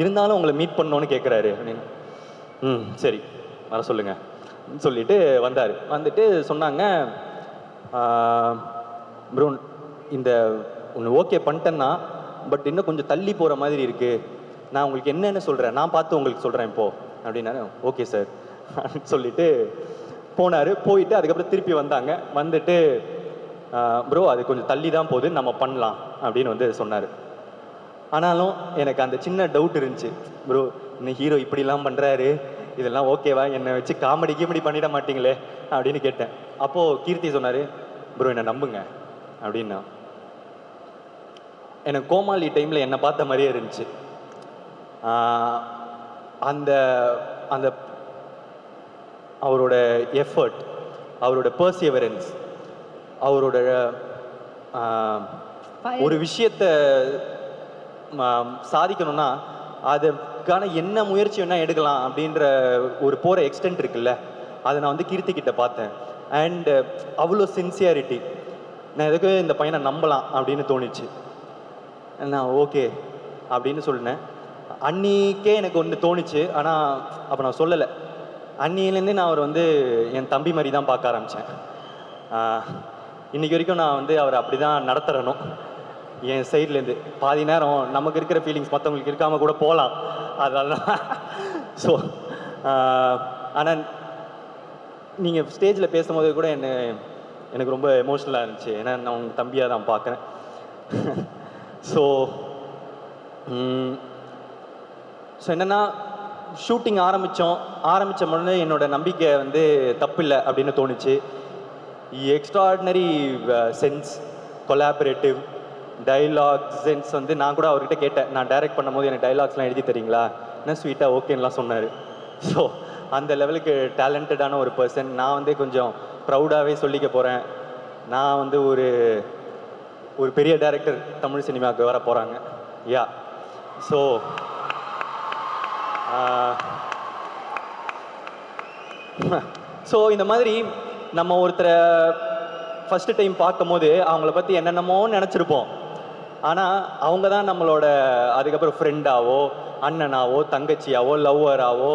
இருந்தாலும் உங்களை மீட் பண்ணோன்னு கேட்குறாரு அப்படின்னு. சரி வர சொல்லுங்க சொல்லிட்டு வந்தார். வந்துட்டு சொன்னாங்க, ப்ரோ இந்த ஒன்று ஓகே பண்ணிட்டேன்னா பட் இன்னும் கொஞ்சம் தள்ளி போகிற மாதிரி இருக்குது, நான் உங்களுக்கு என்னென்னு சொல்கிறேன், நான் பார்த்து உங்களுக்கு சொல்கிறேன் இப்போது அப்படின்னாரு. ஓகே சார் சொல்லிட்டு போனார். போயிட்டு அதுக்கப்புறம் திருப்பி வந்தாங்க. வந்துட்டு ப்ரோ அது கொஞ்சம் தள்ளி தான் போகுது, நம்ம பண்ணலாம் அப்படின்னு வந்து சொன்னார். ஆனாலும் எனக்கு அந்த சின்ன டவுட் இருந்துச்சு, ப்ரோ இன்னும் ஹீரோ இப்படிலாம் பண்ணுறாரு, இதெல்லாம் ஓகேவா, என்னை வச்சு காமெடி பண்ணிட மாட்டீங்களே அப்படின்னு கேட்டேன். அப்போது கீர்த்தி சொன்னார், ப்ரோ என்னை நம்புங்க அப்படின்னா. எனக்கு கோமாளி டைமில் என்னை பார்த்த மாதிரியே இருந்துச்சு. அந்த அந்த அவரோட எஃபர்ட், அவரோட பர்சியவரன்ஸ், அவரோட ஒரு விஷயத்தை சாதிக்கணும்னா அதுக்கான என்ன முயற்சி வேணால் எடுக்கலாம் அப்படின்ற ஒரு போகிற எக்ஸ்டென்ட் இருக்குல்ல, அதை நான் வந்து கீர்த்தி கிட்ட பார்த்தேன். அண்டு அவ்வளோ சின்சியாரிட்டி, நான் எதுக்கு இந்த பையனை நம்பலாம் அப்படின்னு தோணுச்சு. நான் ஓகே அப்படின்னு சொன்னேன். அன்னிக்கே எனக்கு ஒன்று தோணுச்சு, ஆனால் அப்போ நான் சொல்லலை. அன்னிலேருந்தே நான் அவர் வந்து என் தம்பி மாதிரி தான் பார்க்க ஆரம்பித்தேன். இன்றைக்கி வரைக்கும் நான் வந்து அவரை அப்படி தான் நடத்துகிறனும். என் சைட்லேருந்து பாதி நேரம் நமக்கு இருக்கிற ஃபீலிங்ஸ் மற்றவங்களுக்கு இருக்காமல் கூட போகலாம், அதனால ஸோ ஆனால் நீங்கள் ஸ்டேஜில் பேசும்போது கூட எனக்கு ரொம்ப எமோஷ்னலாக இருந்துச்சு. ஏன்னா நான் உங்கள் தம்பியாக தான் பார்க்குறேன். ஸோ என்னென்னா ஷூட்டிங் ஆரம்பித்த முன்னே என்னோடய நம்பிக்கை வந்து தப்பில்லை அப்படின்னு தோணுச்சு. Extraordinary sense, collaborative dialogue sense வந்து நான் கூட அவர்கிட்ட கேட்டேன், நான் டைரக்ட் பண்ணும்போது எனக்கு டைலாக்ஸ்லாம் எழுதி தரீங்களா, என்ன ஸ்வீட்டாக ஓகேன்னெலாம் சொன்னார். ஸோ அந்த லெவலுக்கு டேலண்டடான ஒரு பர்சன். நான் வந்து கொஞ்சம் ப்ரௌடாகவே சொல்லிக்க போகிறேன், நான் வந்து ஒரு பெரிய டைரக்டர் தமிழ் சினிமாவுக்கு வர போகிறாங்க. யா ஸோ ஸோ இந்த மாதிரி நம்ம ஒருத்தரை ஃபஸ்ட்டு டைம் பார்க்கும்போது அவங்கள பற்றி என்னென்னமோ நினச்சிருப்போம். ஆனால் அவங்க தான் நம்மளோட அதுக்கப்புறம் ஃப்ரெண்டாவோ அண்ணனாவோ தங்கச்சியாவோ லவ்வராவோ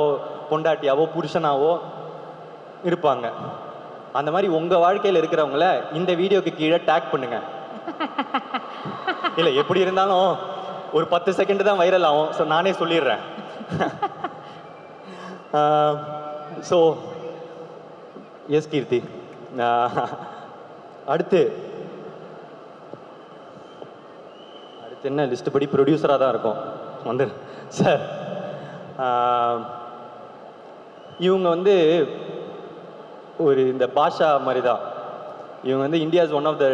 பொண்டாட்டியாவோ புருஷனாவோ இருப்பாங்க. அந்த மாதிரி உங்கள் வாழ்க்கையில் இருக்கிறவங்கள இந்த வீடியோக்கு கீழே டேக் பண்ணுங்க. இல்லை எப்படி இருந்தாலும் ஒரு 10 செகண்ட் தான் வைரல் ஆகும். ஸோ நானே சொல்லிடுறேன். ஸோ எஸ் கீர்த்தி. அடுத்து என்ன லிஸ்ட் படி ப்ரொடியூசராக தான் இருக்கும் வந்து சார். இவங்க வந்து ஒரு இந்த பாஷா மாதிரி தான். இவங்க வந்து India's one of the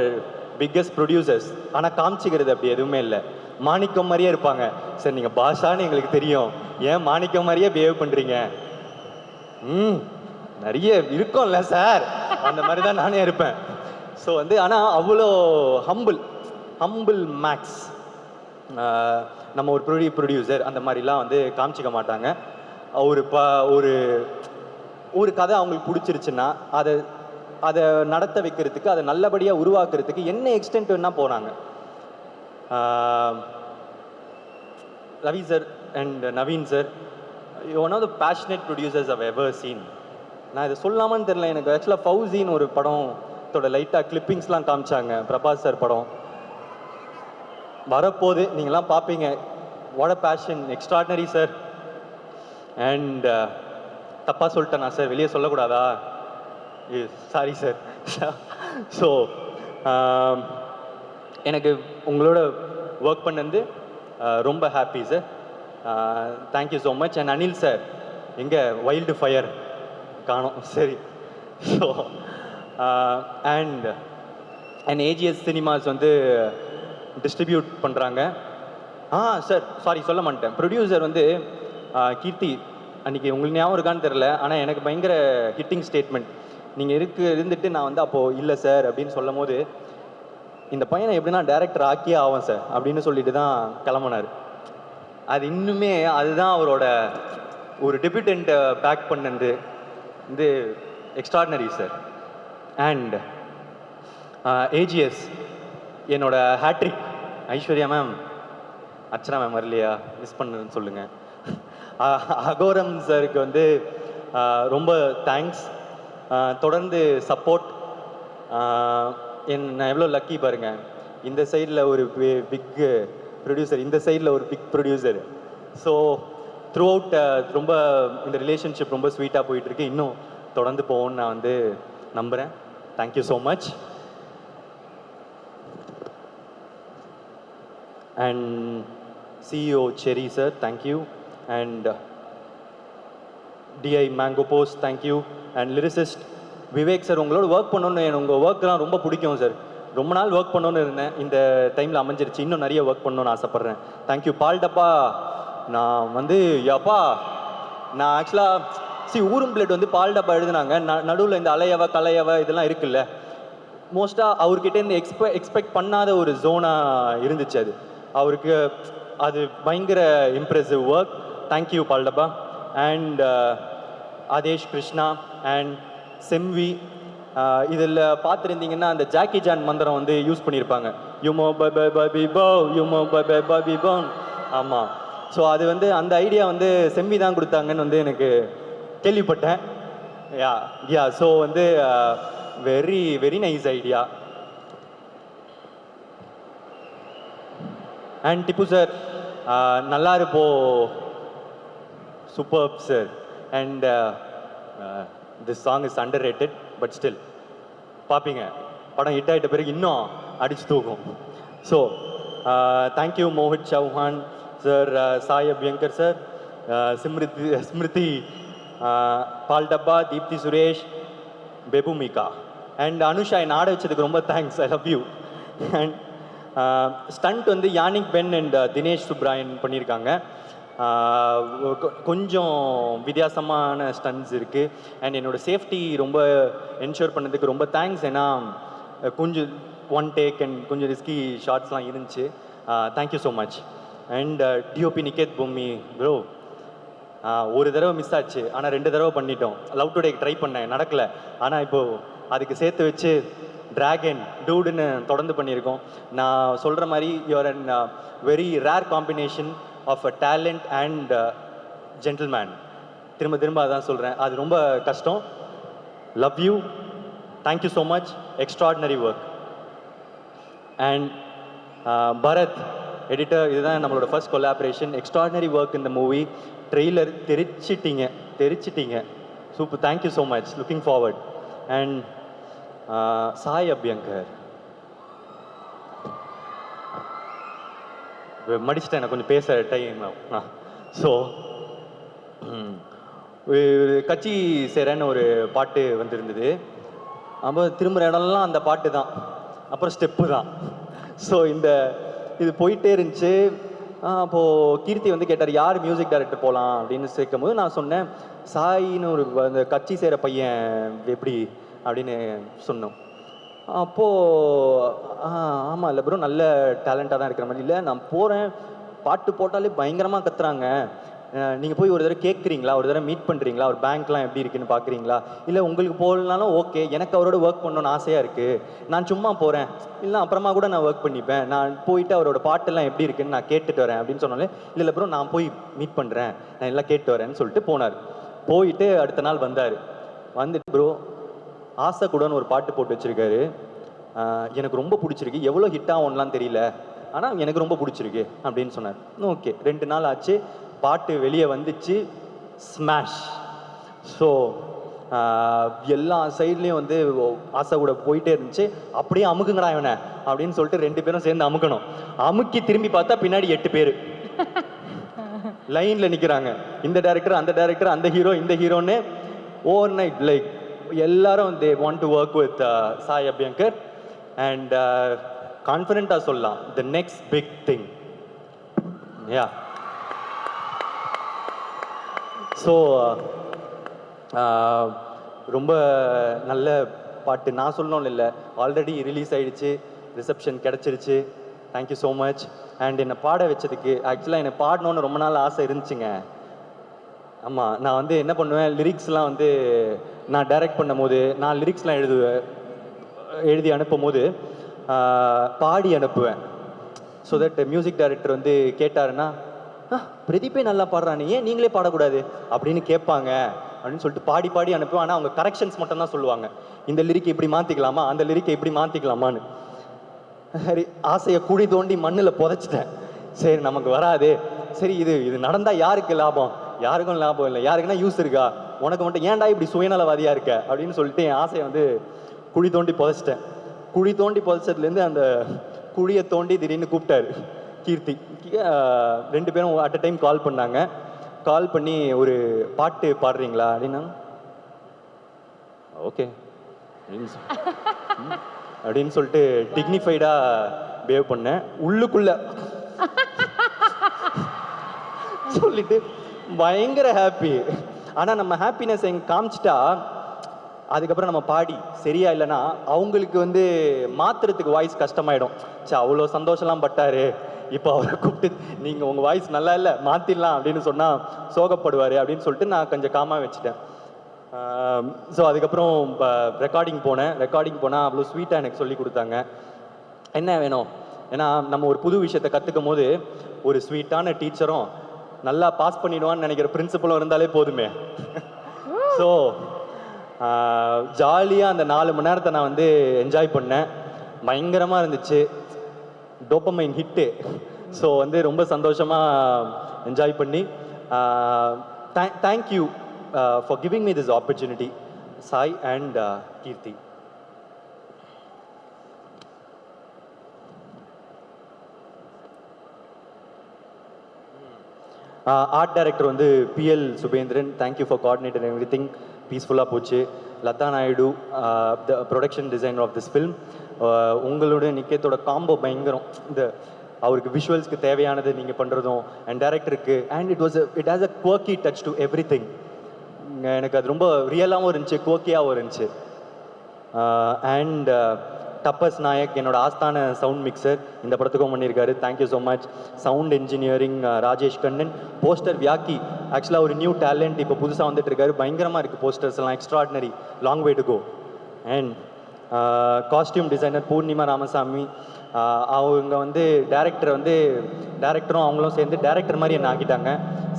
biggest producers. ஆனால் காமிச்சிக்கிறது அப்படி எதுவுமே இல்லை. மாணிக்கம் மாதிரியே இருப்பாங்க. சார் நீங்கள் பாஷான்னு எங்களுக்கு தெரியும், ஏன் மாணிக்கம் மாதிரியே பிஹேவ் பண்ணுறீங்க? நிறைய இருக்கும்ல சார், அந்த மாதிரி தான் நானே இருப்பேன். ஸோ வந்து ஆனால் அவ்வளோ ஹம்பிள் மேக்ஸ். நம்ம ஒரு ப்ரொடியூசர் அந்த மாதிரிலாம் வந்து காமிச்சிக்க மாட்டாங்க. ஒரு கதை அவங்களுக்கு பிடிச்சிருச்சுன்னா அதை நடத்த வைக்கிறதுக்கு, அதை நல்லபடியாக உருவாக்குறதுக்கு என்ன எக்ஸ்டென்ட் வேணா போனாங்க. Ravi sir and Naveen sir, one of the passionate producers I've ever seen. நான் இதை சொல்லாமான்னு தெரியல, எனக்கு ஆக்சுவலாக ஃபவுசின்னு ஒரு படத்தோட லைட்டாக கிளிப்பிங்ஸ்லாம் காமிச்சாங்க. பிரபாஸ் சார் படம் வரப்போது, நீங்களாம் பார்ப்பீங்க. What a fashion, extraordinary sir. And தப்பாக சொல்லிட்டேனா சார்? வெளியே சொல்லக்கூடாதா? Sorry sir. ஸோ எனக்கு உங்களோட ஒர்க் பண்ணது ரொம்ப happy sir. Thank you so much. And Anil sir எங்கே வைல்டு ஃபயர் காணோம். சரி. ஸோ அண்ட் ஏஜிஎஸ் சினிமாஸ் வந்து டிஸ்ட்ரிபியூட் பண்ணுறாங்க. சார் சாரி சொல்ல மாட்டேன். ப்ரொடியூசர் வந்து கீர்த்தி, அன்றைக்கி உங்களுக்கு ஞாபகம் இருக்கான்னு தெரில, ஆனால் எனக்கு பயங்கர ஹிட்டிங் ஸ்டேட்மெண்ட். நீங்கள் இருந்துட்டு நான் வந்து அப்போது இல்லை சார் அப்படின்னு சொல்லும் போது, இந்த பையனை எப்படின்னா டைரக்டர் ஆக்கியே ஆகும் சார் அப்படின்னு சொல்லிட்டு தான் கிளம்புனார். அது இன்னுமே அதுதான் அவரோட ஒரு டெபியூட்டன்ட்டை பேக் பண்ணது வந்து எக்ஸ்ட்ராடினரி சார். அண்ட் ஏஜிஎஸ் என்னோட hat-trick Aishwarya ma'am, Archana ma'am வரலையா, மிஸ் பண்ணுன்னு சொல்லுங்கள். அகோரம் சாருக்கு வந்து ரொம்ப தேங்க்ஸ். தொடர்ந்து சப்போர்ட். நான் எவ்வளோ லக்கி பாருங்கள். இந்த சைடில் ஒரு பிக் ப்ரொடியூசர், இந்த சைடில் ஒரு big producer. So throughout ரொம்ப இந்த ரிலேஷன்ஷிப் ரொம்ப ஸ்வீட்டாக போயிட்டுருக்கு. இன்னும் தொடர்ந்து போகும்னு நான் வந்து நம்புகிறேன். Thank you so much. And CEO Cherry sir, thank you. And DI Mango Post, thank you. And lyricist Vivek sir, உங்களோட ஒர்க் பண்ணணுன்னு உங்கள் ஒர்க்லாம் ரொம்ப பிடிக்கும் சார். ரொம்ப நாள் ஒர்க் பண்ணணுன்னு இருந்தேன், இந்த டைமில் அமைஞ்சிருச்சு. இன்னும் நிறைய ஒர்க் பண்ணணுன்னு ஆசைப்பட்றேன். தேங்க்யூ. பால் டப்பா, நான் வந்து யப்பா நான் ஆக்சுவலாக ஊரும் பிளேட் வந்து பால் டப்பா எழுதுனாங்க. நடுவில் இந்த அலையவ கலையவ இதெல்லாம் இருக்குல்ல, மோஸ்ட்டாக அவர்கிட்டேருந்து எக்ஸ்பெக்ட் பண்ணாத ஒரு ஜோனாக இருந்துச்சு அது. அவருக்கு அது பயங்கர இம்ப்ரெசிவ் ஒர்க். தேங்க்யூ பால் டப்பா. அண்ட் ஆதேஷ் கிருஷ்ணா அண்ட் செம்வி, இதில் பார்த்துருந்தீங்கன்னா அந்த ஜாக்கி ஜான் மந்திரம் வந்து யூஸ் பண்ணியிருப்பாங்க. யுமோ பபி போ, யுமோ பபி போன். ஆமாம். ஸோ அது வந்து அந்த ஐடியா வந்து செம்வி தான் கொடுத்தாங்கன்னு வந்து எனக்கு கேள்விப்பட்டேன். யா ஸோ வந்து very very nice idea. And Tippu sir, நல்லா இருப்போ, super sir. And this song is underrated, but still பார்ப்பீங்க, படம் ஹிட் ஆகிட்ட பிறகு இன்னும் அடிச்சு தூக்கும். So thank you Mohit Chauhan sir, Sai Abhyankar sir, Smriti, Paal Dabba, Deepthi Suresh, பெபுமிகா அண்ட் அனுஷா என்னை ஆட வச்சதுக்கு ரொம்ப thanks. I love you. And stunt வந்து Yannick Ben and Dinesh Subbarayan பண்ணியிருக்காங்க. கொஞ்சம் வித்தியாசமான ஸ்டன்ட்ஸ் இருக்குது. அண்ட் என்னோடய சேஃப்டி ரொம்ப என்ஷூர் பண்ணதுக்கு ரொம்ப தேங்க்ஸ். ஏன்னா கொஞ்சம் ஒன் டேக் அண்ட் கொஞ்சம் ரிஸ்கி ஷார்ட்ஸ்லாம் இருந்துச்சு. Thank you so much. And DOP Niketh Bommi bro, ஒரு தடவை மிஸ் ஆச்சு, ஆனால் 2 தடவை பண்ணிட்டோம். லவ் டுடே ட்ரை பண்ணேன், நடக்கலை. ஆனால் இப்போது அதுக்கு சேர்த்து வச்சு டிராகன் டூடுன்னு தொடர்ந்து பண்ணியிருக்கோம். நான் சொல்கிற மாதிரி you are an very rare combination of a talent and gentleman. திரும்ப திரும்ப அதான் சொல்கிறேன், அது ரொம்ப கஷ்டம். Love you, thank you so much, extraordinary work. And Bharath editor, இதுதான் நம்மளோட ஃபர்ஸ்ட் கொலாபரேஷன். எக்ஸ்ட்ராடினரி ஒர்க் இந்த மூவி. ட்ரெய்லர் தெரிச்சிட்டிங்க. Super, thank you so much, looking forward. And Sai Abhyankar, மடிச்சிட்டேன், எனக்கு கொஞ்சம் பேச டைம். ஸோ கட்சி சேரன்னு ஒரு பாட்டு வந்திருந்தது. அப்போ திரும்புகிற இடம்லாம் அந்த பாட்டு தான், அப்புறம் ஸ்டெப்பு தான். ஸோ இது போயிட்டே இருந்துச்சு. அப்போது கீர்த்தி வந்து கேட்டார், யார் மியூசிக் டைரக்டர் போகலாம் அப்படின்னு சேர்க்கும் போது நான் சொன்னேன், சாயின்னு ஒரு அந்த கட்சி சேர பையன் எப்படி அப்படின்னு சொன்னோம். அப்போது ஆமாம் இல்லை ப்ரோ, நல்ல டேலண்டாக தான் இருக்கிற மாதிரி. இல்லை, நான் போகிறேன், பாட்டு போட்டாலே பயங்கரமாக கத்துறாங்க, நீங்கள் போய் ஒரு தடவை கேட்குறீங்களா, ஒரு தடவை மீட் பண்ணுறீங்களா, ஒரு பேங்க்லாம் எப்படி இருக்குன்னு பார்க்குறீங்களா, இல்லை உங்களுக்கு போகலனாலும் ஓகே, எனக்கு அவரோட ஒர்க் பண்ணணும்னு ஆசையாக இருக்குது, நான் சும்மா போகிறேன், இல்லை அப்புறமா கூட நான் ஒர்க் பண்ணிப்பேன், நான் போயிட்டு அவரோட பாட்டெல்லாம் எப்படி இருக்குன்னு நான் கேட்டுட்டு வரேன் அப்படின்னு சொன்னாலே, இல்லை ப்ரோ நான் போய் மீட் பண்ணுறேன், நான் எல்லாம் கேட்டு வரேன்னு சொல்லிட்டு போனார். போயிட்டு அடுத்த நாள் வந்தார். வந்துட்டு ப்ரோ ஆசை கூடன்னு ஒரு பாட்டு போட்டு வச்சுருக்காரு, எனக்கு ரொம்ப பிடிச்சிருக்கு, எவ்வளோ ஹிட் ஆகும்லாம் தெரியல, ஆனால் எனக்கு ரொம்ப பிடிச்சிருக்கு அப்படின்னு சொன்னார். ஓகே, 2 நாள் ஆச்சு, பாட்டு வெளியே வந்துச்சு, ஸ்மாஷ். ஸோ எல்லா சைட்லேயும் வந்து ஆசை கூட போயிட்டே இருந்துச்சு. அப்படியே அமுக்குங்கடா இவனை அப்படின்னு சொல்லிட்டு 2 பேரும் சேர்ந்து அமுக்கணும். அமுக்கி திரும்பி பார்த்தா பின்னாடி 8 பேர் லைனில் நிற்கிறாங்க. இந்த டைரக்டர், அந்த டைரக்டர், அந்த ஹீரோ, இந்த ஹீரோன்னு ஓவர் நைட் லைக் எல்லாரும் they want to work with Sai Abhyankar. And கான்ஃபிடென்ட்டாக சொல்லலாம், the next big thing. Ya, so ரொம்ப நல்ல பாட்டு. நான் சொல்லணும்னு இல்லை, ஆல்ரெடி ரிலீஸ் ஆகிடுச்சு, ரிசப்ஷன் கிடச்சிருச்சு. Thank you so much. அண்ட் என்னை பாட வச்சதுக்கு, ஆக்சுவலாக என்னை பாடணுன்னு ரொம்ப நாள் ஆசை இருந்துச்சுங்க. ஆமாம், நான் வந்து என்ன பண்ணுவேன், லிரிக்ஸ்லாம் வந்து நான் டைரக்ட் பண்ணும் போது நான் லிரிக்ஸ்லாம் எழுதி அனுப்பும் போது பாடி அனுப்புவேன். ஸோ தட் மியூசிக் டைரக்டர் வந்து கேட்டாருன்னா, பிரதீப்பே நல்லா பாடுறானே, ஏன் நீங்களே பாடக்கூடாது அப்படின்னு கேட்பாங்க அப்படின்னு சொல்லிட்டு பாடி அனுப்புவேன். ஆனால் அவங்க கரெக்ஷன்ஸ் மட்டும் தான் சொல்லுவாங்க, இந்த லிரிக்கை இப்படி மாற்றிக்கலாமா, அந்த லிரிக்கை இப்படி மாற்றிக்கலாமான்னு. சரி, ஆசையை குழி தோண்டி மண்ணில் புதைச்சிட்டேன். சரி, நமக்கு வராது, சரி இது நடந்தால் யாருக்கு லாபம், யாருக்கும் லாபம் இல்லை, யாருக்குன்னா யூஸ் இருக்கா, உனக்கு மட்டும் ஏன்டா இப்படி சுயநலவாதியாக இருக்க அப்படின்னு சொல்லிட்டு என் ஆசையை வந்து குழி தோண்டி புதைச்சிட்டேன். குழி தோண்டி புதைச்சதுலேருந்து அந்த குழியை தோண்டி திடீர்னு கூப்பிட்டாரு கீர்த்தி. 2 பேரும் அட் அ டைம் கால் பண்ணாங்க. கால் பண்ணி ஒரு பாட்டு பாடுறீங்களா அப்படின்னா, ஓகே அப்படின்னு சொல்லிட்டு டிக்னிஃபைடாக பிஹேவ் பண்ணேன். உள்ளுக்குள்ள சொல்லிட்டு பயங்கர ஹாப்பி. ஆனால் நம்ம ஹாப்பினஸ் எங்க காமிச்சிட்டா அதுக்கப்புறம் நம்ம பாடி சரியா இல்லைன்னா அவங்களுக்கு வந்து மாத்துறதுக்கு வாய்ஸ் கஷ்டமாயிடும். அவ்வளோ சந்தோஷம்லாம் பட்டாரு, இப்போ அவரை கூப்பிட்டு நீங்கள் உங்கள் வாய்ஸ் நல்லா இல்லை மாற்றிடலாம் அப்படின்னு சொன்னால் சோகப்படுவார் அப்படின்னு சொல்லிட்டு நான் கொஞ்சம் காமாக வச்சுட்டேன். ஸோ அதுக்கப்புறம் ரெக்கார்டிங் போனால் அவ்வளோ ஸ்வீட்டாக எனக்கு சொல்லி கொடுத்தாங்க. என்ன வேணும், ஏன்னா நம்ம ஒரு புது விஷயத்தை கற்றுக்கும் போது ஒரு ஸ்வீட்டான டீச்சரும் நல்லா பாஸ் பண்ணிடுவான்னு நினைக்கிற பிரின்சிபலும் இருந்தாலே போதுமே. ஸோ ஜாலியாக அந்த 4 மணி நேரத்தை நான் வந்து என்ஜாய் பண்ணேன். பயங்கரமாக இருந்துச்சு, டோப்பமைன் ஹிட்டு. ஸோ வந்து ரொம்ப சந்தோஷமாக என்ஜாய் பண்ணி thank you for giving me this opportunity, Sai and Keerthi. Art director வந்து PL Subendran, thank you for coordinator everything. பீஸ்ஃபுல்லாக போச்சு. Latha Naidu, the production designer of this film. உங்களோட நிக்கேத்தோட காம்போ பயங்கரம். இந்த அவருக்கு விஷுவல்ஸ்க்கு தேவையானது நீங்கள் பண்ணுறதும் அண்ட் டேரக்டருக்கு, and it has a quirky touch to everything. எனக்கு அது ரொம்ப ரியலாகவும் இருந்துச்சு, குவர்க்கியாகவும் இருந்துச்சு. அண்ட் டப்பஸ் நாயக், என்னோட ஆஸ்தான சவுண்ட் மிக்சர், இந்த படத்துக்கும் பண்ணியிருக்காரு. Thank you so much. Sound engineering Rajesh Kannan. Poster Vyaki, ஆக்சுவலாக ஒரு நியூ டேலண்ட் இப்போ புதுசாக வந்துட்டு இருக்காரு. பயங்கரமாக இருக்குது போஸ்டர்ஸ் எல்லாம், extraordinary, long way to go. And costume designer Poornima Ramasamy, அவங்க வந்து டேரக்டரும் அவங்களும் சேர்ந்து டேரக்டர் மாதிரி என்ன ஆக்கிட்டாங்க.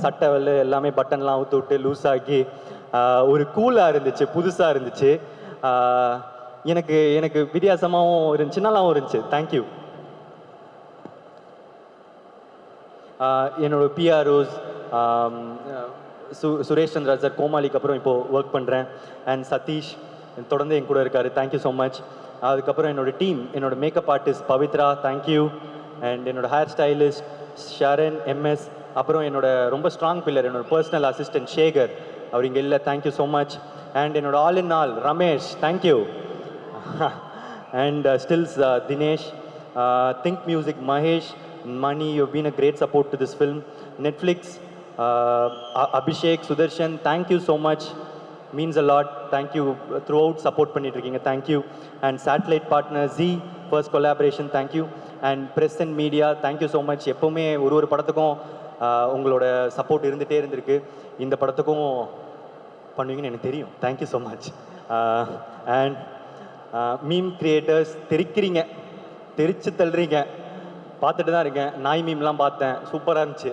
சட்டை எல்லாமே பட்டன்லாம் அவுத்து விட்டு லூஸ் ஆக்கி ஒரு கூலாக இருந்துச்சு, புதுசாக இருந்துச்சு. எனக்கு எனக்கு வித்தியாசமாகவும் இருந்துச்சு, நல்லாவும் இருந்துச்சு. தேங்க்யூ. என்னோட பிஆர்ஓஸ் சுரேஷ் சந்திரா சார், கோமாளிக்கு அப்புறம் இப்போது ஒர்க் பண்ணுறேன். அண்ட் சதீஷ் தொடர்ந்து என் கூட இருக்கார். Thank you so much. அதுக்கப்புறம் என்னோடய டீம், என்னோட makeup artist Pavithra, thank you. And என்னோட ஹேர் ஸ்டைலிஸ்ட் ஷரண் எம்எஸ், அப்புறம் என்னோட ரொம்ப ஸ்ட்ராங் பில்லர் என்னோட பர்சனல் அசிஸ்டன்ட் சேகர், அவர் இங்கே இல்லை, தேங்க்யூ ஸோ மச். அண்ட் என்னோட all in all Ramesh, thank you. And stills Dinesh, think music Mahesh, Mani, you've been a great support to this film. Netflix, Abhishek, Sudarshan, thank you so much. Means a lot. Thank you throughout support பண்ணிட்டு இருக்கீங்க. Thank you. And satellite partner Z, first collaboration, thank you. And press and media, thank you so much. எப்பவுமே ஒரு படத்துக்கும் உங்களோட support இருந்துகிட்டே இருந்திருக்கு. இந்த படத்துக்கும் பண்ணுவீங்கன்னு எனக்கு தெரியும். Thank you so much. And meme creators, தெரிச்சு தள்ளுறீங்க, பார்த்துட்டு தான் இருக்கேன். நாய் மீம்லாம் பார்த்தேன், சூப்பராக இருந்துச்சு.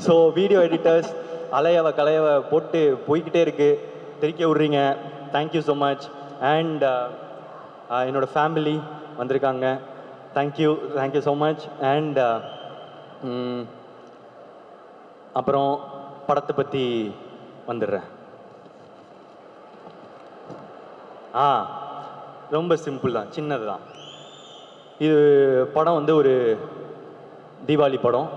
ஸோ வீடியோ எடிட்டர்ஸ் கலையவை போட்டு போய்கிட்டே இருக்குது, தெரிக்க விட்றீங்க. Thank you so much. அண்ட் என்னோடய ஃபேமிலி வந்திருக்காங்க, தேங்க்யூ ஸோ மச். அண்ட் அப்புறம் படத்தை பற்றி வந்துடுறேன். ரொம்ப சிம்பிள் தான், சின்னது தான். இது படம் வந்து ஒரு தீபாவளி படம்.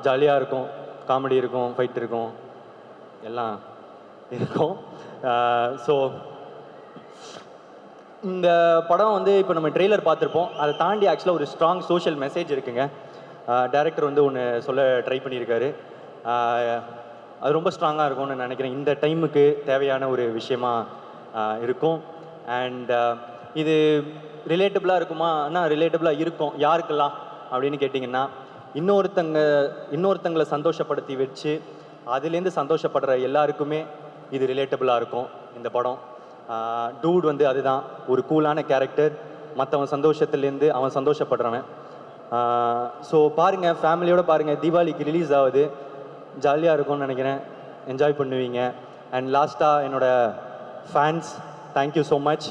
ஜாலியாக இருக்கும், காமெடி இருக்கும், ஃபைட் இருக்கும், எல்லாம் இருக்கும். ஸோ இந்த படம் வந்து இப்போ நம்ம ட்ரெய்லர் பார்த்துருப்போம். அதை தாண்டி ஆக்சுவலாக ஒரு ஸ்ட்ராங் சோஷியல் மெசேஜ் இருக்குங்க. டைரக்டர் வந்து ஒன்று சொல்ல ட்ரை பண்ணியிருக்காரு. அது ரொம்ப ஸ்ட்ராங்காக இருக்கும்னு நினைக்கிறேன். இந்த டைமுக்கு தேவையான ஒரு விஷயமா இருக்கும். அண்ட் இது ரிலேட்டபிளாக இருக்குமா? ஆனால் ரிலேட்டபிளாக இருக்கும். யாருக்கெல்லாம் அப்படின்னு கேட்டிங்கன்னா, இன்னொருத்தங்களை சந்தோஷப்படுத்தி வச்சு அதுலேருந்து சந்தோஷப்படுற எல்லாருக்குமே இது ரிலேட்டபிளாக இருக்கும் இந்த படம். டூட் வந்து அதுதான், ஒரு கூலான கேரக்டர், மற்றவன் சந்தோஷத்துலேருந்து அவன் சந்தோஷப்படுறவன். ஸோ பாருங்கள், ஃபேமிலியோடு பாருங்கள். தீபாவளிக்கு ரிலீஸ் ஆகுது, ஜாலியாக இருக்கும்னு நினைக்கிறேன், என்ஜாய் பண்ணுவீங்க. அண்ட் லாஸ்ட்டாக என்னோடய fans, thank you so much.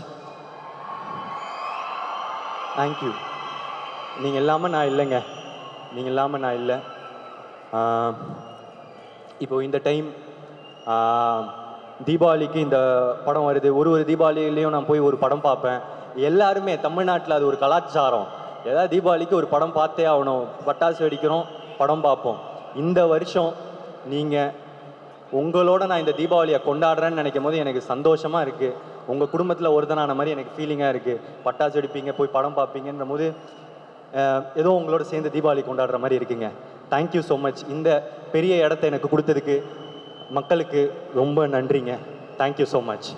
Thank you. நீங்கள் இல்லாமல் நான் இல்லைங்க, நீங்கள் இல்லாமல் நான் இல்லை. இப்போது இந்த டைம் தீபாவளிக்கு இந்த படம் வருது. ஒரு தீபாவளிலையும் நான் போய் ஒரு படம் பார்ப்பேன். எல்லாருமே தமிழ்நாட்டில் அது ஒரு கலாச்சாரம். ஏதாவது தீபாவளிக்கு ஒரு படம் பார்த்தே ஆகணும், பட்டாசு வெடிக்கிறோம், படம் பார்ப்போம். இந்த வருஷம் நீங்கள் உங்களோட நான் இந்த தீபாவளியை கொண்டாடுறேன்னு நினைக்கும் போது எனக்கு சந்தோஷமாக இருக்குது. உங்கள் குடும்பத்தில் ஒருத்தனான மாதிரி எனக்கு ஃபீலிங்காக இருக்குது. பட்டாசு வெடிப்பீங்க, போய் படம் பார்ப்பீங்கன்ற போது ஏதோ உங்களோட சேர்ந்து தீபாவளி கொண்டாடுற மாதிரி இருக்குங்க. Thank you so much. இந்த பெரிய இடத்த எனக்கு கொடுத்ததுக்கு மக்களுக்கு ரொம்ப நன்றிங்க. Thank you so much.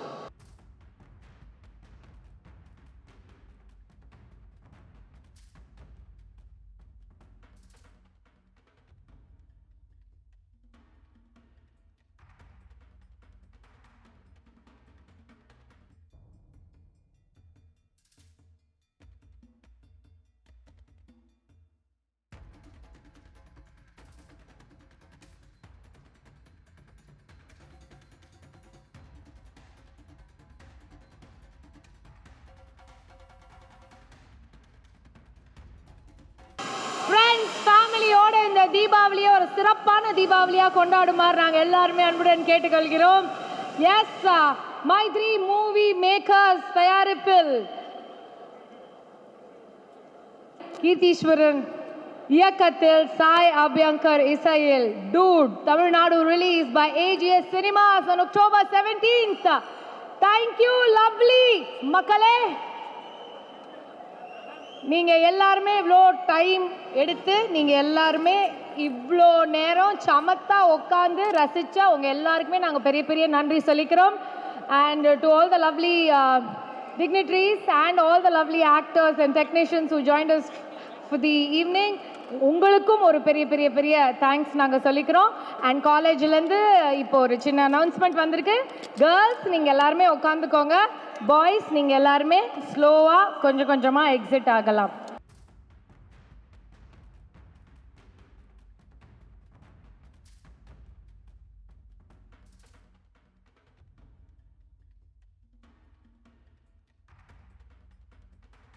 ஃபேமிலியோட இந்த தீபாவளியை ஒரு சிறப்பான தீபாவளியா கொண்டாடுமாறு நாங்கள் எல்லாருமே அன்புடன் கேட்டுக்கொள்கிறோம். எஸ், மைத்ரி மூவி மேக்கர்ஸ் தயாரிப்பில் கீர்த்தீஸ்வரன் இயக்கத்தில் சாய் அபியங்கர் இசையில் Dude Tamil Nadu release by AGS Cinemas on October 17th. Thank you lovely மக்களே. நீங்கள் எல்லாருமே இவ்வளோ டைம் எடுத்து நீங்கள் எல்லாருமே இவ்வளோ நேரம் சமத்தா உட்காந்து ரசித்தா உங்கள் எல்லாருக்குமே நாங்கள் பெரிய பெரிய நன்றி சொல்லிக்கிறோம். And to all the lovely dignitaries and all the lovely actors and technicians who joined us for the evening. உங்களுக்கும் ஒரு பெரிய பெரிய பெரிய தேங்க்ஸ் நாங்கள் சொல்லிக்கிறோம். அண்ட் காலேஜ்லேருந்து இப்போ ஒரு சின்ன அனௌன்ஸ்மெண்ட் வந்திருக்கு. கேர்ள்ஸ் நீங்கள் எல்லாருமே உட்காந்துக்கோங்க. பாய்ஸ் நீங்கள் எல்லாருமே ஸ்லோவாக கொஞ்சம் கொஞ்சமாக எக்ஸிட் ஆகலாம்.